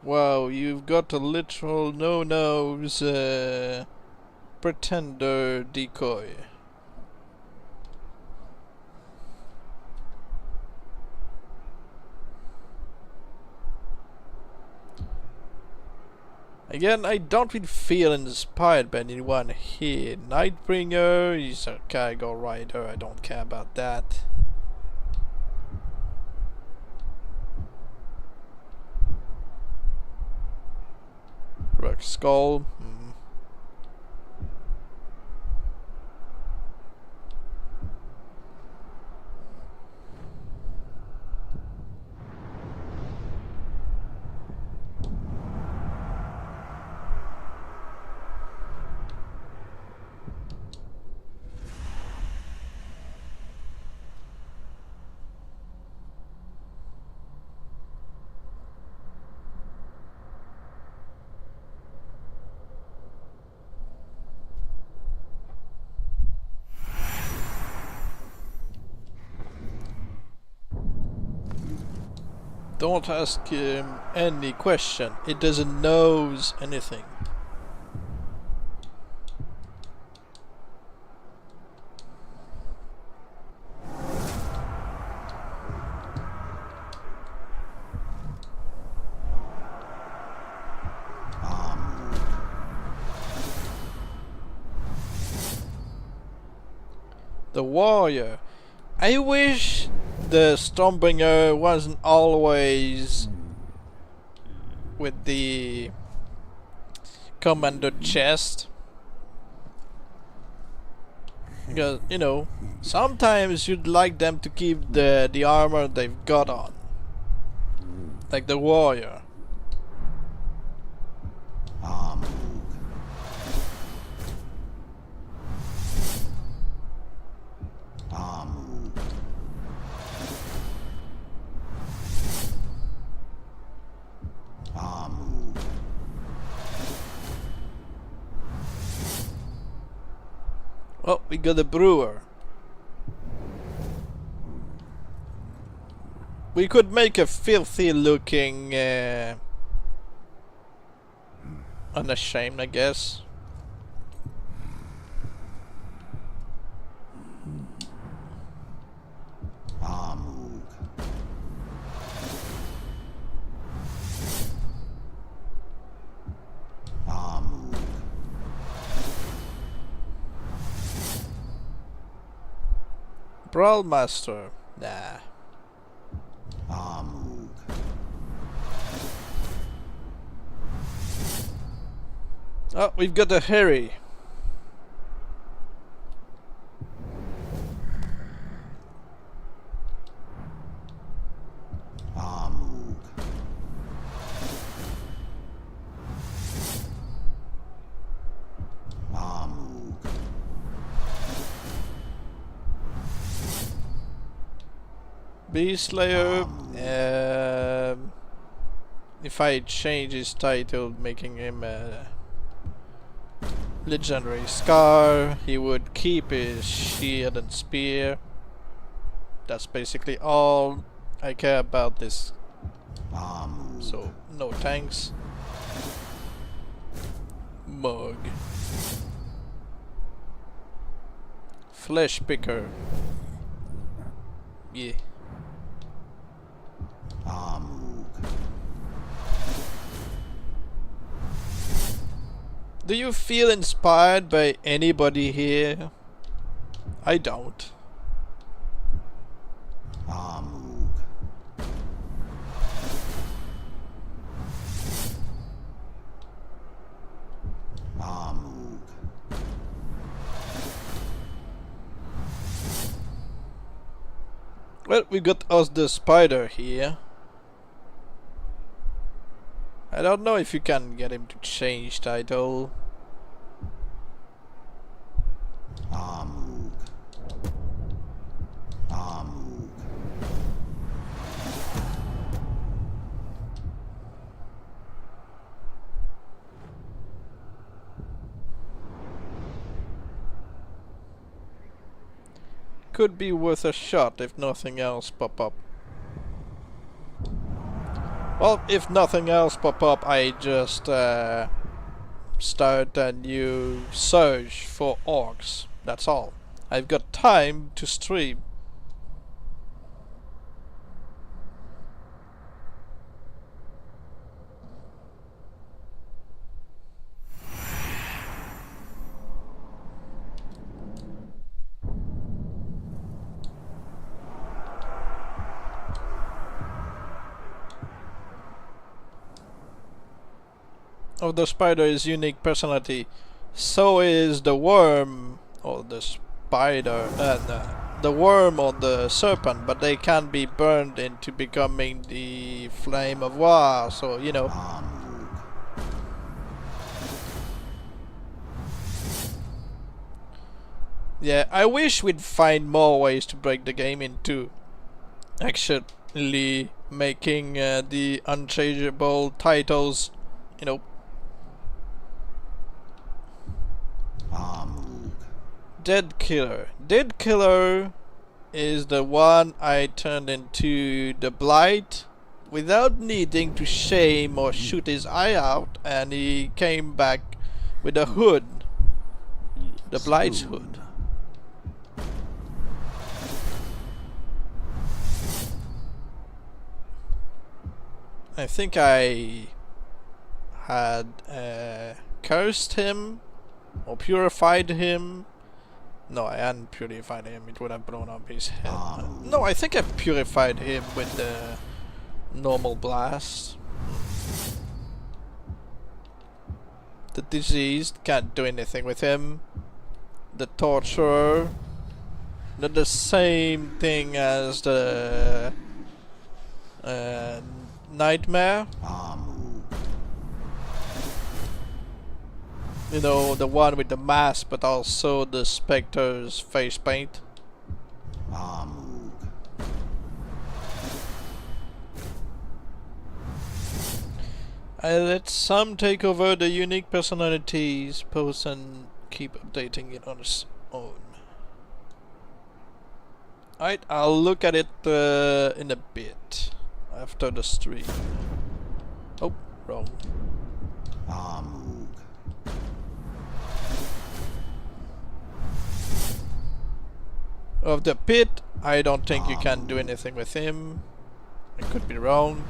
Wow, you've got a literal no-nose pretender decoy. Again, I don't really feel inspired by anyone here. Nightbringer, he's a cargo rider, I don't care about that. Rock Skull. Don't ask him any question. It doesn't knows anything. The warrior. I wish the Stormbringer wasn't always with the commander chest. Because, you know, sometimes you'd like them to keep the armor they've got on. Like the warrior. Oh, we got a brewer. We could make a filthy looking unashamed, I guess. Brawlmaster. Nah. Oh, we've got a Harry. Beastslayer. If I change his title, making him a legendary scar, he would keep his shield and spear. That's basically all I care about this. So no tanks. Mug. Flesh picker. Yeah. Do you feel inspired by anybody here? I don't. Well, we got us the spider here. I don't know if you can get him to change title. Could be worth a shot if nothing else pop up. Well, if nothing else pop up, I just start a new search for orcs. That's all. I've got time to stream. Of the spider's unique personality, so is the worm or the spider, the worm or the serpent, but they can be burned into becoming the flame of war. So you know. Yeah, I wish we'd find more ways to break the game into actually making the unchangeable titles, you know. Dead Killer. Dead Killer is the one I turned into the Blight without needing to shame or shoot his eye out, and he came back with a hood. The Blight's hood. I think I had cursed him or purified him. No, I hadn't purified him. It would have blown up his head. No, I think I purified him with the normal blast. The diseased can't do anything with him. The torturer, not the same thing as the nightmare. You know, the one with the mask, but also the Spectre's face paint. I let some take over the unique personalities, post and keep updating it on its own. Alright, I'll look at it in a bit, after the stream. Oh, wrong. Of the pit, I don't think you can do anything with him. I could be wrong.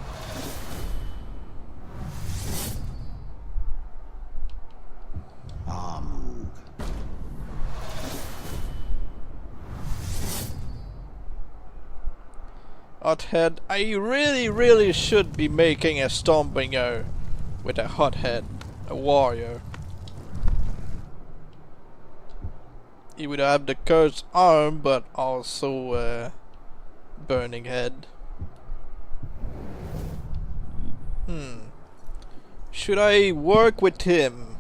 Hothead, I really should be making a Stormbringer with a hothead, a warrior. He would have the cursed arm, but also a burning head. Should I work with him?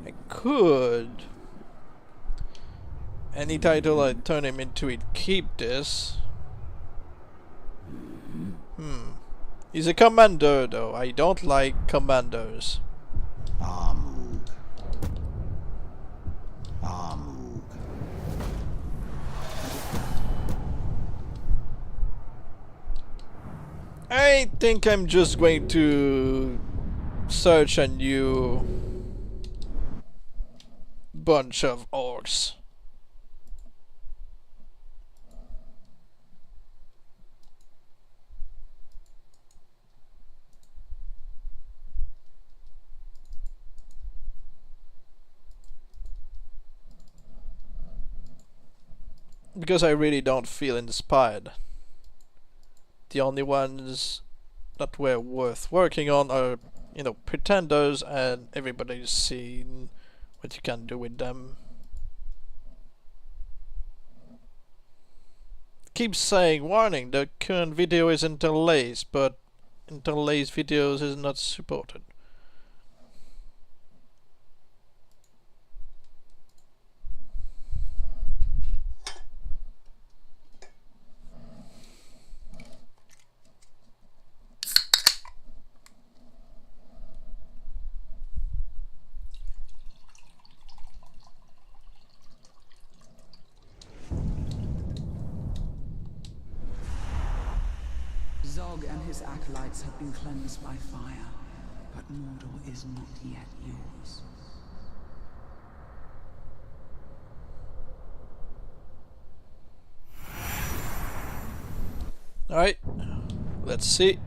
I could. Any title I turn him into, he'd keep this. He's a commander though. I don't like commanders. I think I'm just going to search a new bunch of orcs. Because I really don't feel inspired. The only ones that were worth working on are, you know, pretenders, and everybody's seen what you can do with them. keeps saying, warning, the current video is interlaced, but interlaced videos is not supported. Zog and his acolytes have been cleansed by fire, but Mordor is not yet yours. Alright, let's see.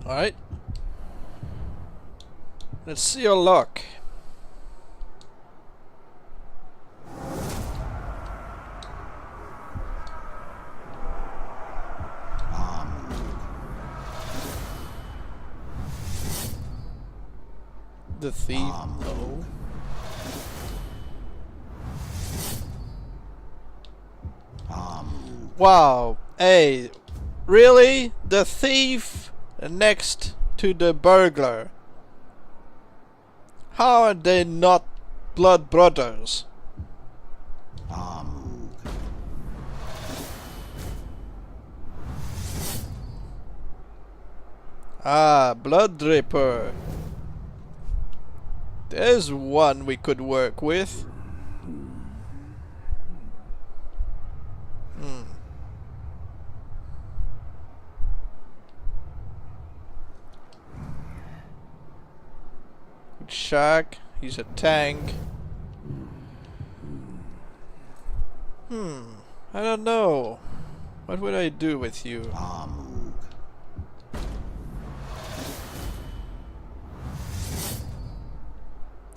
Alright. Let's see your luck. The thief, no. Wow, hey, really? The thief next to the burglar? How are they not blood brothers? Ah, Blood Dripper. There's one we could work with. Shark, he's a tank. I don't know. What would I do with you?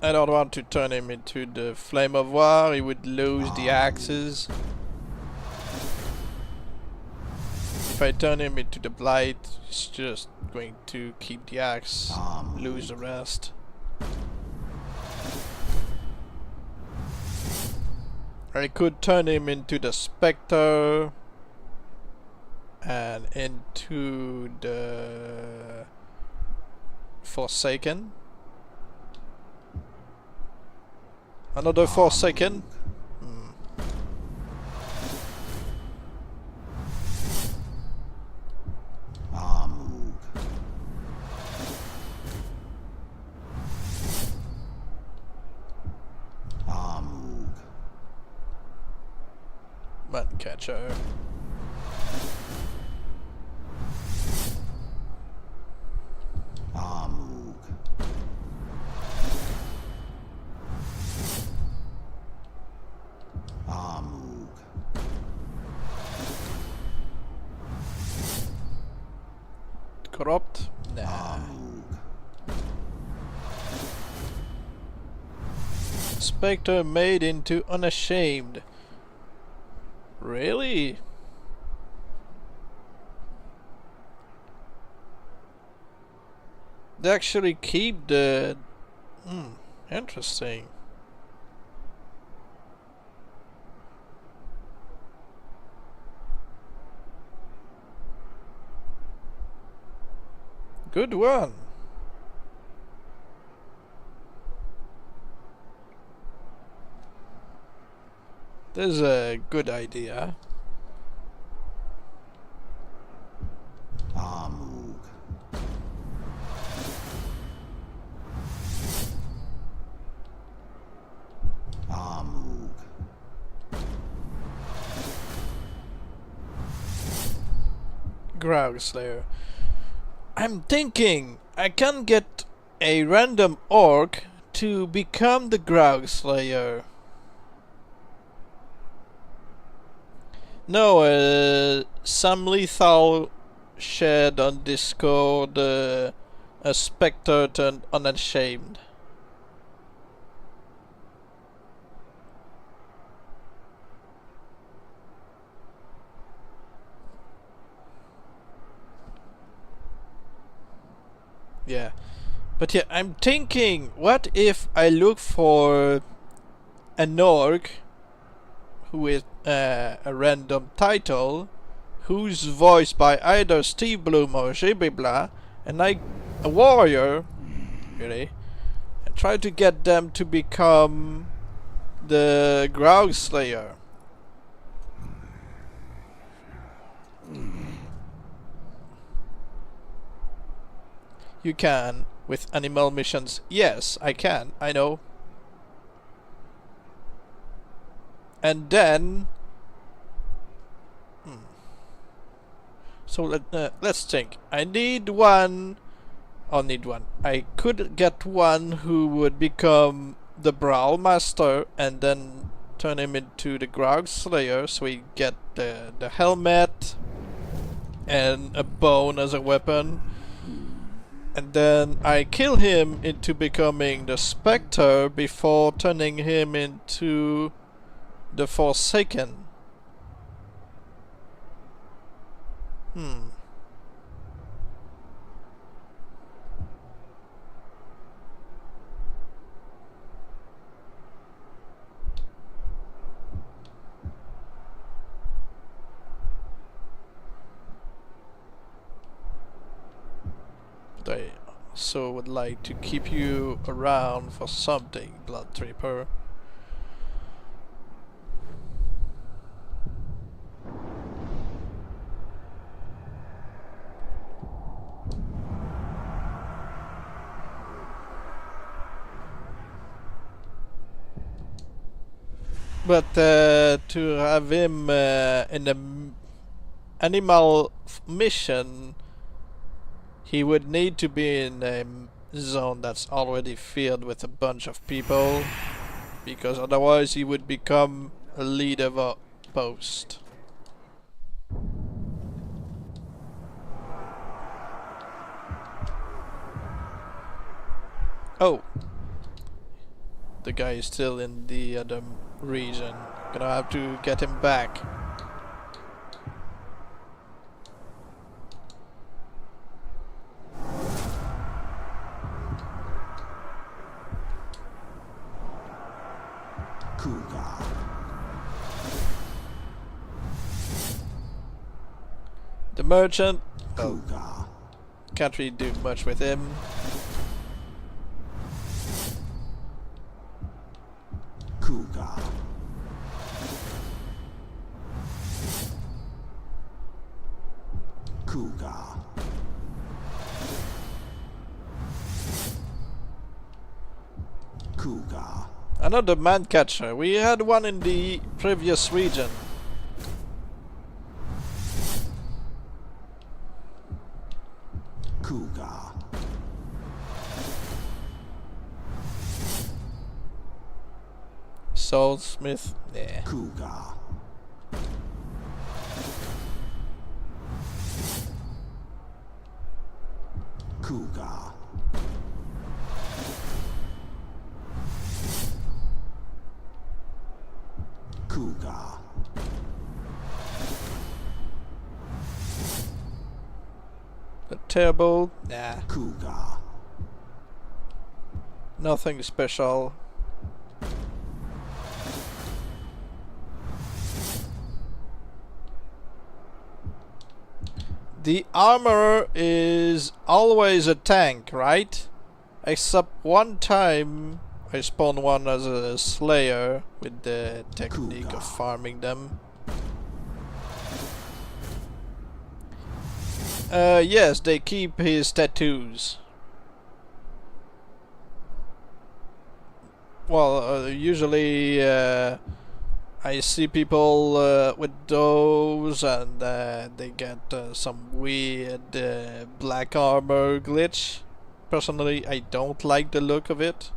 I don't want to turn him into the Flame of War, he would lose the axes. If I turn him into the Blight, he's just going to keep the axe, lose the rest. I could turn him into the Spectre and into the Forsaken. Another Forsaken. Mutton catcher. Corrupt? Nah. Spectre made into Unashamed. Really? They actually keep the... interesting. Good one. This is a good idea. Graug Slayer. I'm thinking I can get a random orc to become the Graug Slayer. No, some lethal shared on Discord, a spectre turned unashamed. Yeah, but yeah, I'm thinking, what if I look for an orc who is a random title, who's voiced by either Steve Bloom or Jibibla, and a warrior, really, and try to get them to become the Graug Slayer. You can with animal missions. Yes, I can. I know. And then, so let's think. I need one. I'll need one. I could get one who would become the Brawl Master and then turn him into the Graug Slayer, so we get the helmet and a bone as a weapon. And then I kill him into becoming the Spectre before turning him into the Forsaken. I also would like to keep you around for something, Blood Tripper. But to have him in the animal mission, he would need to be in a zone that's already filled with a bunch of people, because otherwise he would become a leader of a post. Oh, the guy is still in the other region. Gonna have to get him back. The merchant, oh, can't really do much with him. Another man catcher. We had one in the previous region. Soulsmith, yeah. The terrible, nah. Nothing special. The armorer is always a tank, right? Except one time I spawned one as a slayer with the technique of farming them. Yes, they keep his tattoos. Well, usually I see people with those, and they get some weird black armor glitch. Personally, I don't like the look of it.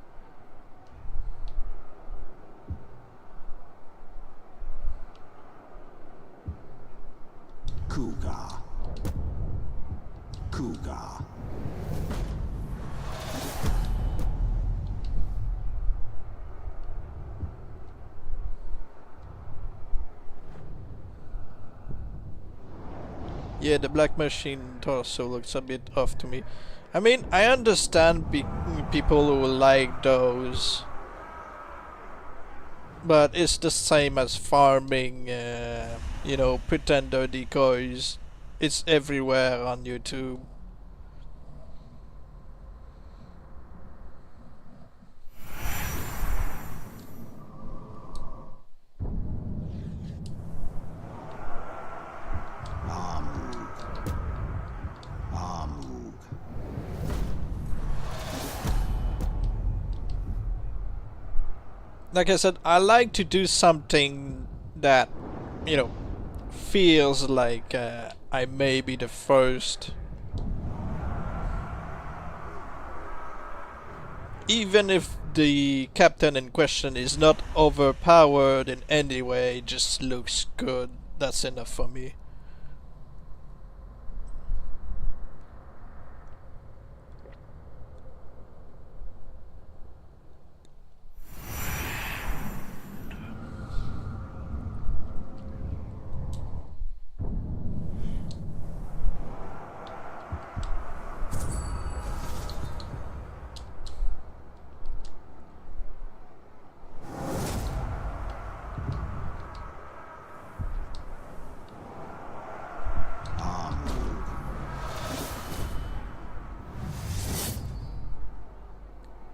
Cougar. Cougar. Yeah, the black machine torso looks a bit off to me. I mean, I understand people who like those, but it's the same as farming, you know, pretender decoys. It's everywhere on YouTube. Like I said, I like to do something that, you know, feels like I may be the first. Even if the captain in question is not overpowered in any way, just looks good, that's enough for me.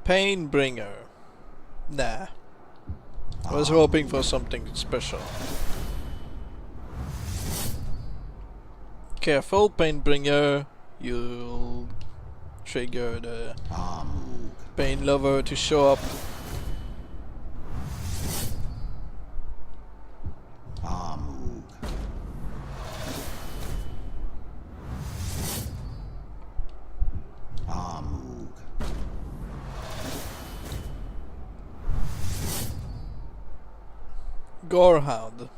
Painbringer. Nah. I was hoping for something special. Careful, Painbringer. You'll trigger the pain lover to show up. Gorehound.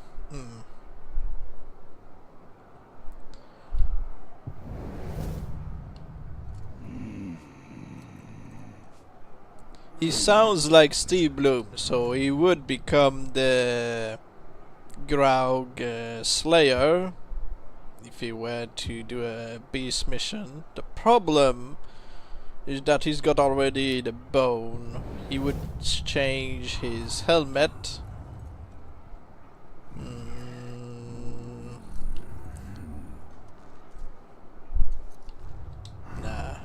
He sounds like Steve Bloom, so he would become the Graug Slayer if he were to do a beast mission. The problem is that he's got already the bone. He would change his helmet. Nah.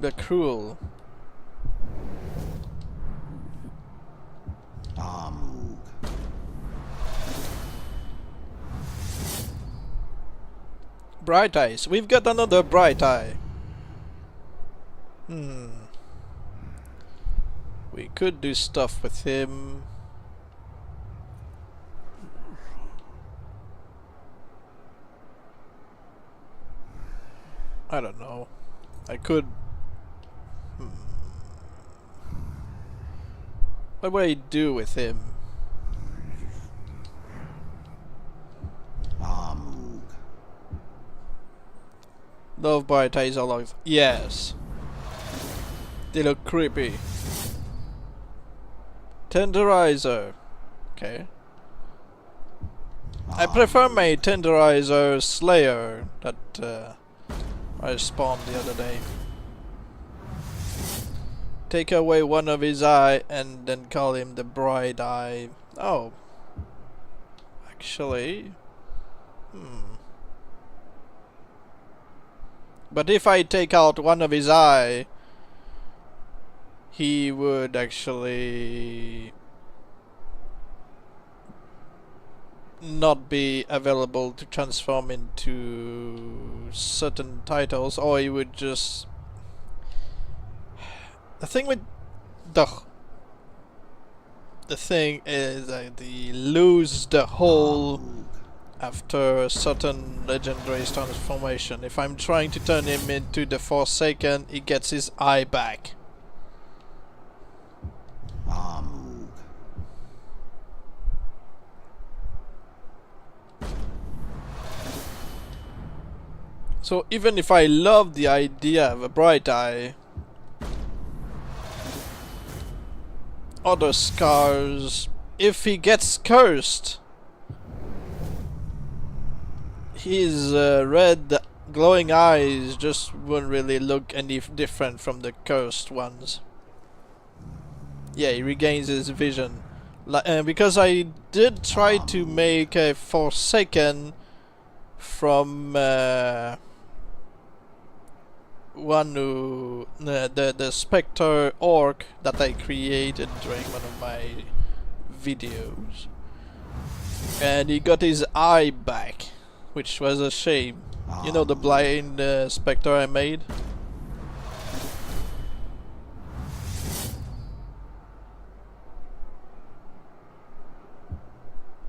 The cruel. Bright Eyes. We've got another Bright Eye. We could do stuff with him. I don't know. I could... What would I do with him? Love Bright Eyes all over. Yes. They look creepy. Tenderizer. Okay. I prefer my Tenderizer Slayer that I spawned the other day. Take away one of his eye and then call him the Bright Eye. Oh. Actually. But if I take out one of his eye, he would actually not be available to transform into certain titles, or he would just... The thing with the thing is that he lose the whole after a certain legendary transformation. If I'm trying to turn him into the Forsaken, he gets his eye back. So even if I love the idea of a bright eye, other scars, if he gets cursed, his red glowing eyes just won't really look any different from the cursed ones. Yeah, he regains his vision. Because I did try to make a Forsaken from one who the Spectre Orc that I created during one of my videos, and he got his eye back, which was a shame. You know the blind Spectre I made?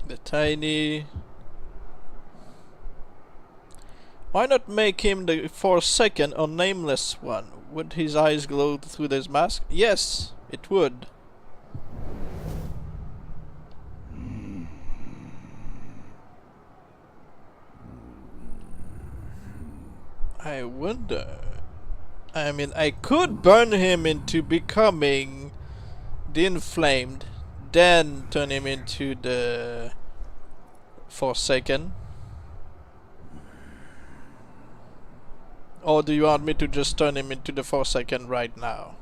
The tiny... Why not make him the Forsaken or Nameless one? Would his eyes glow through this mask? Yes, it would. I wonder... I mean, I could burn him into becoming the Inflamed, then turn him into the Forsaken. Or do you want me to just turn him into the Forsaken right now?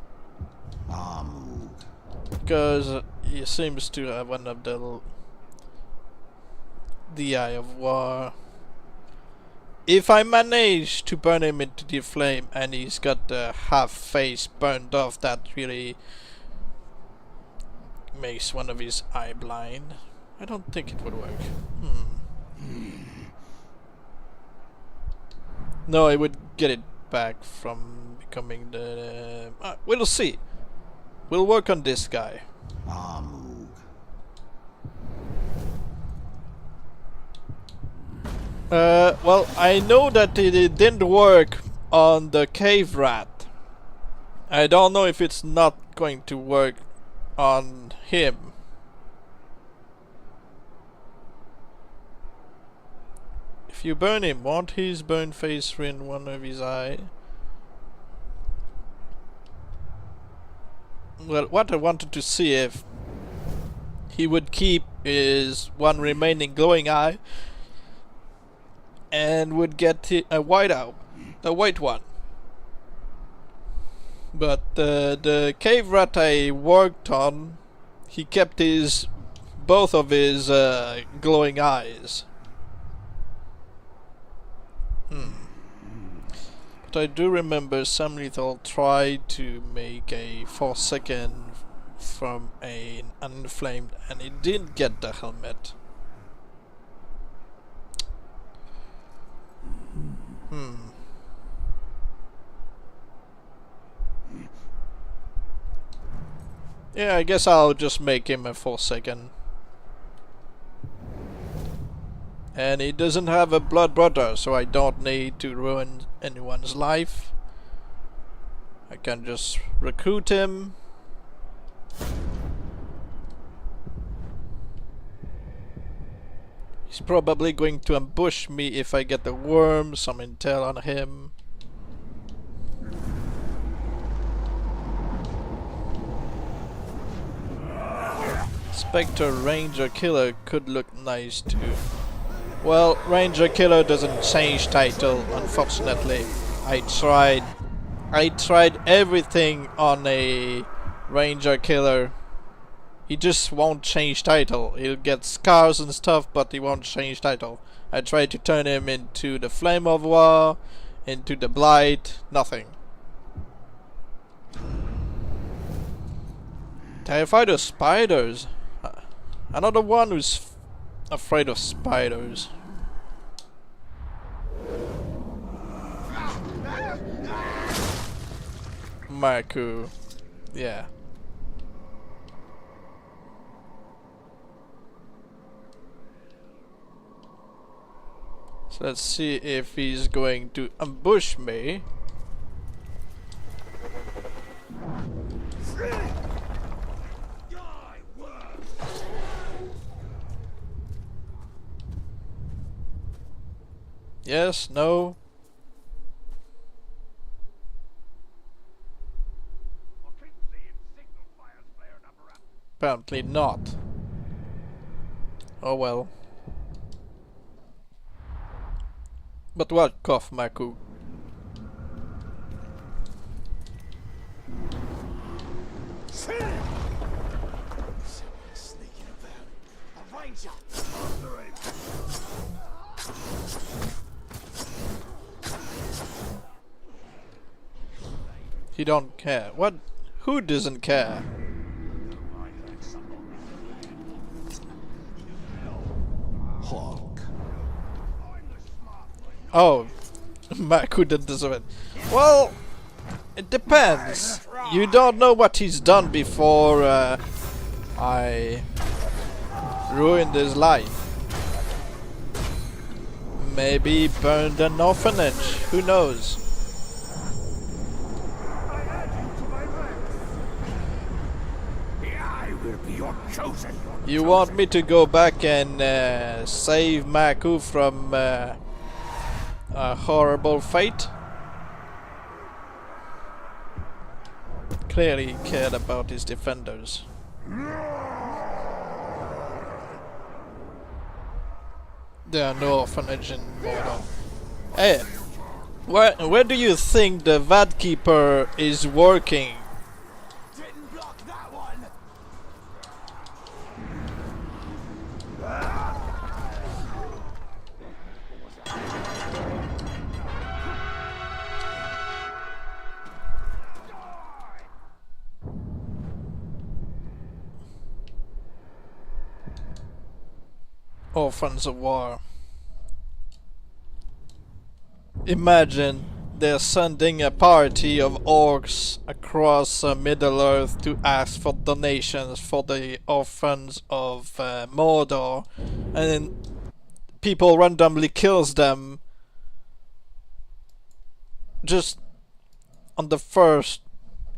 Because he seems to have one of the Eye of War. If I manage to burn him into the flame and he's got the half face burned off, that really makes one of his eye blind. I don't think it would work. No, I would get it back from becoming the... we'll see. We'll work on this guy. Well, I know that it didn't work on the cave rat. I don't know if it's not going to work on him. If you burn him, won't his burn face ruin one of his eye? Well, what I wanted to see if he would keep his one remaining glowing eye and would get a white out, a white one. But the cave rat I worked on, he kept both of his glowing eyes. But I do remember Sam Lethal tried to make a Forsaken from an Unflamed, and he didn't get the helmet. Yeah, I guess I'll just make him a Forsaken. And he doesn't have a blood brother, so I don't need to ruin anyone's life. I can just recruit him. He's probably going to ambush me if I get the worm, some intel on him. Spectre Ranger Killer could look nice too. Well, Ranger Killer doesn't change title, unfortunately. I tried everything on a Ranger Killer. He just won't change title. He'll get scars and stuff, but he won't change title. I tried to turn him into the Flame of War, into the Blight, nothing. Terrified of spiders. Another one who's afraid of spiders. Marku. Yeah. So let's see if he's going to ambush me. Yes, no. Apparently not. Oh well. But what cough, Maku? He don't care. What? Who doesn't care? Hawk. Oh, Maku didn't deserve it. Well, it depends. You don't know what he's done before I ruined his life. Maybe burned an orphanage. Who knows? I will be your chosen. You want me to go back and save Maku from a horrible fate? Clearly he cared about his defenders. There are no orphanage in Mordor. Hey, where do you think the Vat Keeper is working? Didn't block that one. Orphans of War. Imagine they're sending a party of orcs across Middle-earth to ask for donations for the orphans of Mordor, and then people randomly kills them just on the first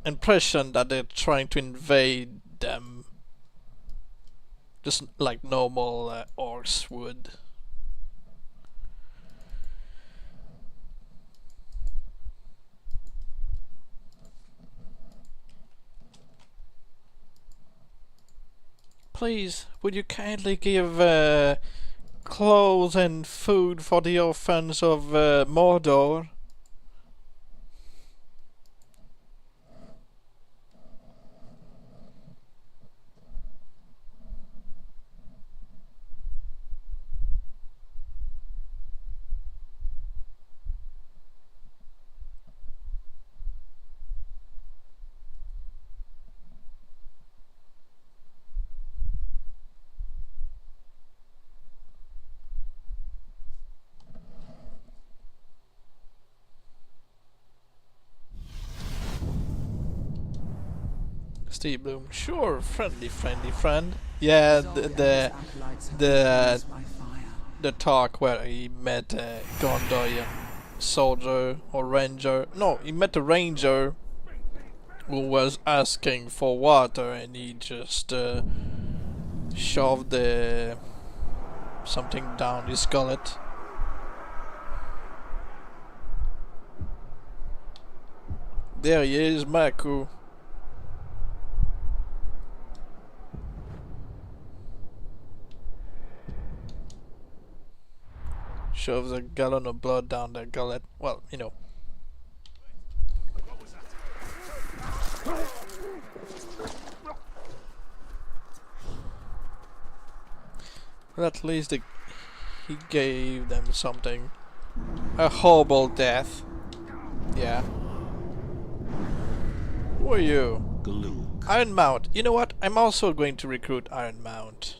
impression that they're trying to invade them. Just like normal orcs would. Please, would you kindly give clothes and food for the orphans of Mordor? Steve Bloom, sure, friendly friend. Yeah, the talk where he met a Gondorian soldier or ranger. No, he met a ranger who was asking for water, and he just shoved something down his gullet. There he is, Maku. Shoves a gallon of blood down their gullet. Well, you know. Well, at least he gave them something. A horrible death. Yeah. Who are you? Iron Mount. You know what? I'm also going to recruit Iron Mount.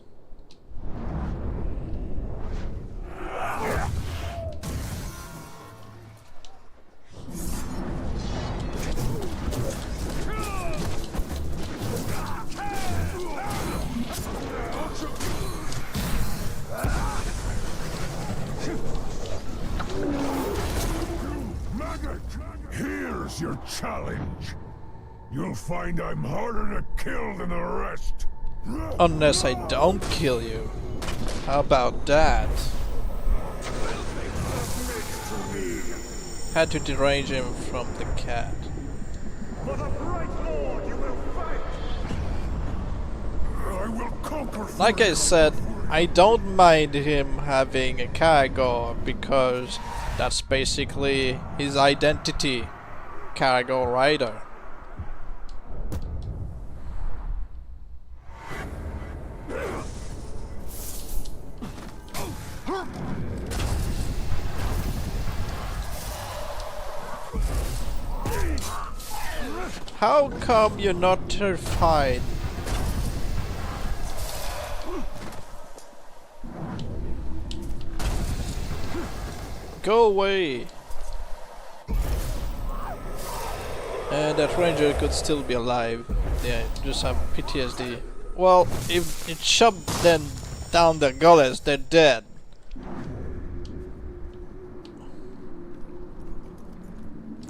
What's your challenge? You'll find I'm harder to kill than the rest. Unless I don't kill you. How about that? Had to derange him from the cat. For the bright lord you will fight. I will conquer. Like I said, I don't mind him having a cargo because that's basically his identity. Cargo rider. How come you're not terrified? Go away! And that ranger could still be alive. Yeah, just have PTSD. Well, if it shoved them down their gullets, they're dead.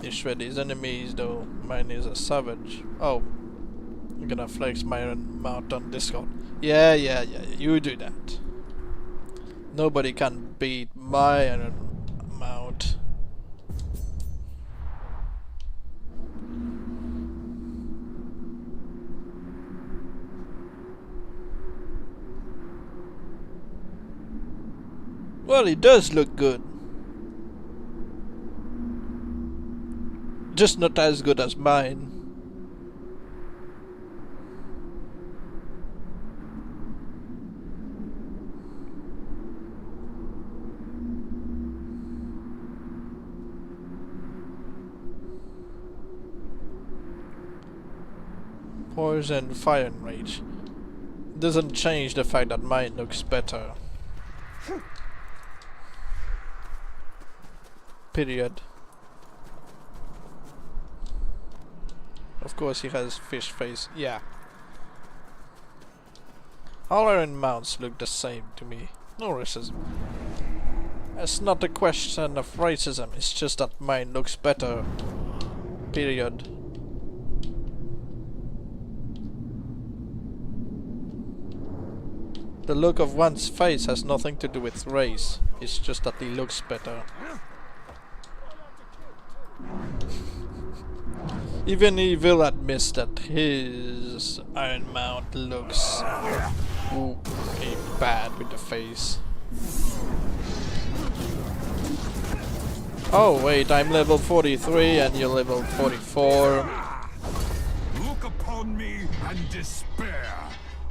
He shred his enemies though. Mine is a savage. Oh. I'm gonna flex my own mount on Discord. Yeah, you do that. Nobody can beat my iron mount. Well, he does look good. Just not as good as mine. Poison, fire and rage. Doesn't change the fact that mine looks better. Period. Of course he has fish face, yeah. All iron mounts look the same to me. No racism. It's not a question of racism, it's just that mine looks better. Period. The look of one's face has nothing to do with race. It's just that he looks better. Even he will admit that his iron mount looks pretty bad with the face. Oh wait, I'm level 43 and you're level 44. Look upon me and despair.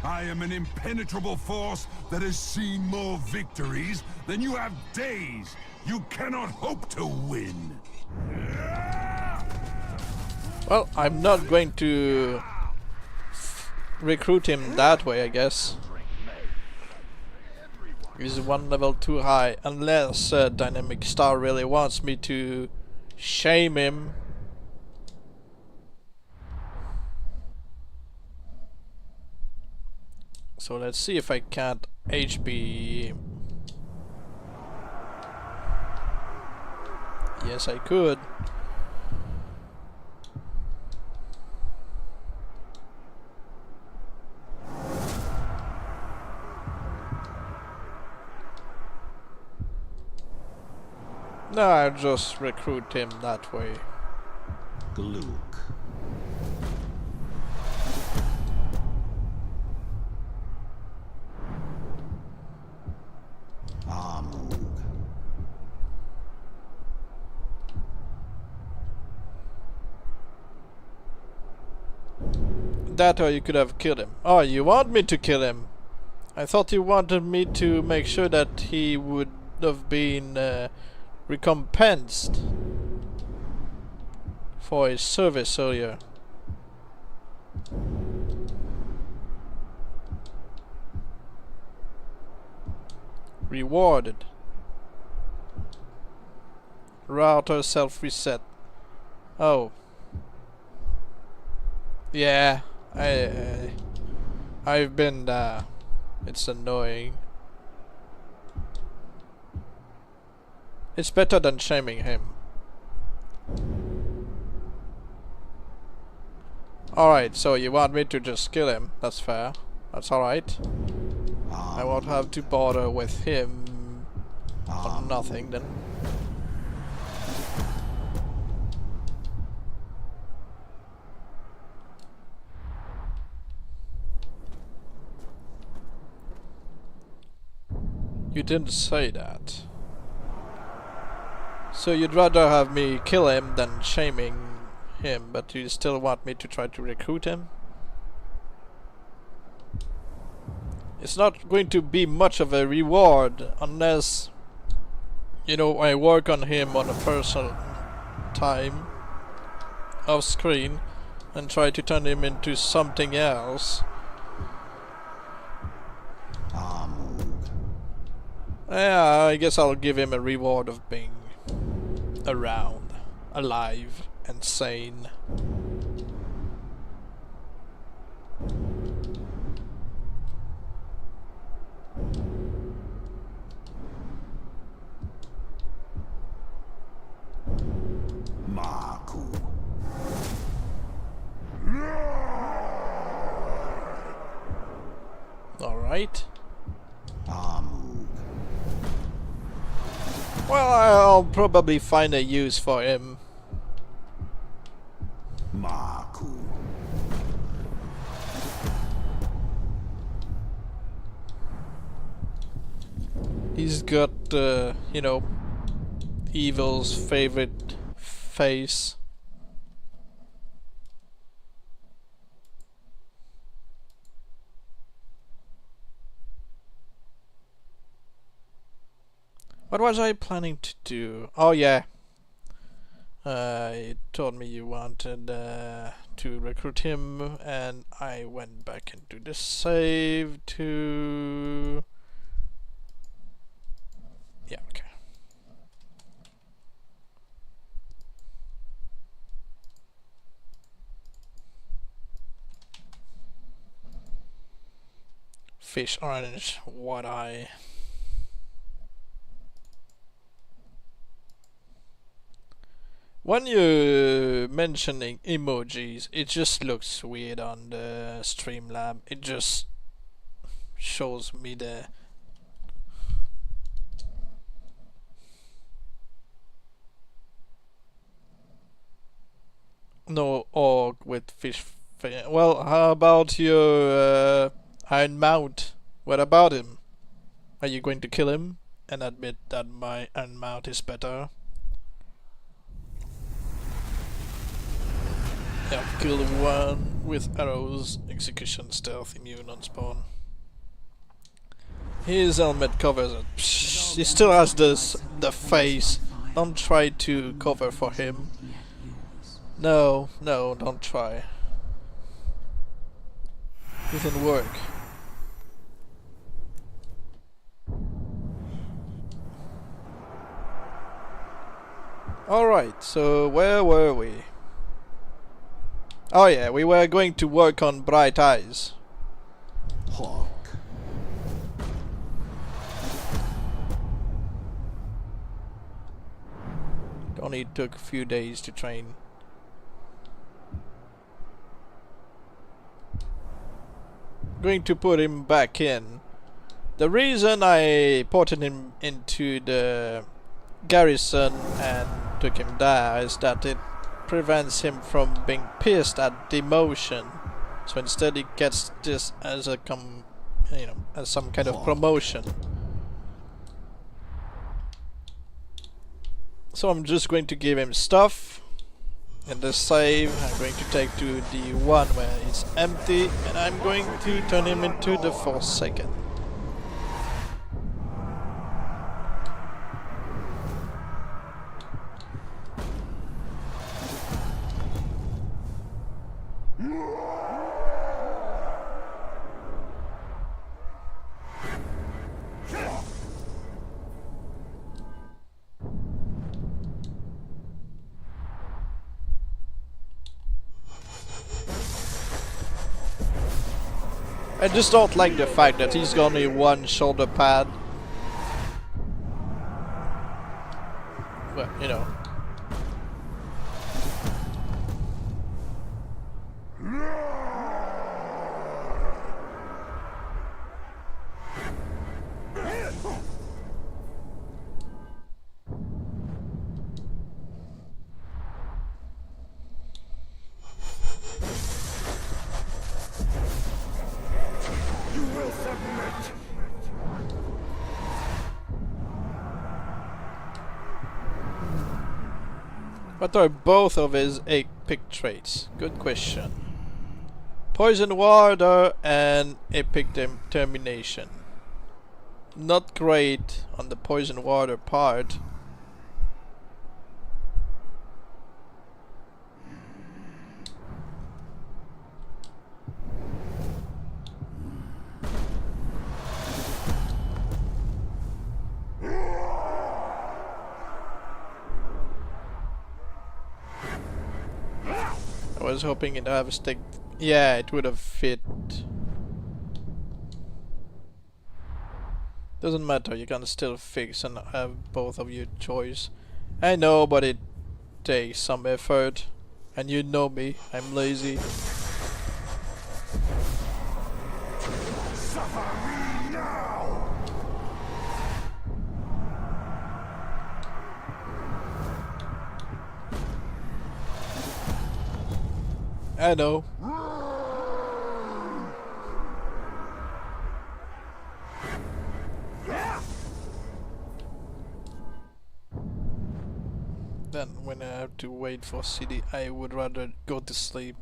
I am an impenetrable force that has seen more victories than you have days. You cannot hope to win. Well, I'm not going to recruit him that way, I guess. He's one level too high, unless Dynamic Star really wants me to shame him. So let's see if I can't HP. Yes, I could. No, I'll just recruit him that way. Glook. Amug. That or you could have killed him. Oh, you want me to kill him? I thought you wanted me to make sure that he would have been recompensed for his service earlier. Rewarded. Router self-reset. Oh. Yeah, I've been there. It's annoying. It's better than shaming him. Alright, so you want me to just kill him. That's fair. That's alright. I won't have to bother with him for nothing then. You didn't say that. So you'd rather have me kill him than shaming him, but you still want me to try to recruit him? It's not going to be much of a reward unless, you know, I work on him on a personal time off screen and try to turn him into something else. Yeah, I guess I'll give him a reward of being around, alive, and sane. Marku. Alright. Well, I'll probably find a use for him. Marku. He's got, you know, evil's favorite face. What was I planning to do? Oh yeah. You told me you wanted to recruit him, and I went back into the save to... Yeah, okay. Fish orange, what eye. When you're mentioning emojis, it just looks weird on the Streamlab. It just shows me the... No orc with fish. Well, how about your Iron Mount? What about him? Are you going to kill him and admit that my Iron Mount is better? Yeah, kill one with arrows, execution, stealth, immune on spawn. His helmet covers it. Psh, he still has the face. Don't try to cover for him. No, no, don't try. It didn't work. Alright, so where were we? Oh yeah, we were going to work on Bright Eyes. Hawk. It only took a few days to train. Going to put him back in. The reason I ported him into the garrison and took him there is that it prevents him from being pissed at demotion. So instead he gets this as a as some kind of promotion. So I'm just going to give him stuff. In the save, I'm going to take to the one where it's empty, and I'm going to turn him into the Forsaken. I just don't like the fact that he's got only one shoulder pad. But, you know. Submit! What are both of his epic traits? Good question. Poison water and epic determination. Not great on the poison water part. I was hoping it'd have a stick. Yeah, it would have fit. Doesn't matter, you can still fix and have both of your choice. I know, but it takes some effort. And you know me, I'm lazy. Suffer me now! I know. Then when I have to wait for CD, I would rather go to sleep.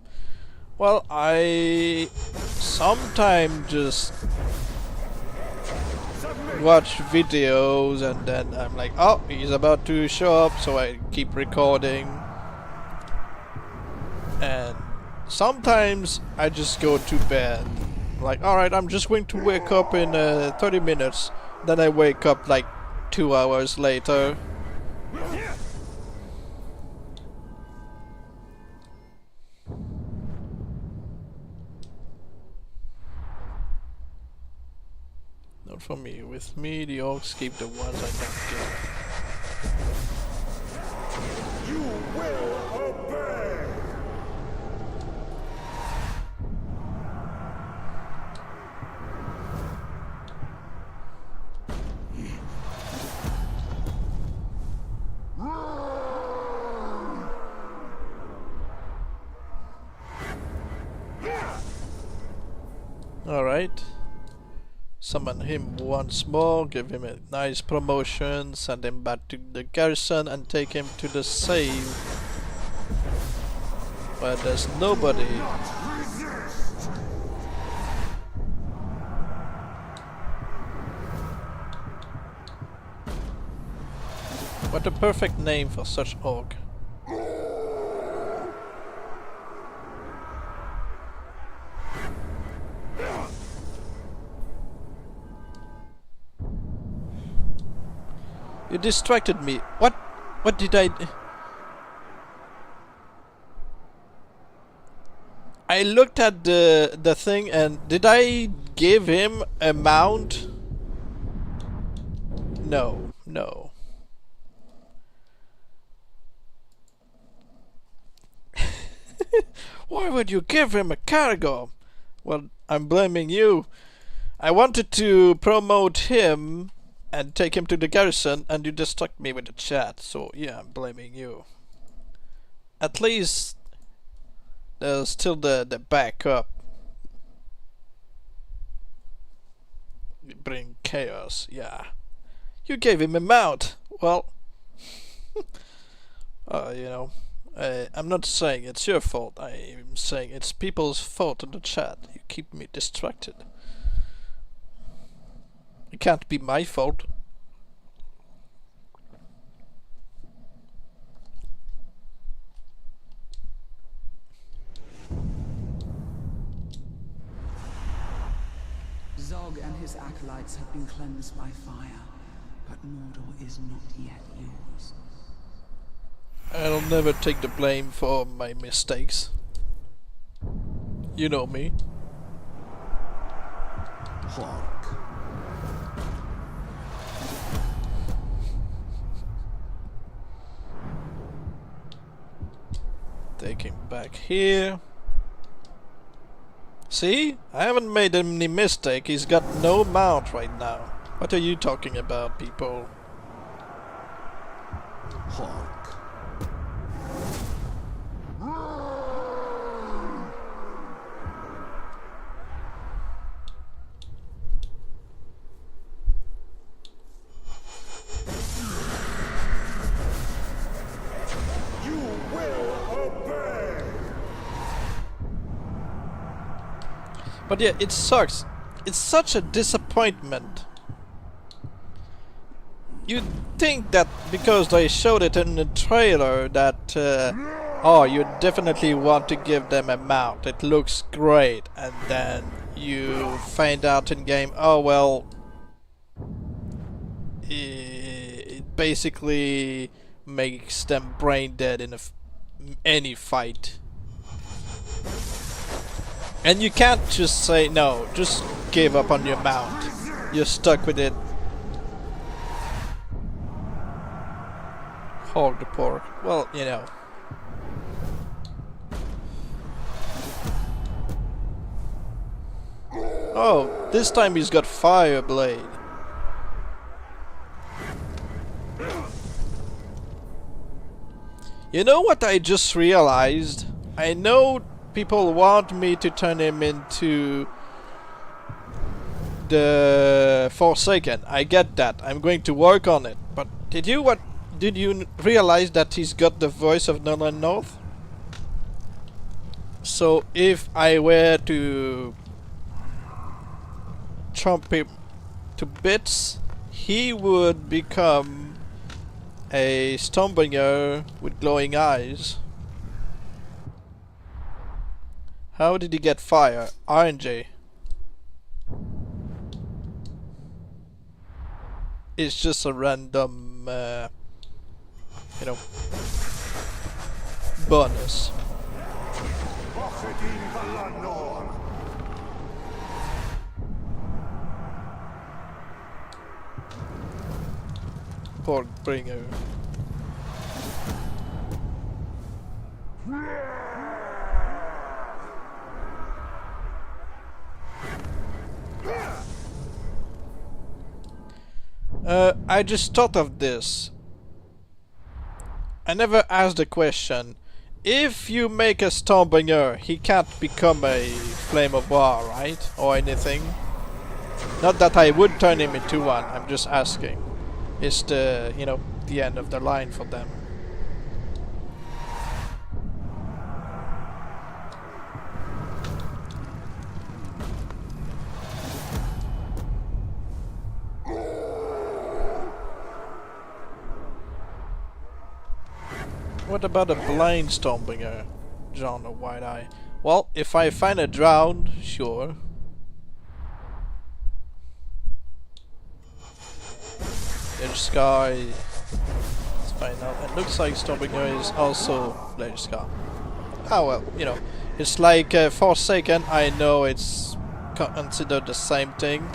Well, I sometimes just watch videos and then I'm like, oh, he's about to show up, so I keep recording. And sometimes I just go to bed. Like, alright, I'm just going to wake up in 30 minutes. Then I wake up like 2 hours later. Not for me. With me, the orcs keep the ones I don't get. You will obey! Alright. Summon him once more, give him a nice promotion, send him back to the garrison and take him to the SoW. But there's nobody. What a perfect name for such orc. You distracted me. What did I... I looked at the thing and did I give him a mount? No, no. Why would you give him a cargo? Well, I'm blaming you. I wanted to promote him and take him to the garrison, and you distract me with the chat, so yeah, I'm blaming you. At least there's still the backup. You bring chaos, yeah. You gave him a mount. Well, you know, I'm not saying it's your fault. I'm saying it's people's fault in the chat. You keep me distracted. It can't be my fault. Zog and his acolytes have been cleansed by fire, but Mordor is not yet yours. I'll never take the blame for my mistakes. You know me. Hark. Take him back here. See? I haven't made any mistake. He's got no mount right now. What are you talking about, people? Hark. But yeah, it sucks. It's such a disappointment. You'd think that because they showed it in the trailer that oh, you definitely want to give them a mount. It looks great, and then you find out in game, oh well, it basically makes them brain dead in any fight. And you can't just say no, just give up on your mount. You're stuck with it. Hog the pork. Well, you know. Oh, this time he's got fire blade. You know what I just realized? I know people want me to turn him into the Forsaken. I get that. I'm going to work on it. But did you realize that he's got the voice of Nolan North? So if I were to chomp him to bits, he would become a Stormbringer with glowing eyes. How did he get fire? RNG. It's just a random, you know, bonus. Pork bringer. I just thought of this. I never asked the question. If you make a Stormbringer, he can't become a Flame of War, right? Or anything. Not that I would turn him into one, I'm just asking. It's the, you know, the end of the line for them. What about a blind Stormbringer? John of White Eye. Well, if I find a drowned, sure. Ledge Sky. Let's find out. It looks like Stormbringer is also Ledge Sky. Oh well, you know. It's like Forsaken. I know it's considered the same thing.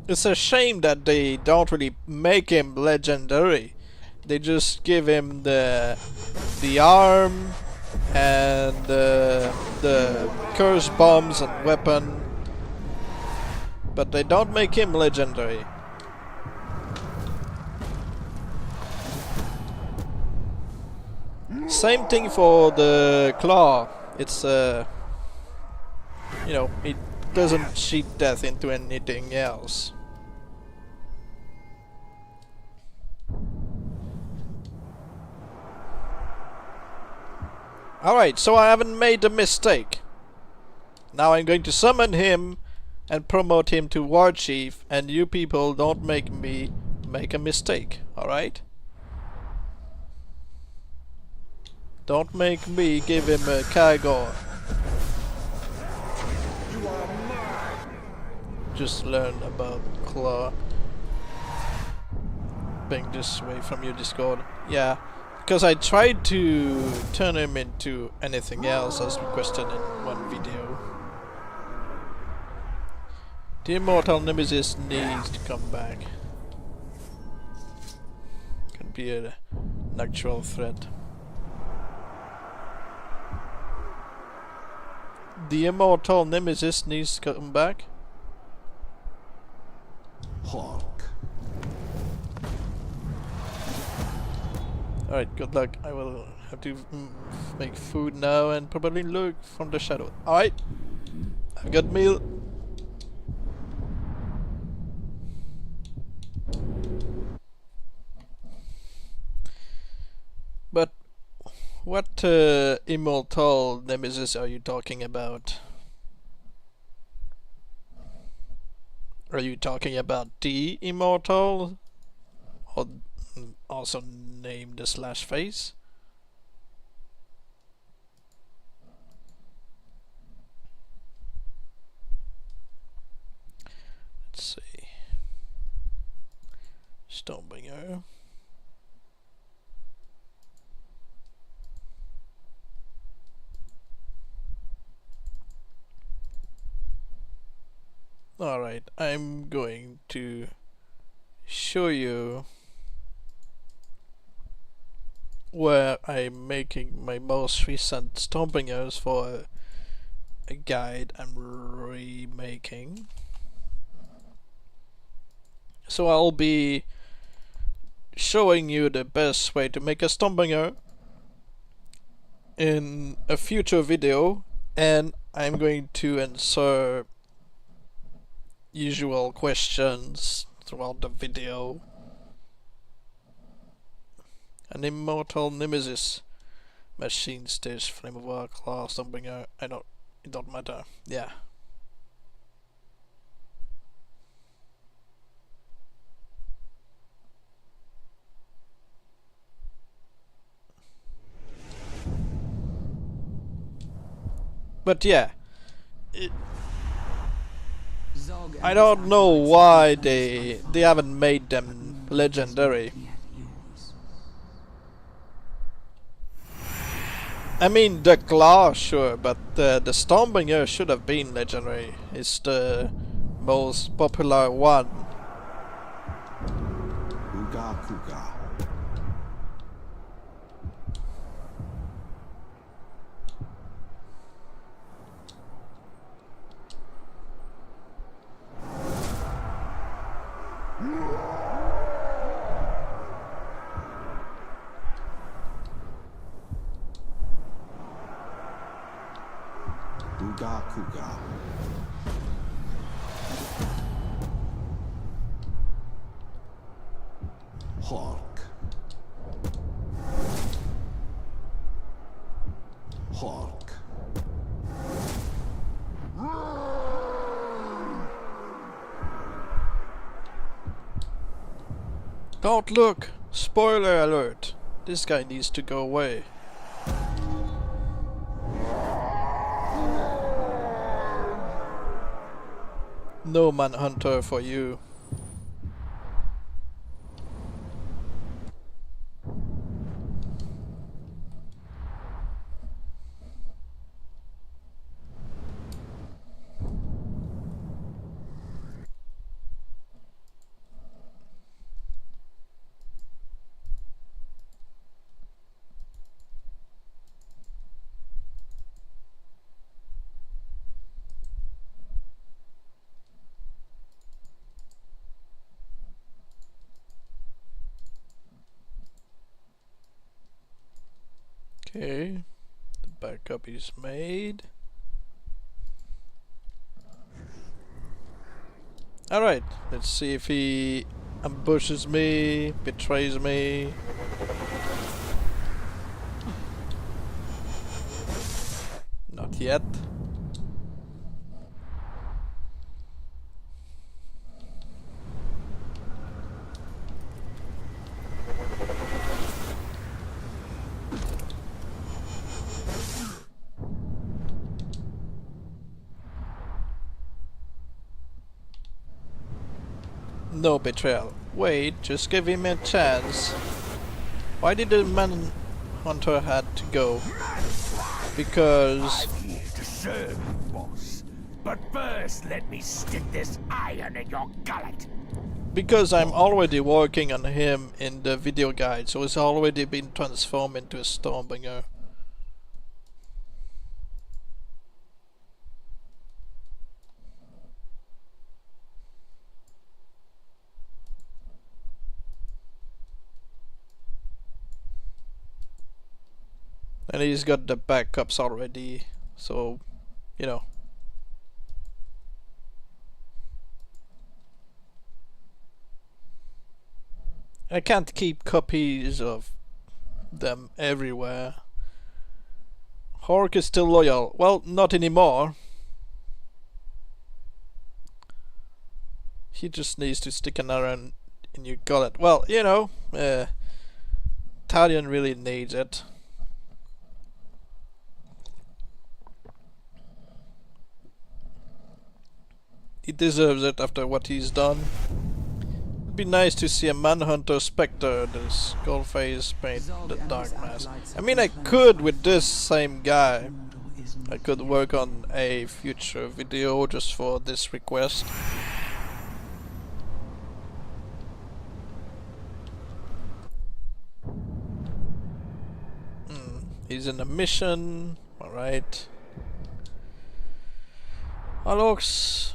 It's a shame that they don't really make him legendary. They just give him the arm and the curse bombs and weapon, but they don't make him legendary. Same thing for the claw. It's you know, it doesn't cheat death into anything else. Alright, so I haven't made a mistake. Now I'm going to summon him and promote him to War Chief, and you people don't make me make a mistake, alright? Don't make me give him a cargo. Just learn about Claw. Being this way from your Discord. Yeah. Because I tried to turn him into anything else as requested in one video. The immortal Nemesis needs to come back. Could be an actual threat. The immortal Nemesis needs to come back. Hawk. Alright, good luck. I will have to make food now and probably look from the shadow. Alright, I've got meal. What immortal Nemesis are you talking about? Are you talking about the immortal? Or also named the slash face? Let's see. Stormbringer. Alright, I'm going to show you where I'm making my most recent Stormbringers for a guide I'm remaking. So I'll be showing you the best way to make a Stormbringer in a future video, and I'm going to answer usual questions throughout the video. An immortal Nemesis, machine stage, flame of war, claw, Stormbringer. It don't matter. Yeah. But yeah, I don't know why they haven't made them legendary. I mean, the claw, sure, but the Stormbringer should have been legendary. It's the most popular one. Uga Kuga. Uga Kuga. Hawk. Hawk. Don't look! Spoiler alert! This guy needs to go away. No manhunter for you. Okay, the backup is made. Alright, let's see if he ambushes me, betrays me. Not yet. No betrayal. Wait, just give him a chance. Why did the manhunter had to go? Because I'm here to serve you, boss. But first, let me stick this iron in your gullet. Because I'm already working on him in the video guide, so he's already been transformed into a Stormbringer. And he's got the backups already, so, you know. I can't keep copies of them everywhere. Hork is still loyal. Well, not anymore. He just needs to stick another in your gullet. Well, you know, Talion really needs it. He deserves it after what he's done. It'd be nice to see a Manhunter Spectre, the Skullface paint the Dark Mask. I mean, I could with this same guy. I could work on a future video just for this request. He's in a mission, alright. Alox,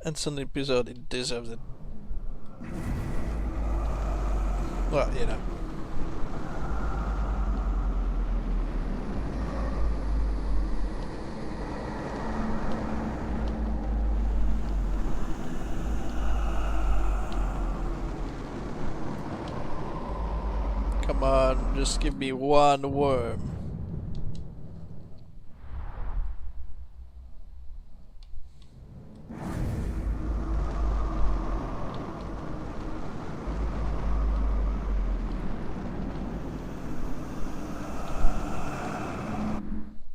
it's an episode, it deserves it. Well, you know. Come on, just give me one worm.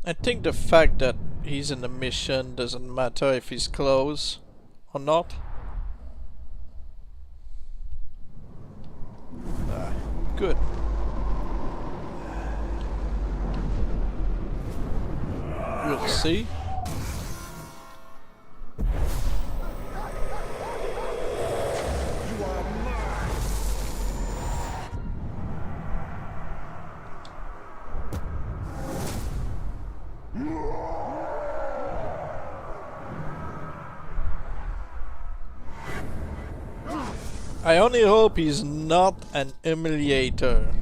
I think the fact that he's in a mission doesn't matter if he's close or not. Good. We'll see. I only hope he's not an humiliator.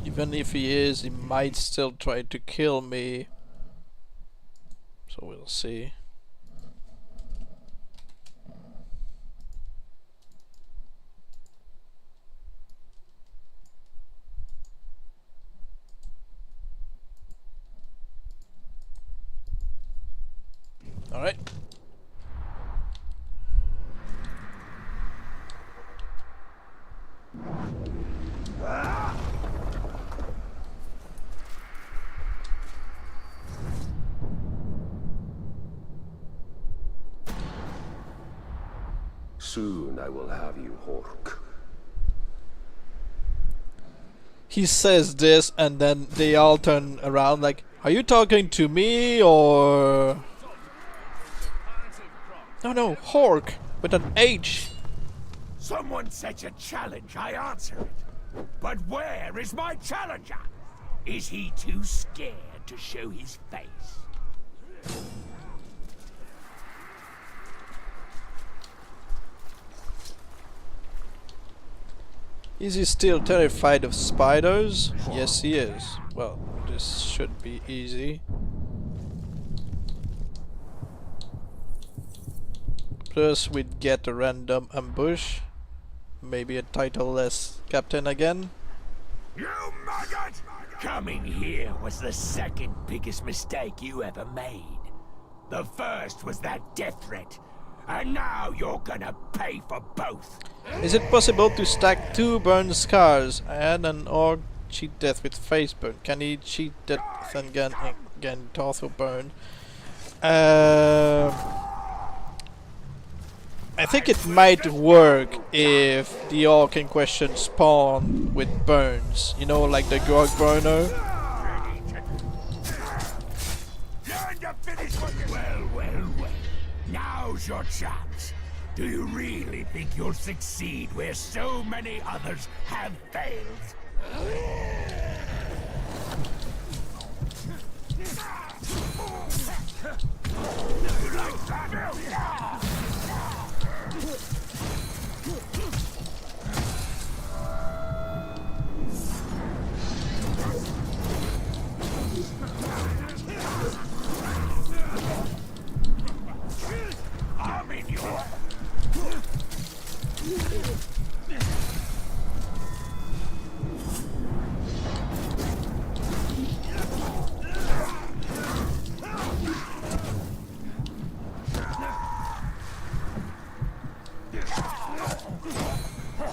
Even if he is, he might still try to kill me. So we'll see. All right. Soon I will have you, Hork. He says this and then they all turn around like, are you talking to me or... No, Hork with an H. Someone sets a challenge, I answer it. But where is my challenger? Is he too scared to show his face? Is he still terrified of spiders? Yes, he is. Well, this should be easy. Plus, we'd get a random ambush. Maybe a title-less captain again. You maggot! Coming here was the second biggest mistake you ever made. The first was that death threat. And now you're gonna pay for both. Is it possible to stack 2 burn scars and an orc cheat death with face burn? Can he cheat death and again also burn? I think it might work if the orc in question spawn with burns. You know, like the Grog burner. Well. Now's your chance. Do you really think you'll succeed where so many others have failed?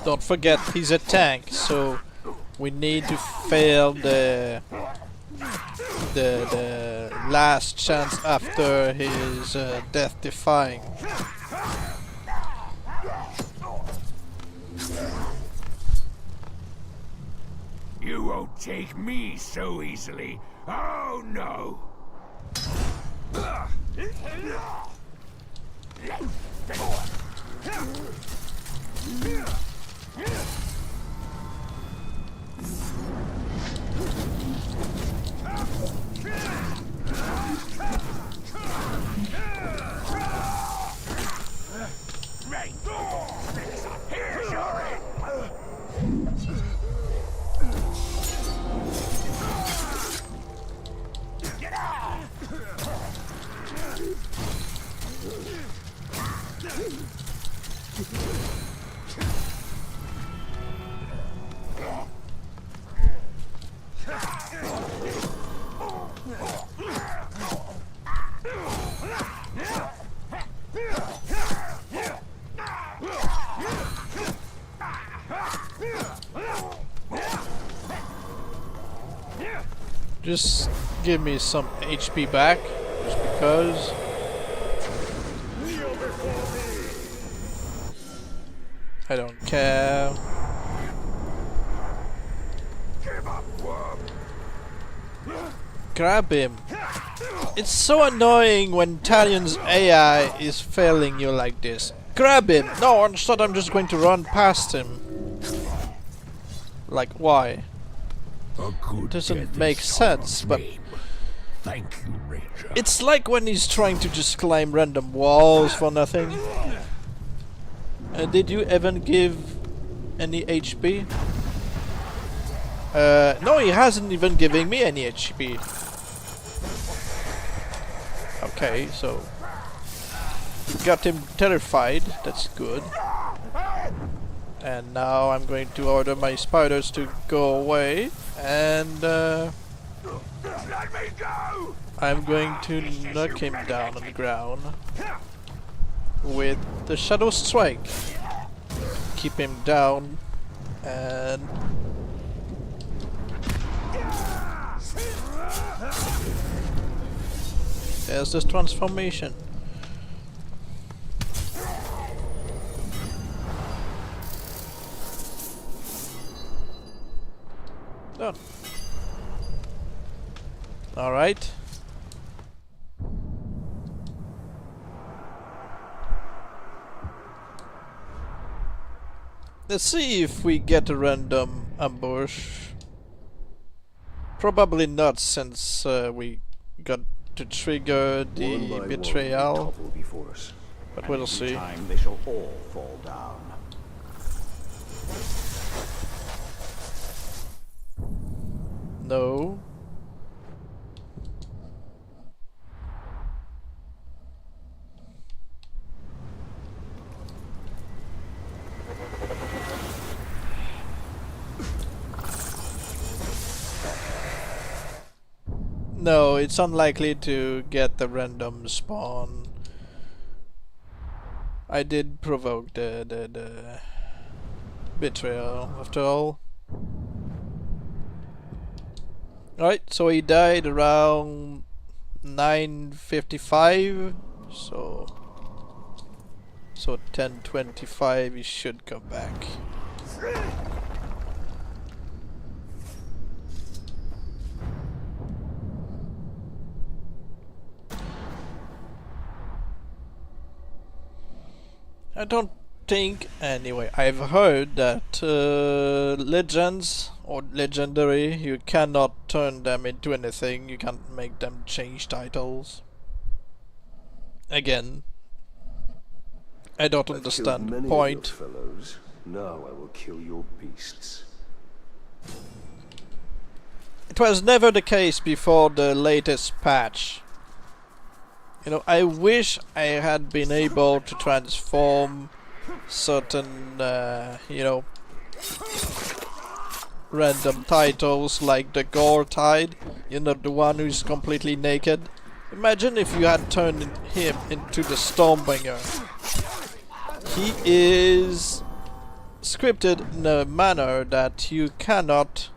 don't forget he's a tank, so we need to fail the last chance after his death defying. You won't take me so easily. Oh no! Here's your end. Get out! Just give me some HP back, just because. I don't care. Grab him. It's so annoying when Talion's AI is failing you like this. Grab him! No, instead I'm just going to run past him. Like, why? Doesn't make sense, but Thank you, Ranger. it's like when he's trying to just climb random walls for nothing. Did you even give any HP? No, he hasn't even given me any HP. Okay, so got him terrified. That's good. And now I'm going to order my spiders to go away, and Let me go! I'm going to knock him down on the ground with the Shadow Strike. Keep him down, and there's this transformation. Done. All right. Let's see if we get a random ambush. Probably not, since we got to trigger the betrayal. But we'll see. Time they shall all fall down. No. No, it's unlikely to get the random spawn. I did provoke the betrayal after all. Alright, so he died around 9:55, so 10:25 he should come back. I don't think, anyway, I've heard that legends or legendary, you cannot turn them into anything, you can't make them change titles. Again, I don't understand the point. Fellows. Now I will kill your beasts. It was never the case before the latest patch. You know, I wish I had been able to transform certain, you know, random titles like the Gore Tide, you know, the one who's completely naked. Imagine if you had turned him into the Stormbringer. He is scripted in a manner that you cannot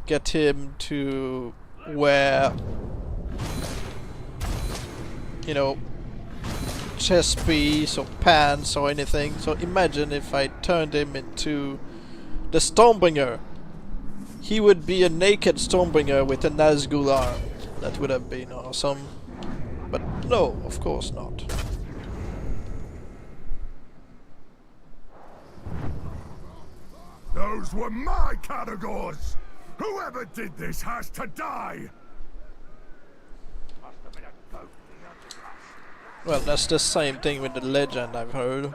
get him to wear, you know, chest piece or pants or anything. So imagine if I turned him into the Stormbringer. He would be a naked Stormbringer with a Nazgul arm. That would have been awesome. But no, of course not. Those were my categories! Whoever did this has to die! Well, that's the same thing with the legend, I've heard.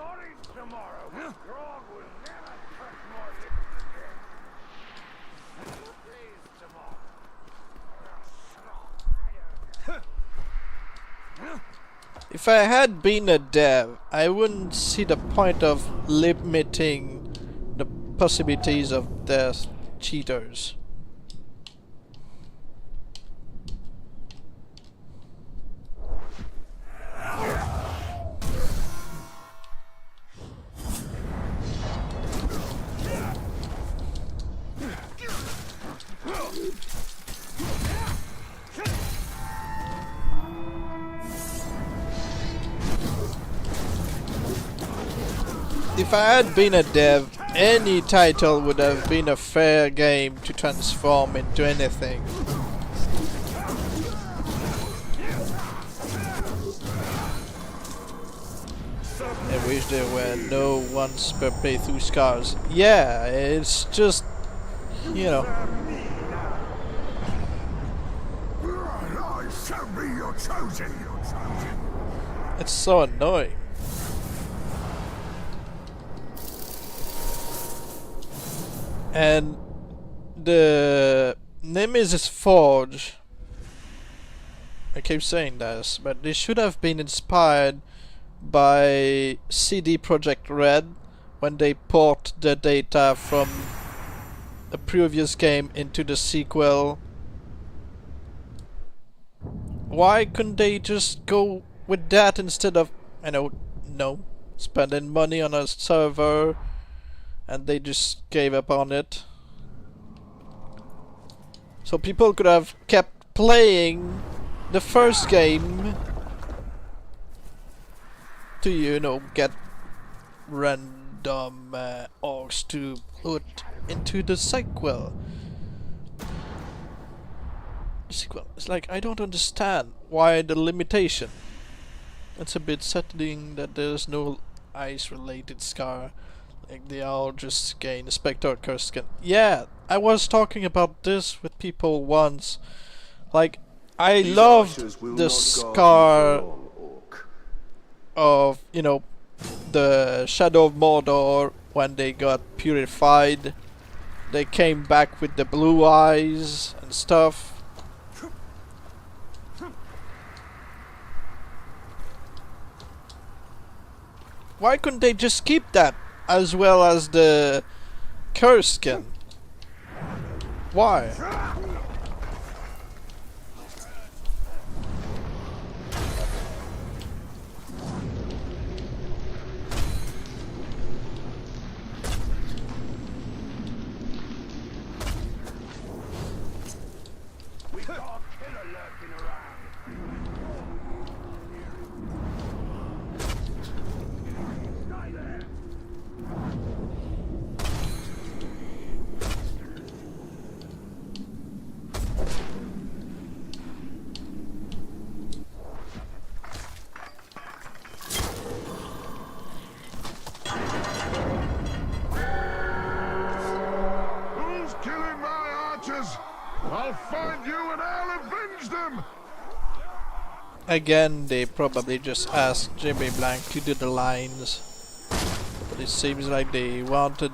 If I had been a dev, I wouldn't see the point of limiting the possibilities of death cheaters. If I had been a dev, any title would have been a fair game to transform into anything. I wish there were no once per playthrough scars. Yeah, it's just, you know. I shall be your chosen. It's so annoying. And the Nemesis Forge, I keep saying this, but they should have been inspired by CD Projekt Red when they port the data from a previous game into the sequel. Why couldn't they just go with that instead of, spending money on a server? And they just gave up on it. So people could have kept playing the first game to, you know, get random orcs to put into the sequel. It's like, I don't understand why the limitation. It's a bit settling that there's no ice related scar. Like they all just gain Spectre Curse skin. Yeah, I was talking about this with people once. Like, I loved the scar of, you know, the Shadow of Mordor when they got purified. They came back with the blue eyes and stuff. Why couldn't they just keep that? As well as the curse skin. Why? I'll find you and I'll avenge them! Again, they probably just asked Jimmy Blank to do the lines. But it seems like they wanted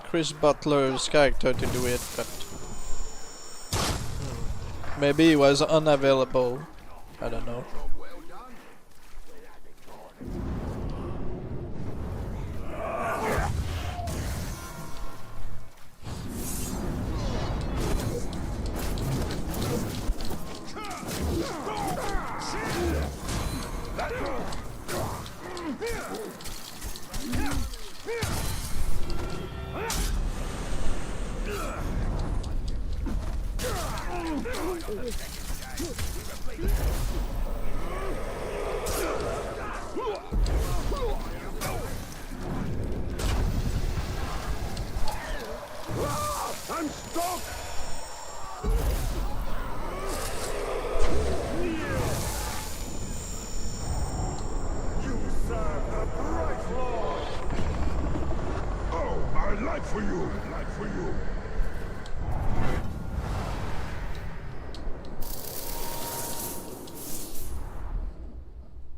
Chris Butler's character to do it, but maybe he was unavailable. I don't know. I'm stuck! You serve the bright lord! Oh, I like for you! Like for you!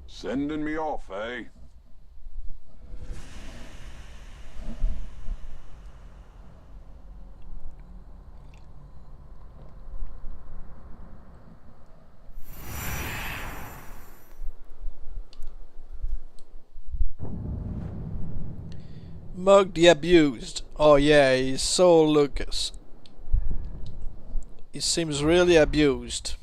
Sending me off, eh? Mug the Abused. Oh yeah, he's so Lucas. He seems really abused.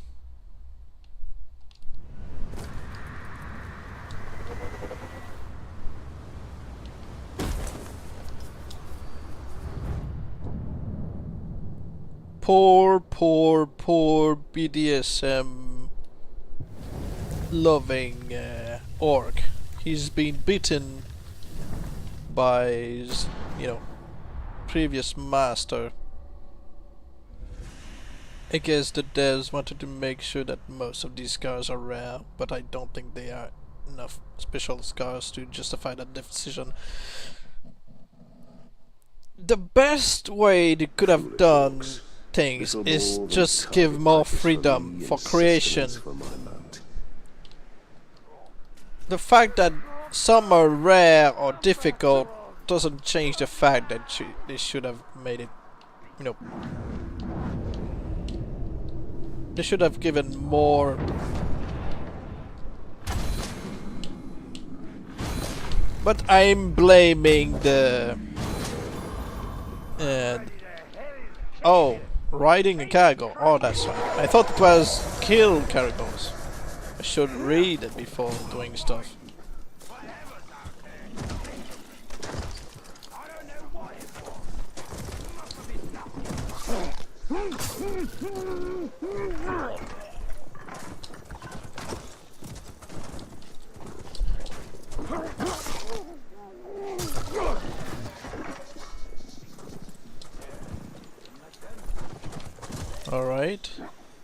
Poor BDSM loving orc. He's been beaten by his, previous master. I guess the devs wanted to make sure that most of these scars are rare, but I don't think they are enough special scars to justify that decision. The best way they could have done things is just give more freedom for creation. The fact that some are rare or difficult doesn't change the fact that they should have made it, they should have given more. But I'm blaming the oh, riding a cargo. Oh, that's right. I thought it was kill cargos. I should read it before doing stuff. Alright,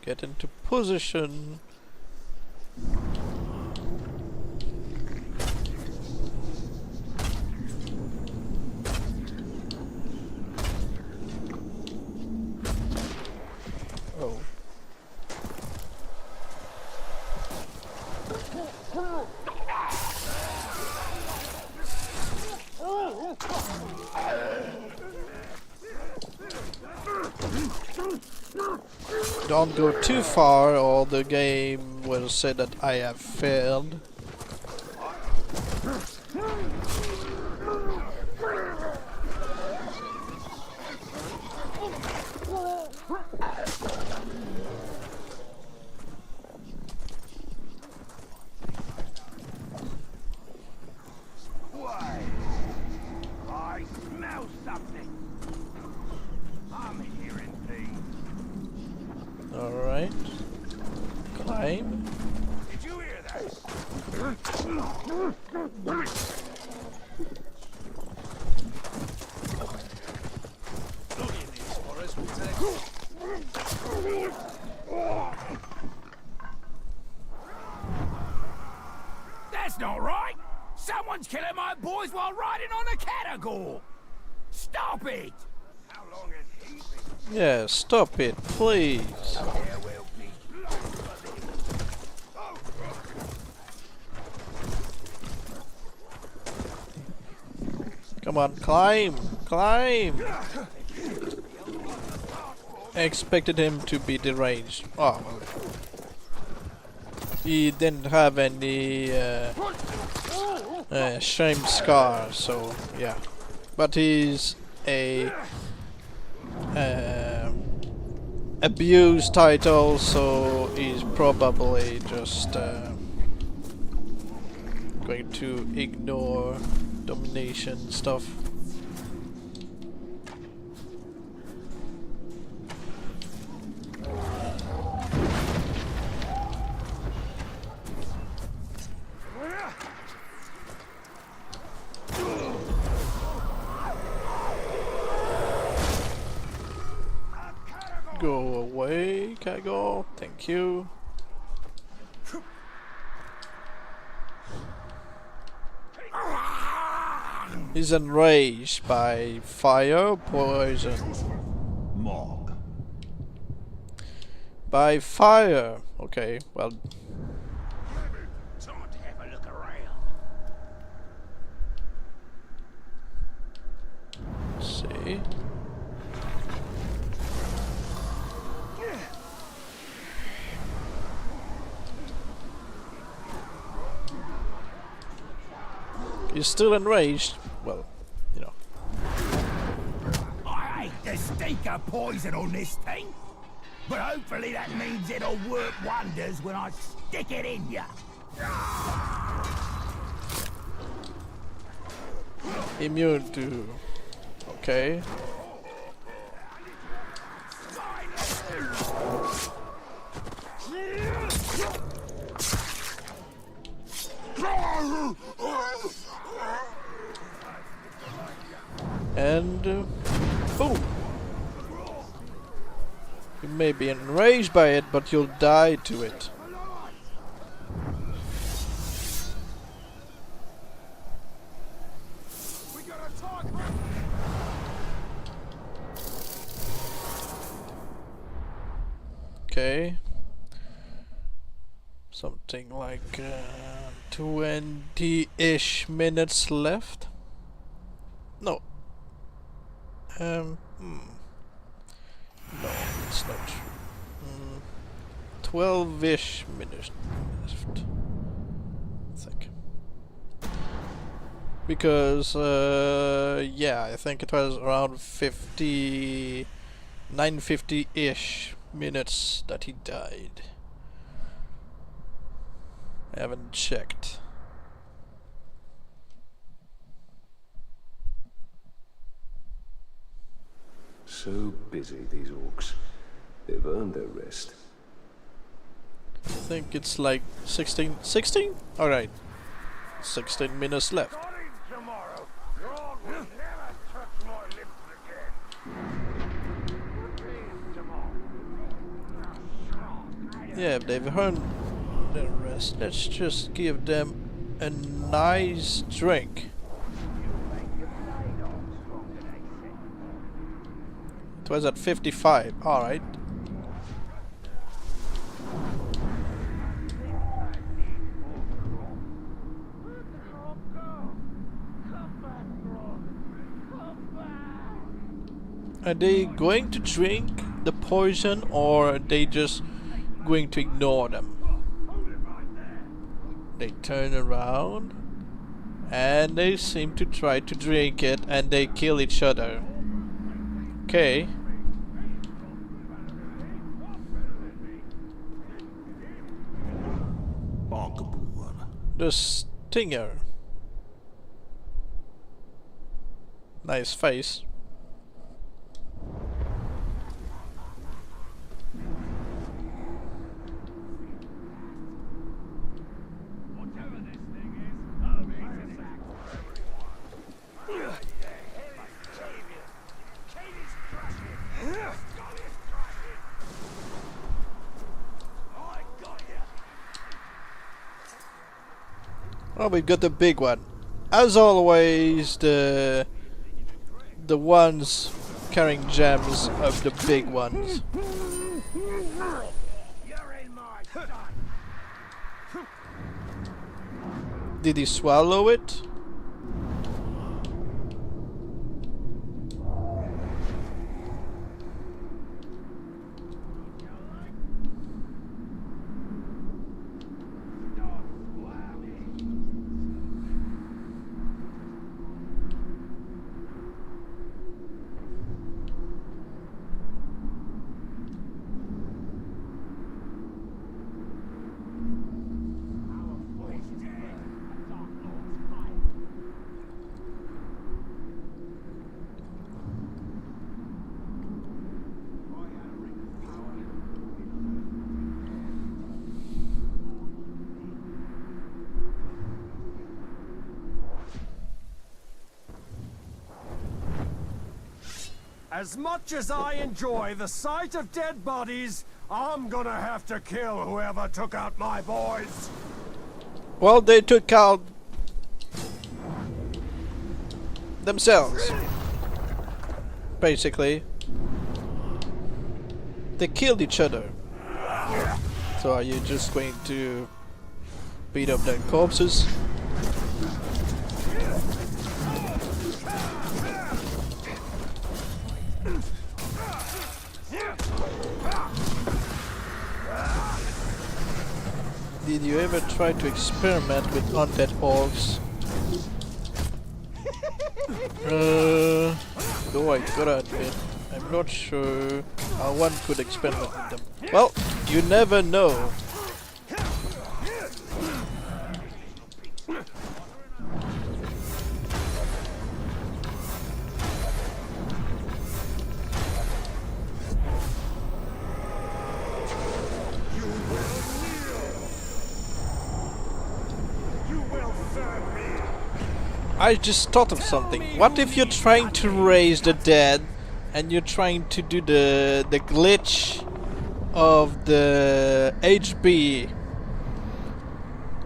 get into position. Oh. Don't go too far or the game will say that I have failed. I smell something. I'm hearing things. Alright. Climb. Did you hear that? That's not right! Someone's killing my boys while riding on a category! Stop it! How long has he been? Yeah, stop it, please. There will be blood for this. Come on, climb! Climb! I expected him to be deranged. Oh, well. He didn't have any shame scar, so yeah. But he's a abuse title, so he's probably just going to ignore domination stuff. Kaggle. Thank you. He's enraged by fire, poison. Mog. By fire. Okay, well. Time to have a look around. Let's see. He's still enraged. Well, you know. I hate the stink of poison on this thing, but hopefully that means it'll work wonders when I stick it in ya. Immune to. Okay. And boom. You may be enraged by it, but you'll die to it. Okay. Something like 20-ish minutes left. No. No, it's not true. 12-ish minutes left. I think. Because, yeah, I think it was around 950-ish minutes that he died. I haven't checked. So busy, these orcs. They've earned their rest. I think it's like 16? Alright. 16 minutes left. Yeah, if they've earned their rest, let's just give them a nice drink. It was at 55, alright. Are they going to drink the poison, or are they just going to ignore them? They turn around and they seem to try to drink it, and they kill each other. Okay. The Stinger. Nice face. Oh, we've got the big one. As always, the ones carrying gems of the big ones. Did he swallow it? As much as I enjoy the sight of dead bodies, I'm gonna have to kill whoever took out my boys. Well, they took out themselves. Basically. They killed each other. So are you just going to beat up their corpses? Did you ever try to experiment with undead orcs? Though I gotta admit, I'm not sure how one could experiment with them. Well, you never know. I just thought of something. What if you're trying to raise the dead and you're trying to do the glitch of the HB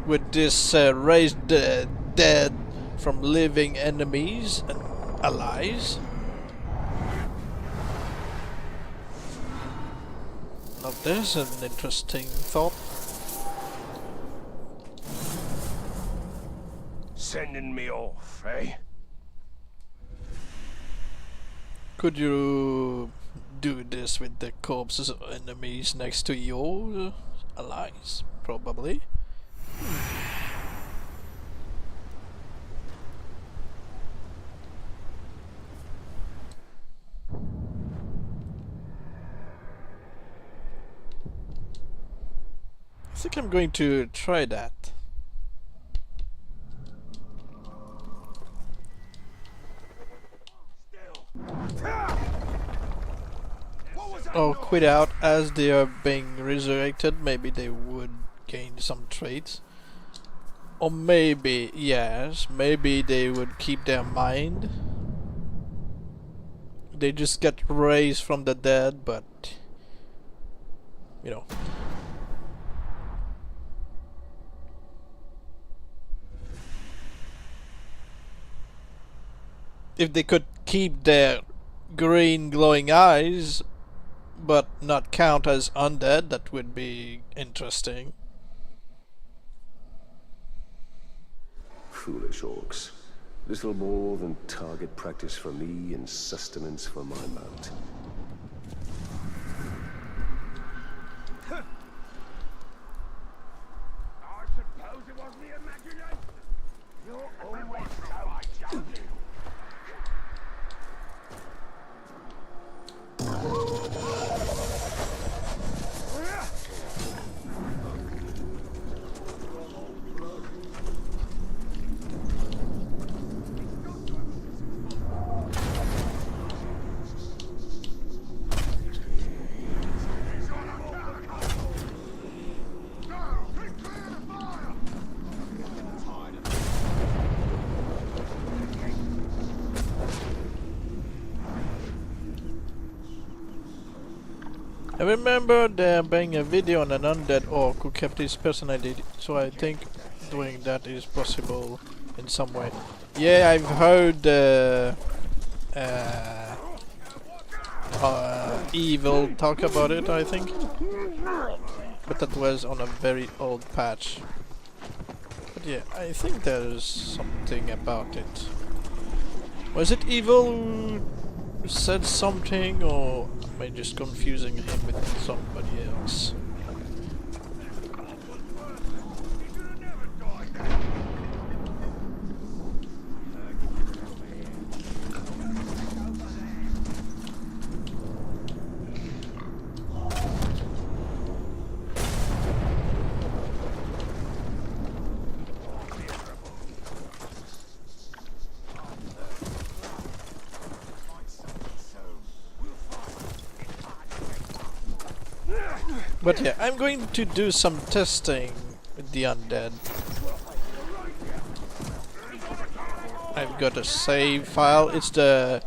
with this raise the dead from living enemies and allies? Now there's an interesting thought. Sending me off, eh? Could you do this with the corpses of enemies next to your allies? Probably. I think I'm going to try that. Or quit out as they are being resurrected. Maybe they would gain some traits. Or maybe, yes, maybe they would keep their mind. They just get raised from the dead, but you know. If they could keep their green glowing eyes but not count as undead, that would be interesting. Foolish orcs. Little more than target practice for me and sustenance for my mount. I suppose it was the imagination. You're always so joking. I remember there being a video on an undead orc who kept his personality, so I think doing that is possible in some way. Yeah, I've heard Evil talk about it, I think. But that was on a very old patch. But yeah, I think there's something about it. Was it Evil who said something, or am I just confusing him with somebody else? But yeah, I'm going to do some testing with the undead. I've got a save file. It's the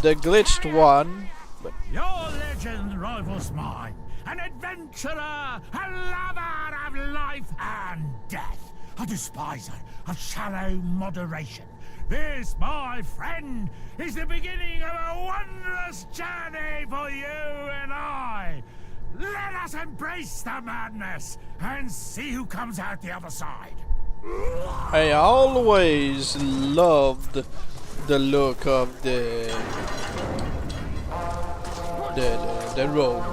glitched one. But Your legend rivals mine. An adventure adventurer, a lover of life and death, a despiser of shallow moderation. This, my friend, is the beginning of a wondrous journey for you and I. Let us embrace the madness and see who comes out the other side. I always loved the look of the robe,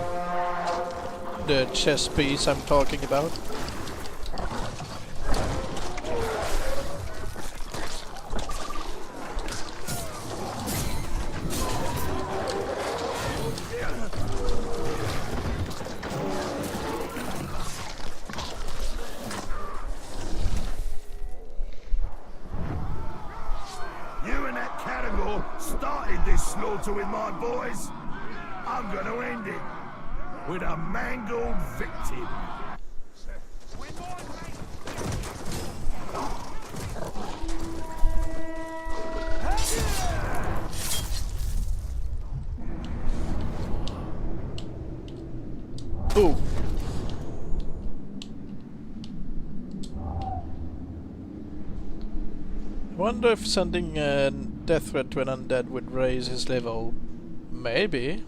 the chess piece I'm talking about. Started this slaughter with my boys. I'm gonna end it with a mangled victim. Ooh. I wonder if sending a death threat to an undead would raise his level. Maybe.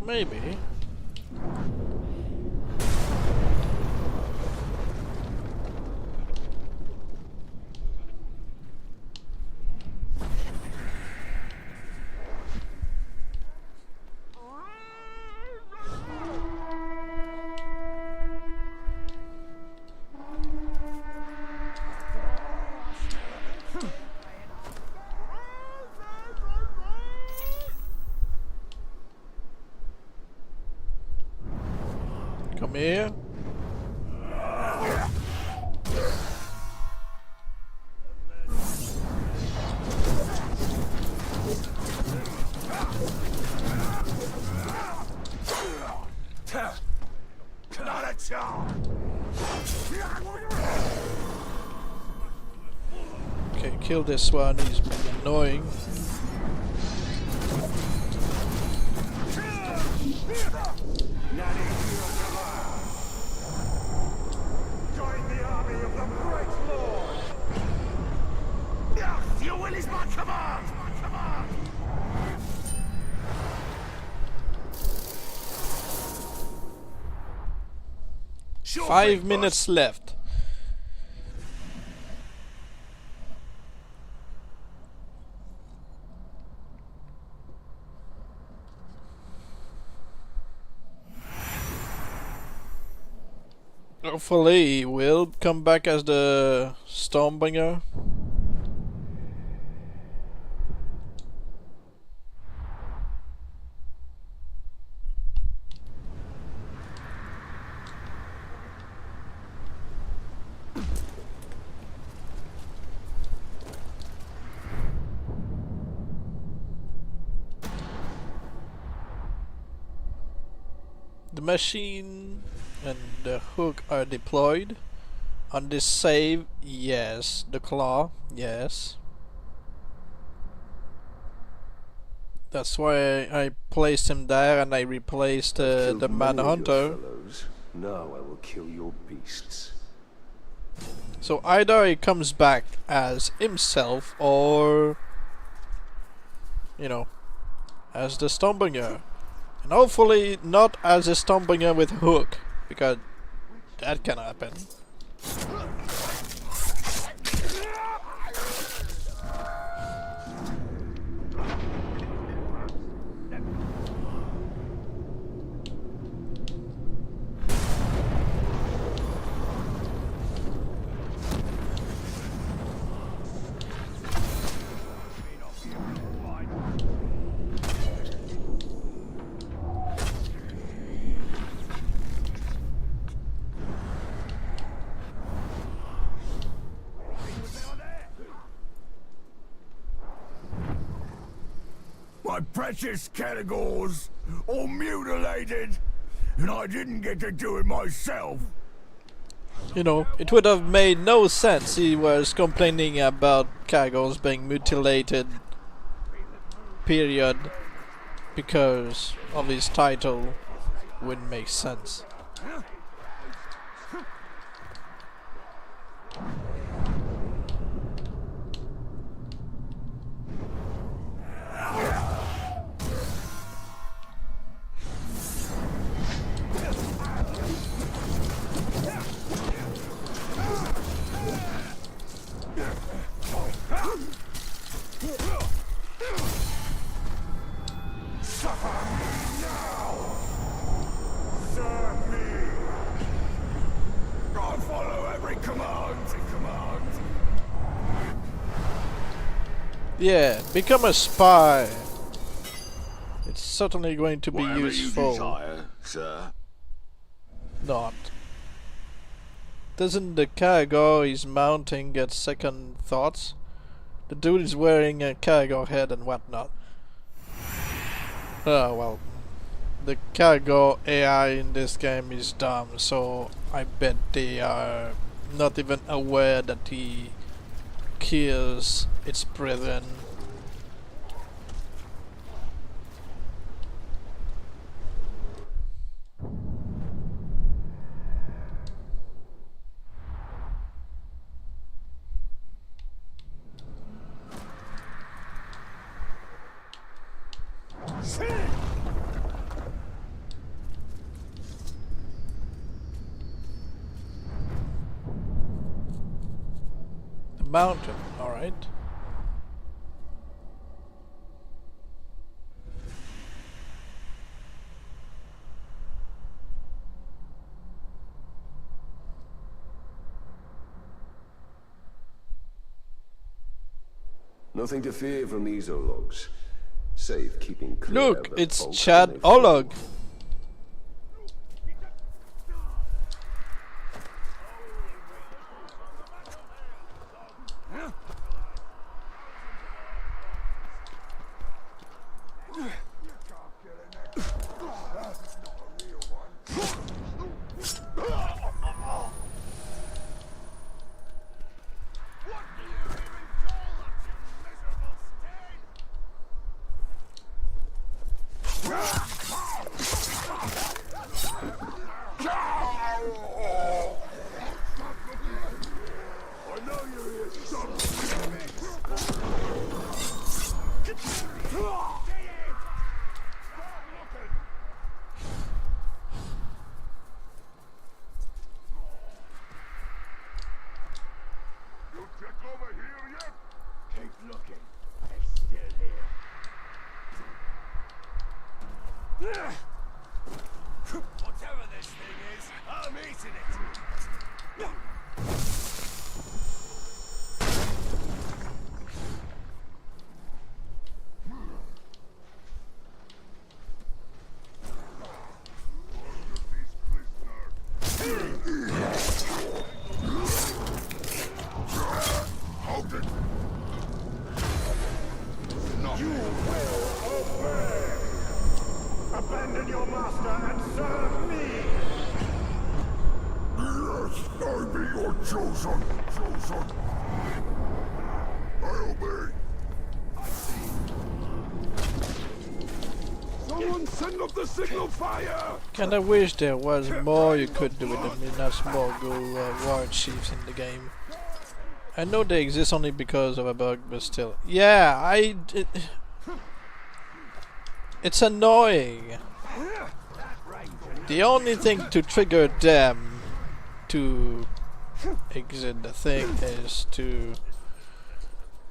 Maybe. Come here. Not a chance. Okay, kill this one, he's annoying. Join the army of the Great Lord. Your will is my command. My command. 5 minutes left. Hopefully he will come back as the Stormbringer. The machine and the hook are deployed. On this save, yes. The claw, yes. That's why I placed him there and I replaced the manhunter. Now I will kill your beasts. So either he comes back as himself or, you know, as the Stormbringer. And hopefully not as a Stormbringer with hook, because that can happen. My precious categories all mutilated, and I didn't get to do it myself. You know, it would have made no sense. He was complaining about cargoes being mutilated. Period. because of his title wouldn't make sense. Yeah, become a spy. It's certainly going to be useful. Desire, sir. Not. Doesn't the cargo he's mounting get second thoughts? The dude is wearing a cargo head and whatnot. Oh well. The cargo AI in this game is dumb, so I bet they are not even aware that he kills its brethren. The mountain, alright. Nothing to fear from these Ologs, save keeping clear Look, of the it's folk Chad when they Olog. Whatever this thing is, I'm eating it. Abandon your master and serve me! Yes, I be your chosen. I obey. Someone send up the signal fire! Kinda wish there was more you could do with the Minas Morgul war chiefs in the game. I know they exist only because of a bug, but still. Yeah, it's annoying. The only thing to trigger them to exit the thing is to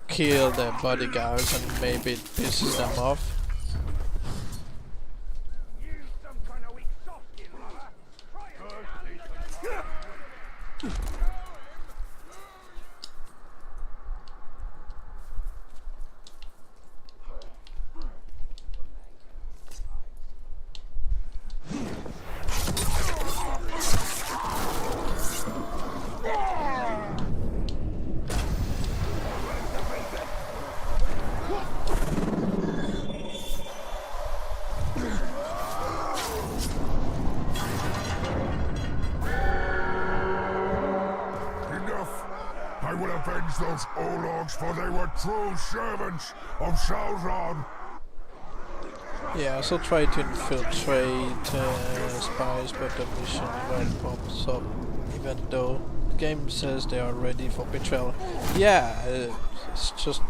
kill their bodyguards, and maybe it pisses them off. I will avenge those Ologs, for they were true servants of Sauron. Yeah, I also try to infiltrate spies, but the mission never pops up, even though the game says they are ready for betrayal. Yeah, it's just...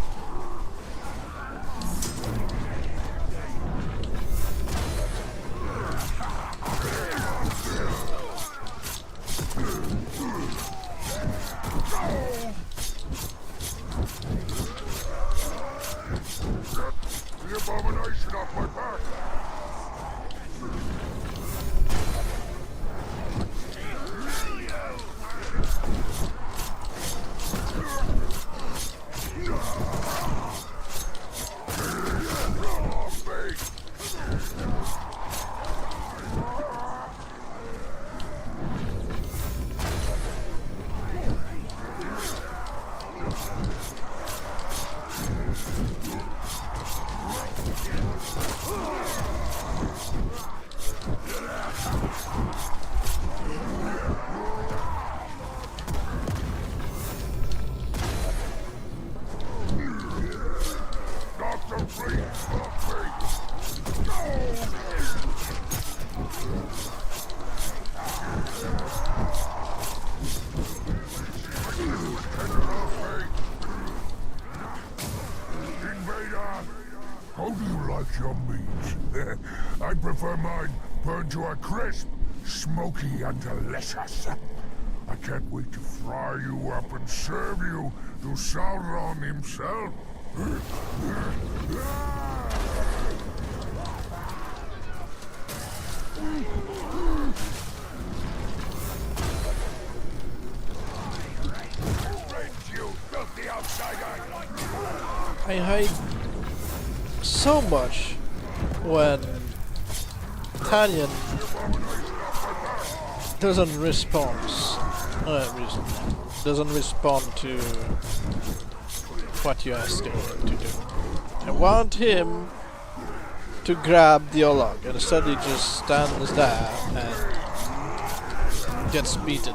The abomination off my back! How do you like your meat? I prefer mine burned to a crisp, smoky and delicious. I can't wait to fry you up and serve you to Sauron himself. I hate so much when Italian doesn't respond to what you ask him to do. I want him to grab the log, and instead he just stands there and gets beaten.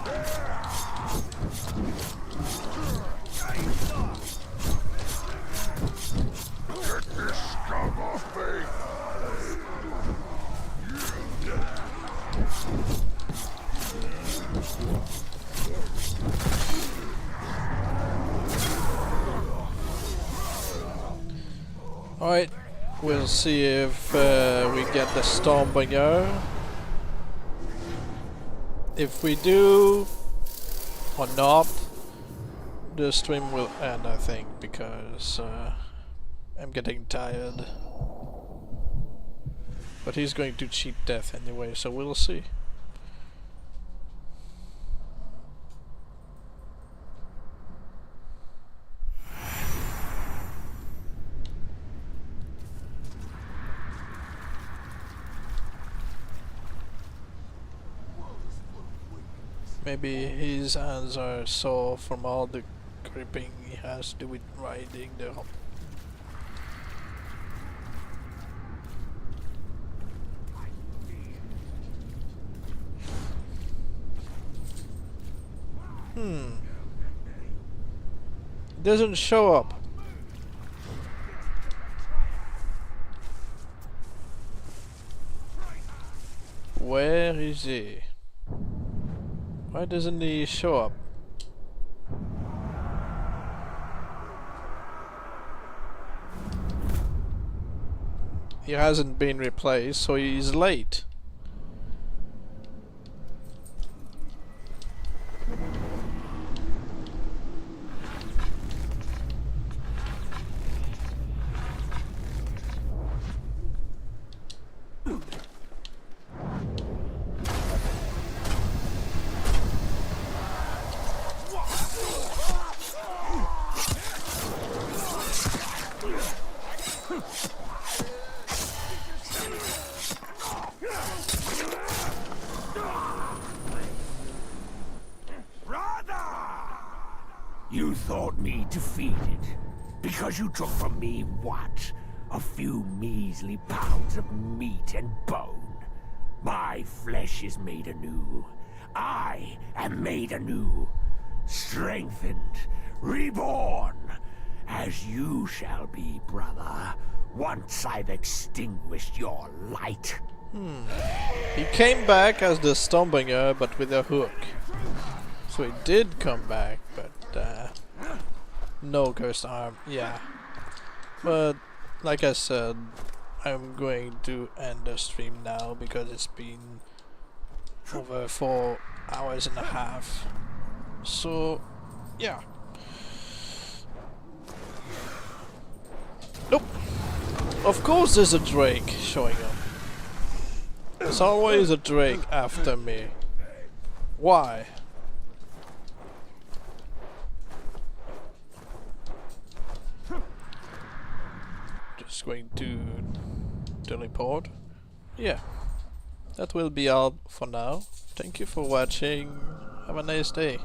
Alright, we'll see if we get the Stormbringer. If we do, or not, the stream will end, I think, because I'm getting tired. But he's going to cheat death anyway, so we'll see. Maybe his hands are sore from all the gripping he has to do with riding the hop. Doesn't show up. Where is he? Why doesn't he show up? He hasn't been replaced, so he's late. You thought me defeated because you took from me what? A few measly pounds of meat and bone. My flesh is made anew. I am made anew, strengthened, reborn, as you shall be, brother, once I've extinguished your light. He came back as the Stormbringer, but with a hook. So he did come back, but no cursed arm. Yeah. But like I said, I'm going to end the stream now because it's been over 4 hours and a half. So yeah. Nope. Of course there's a Drake showing up. There's always a Drake after me. Why? Just going to teleport. Yeah. That will be all for now. Thank you for watching. Have a nice day.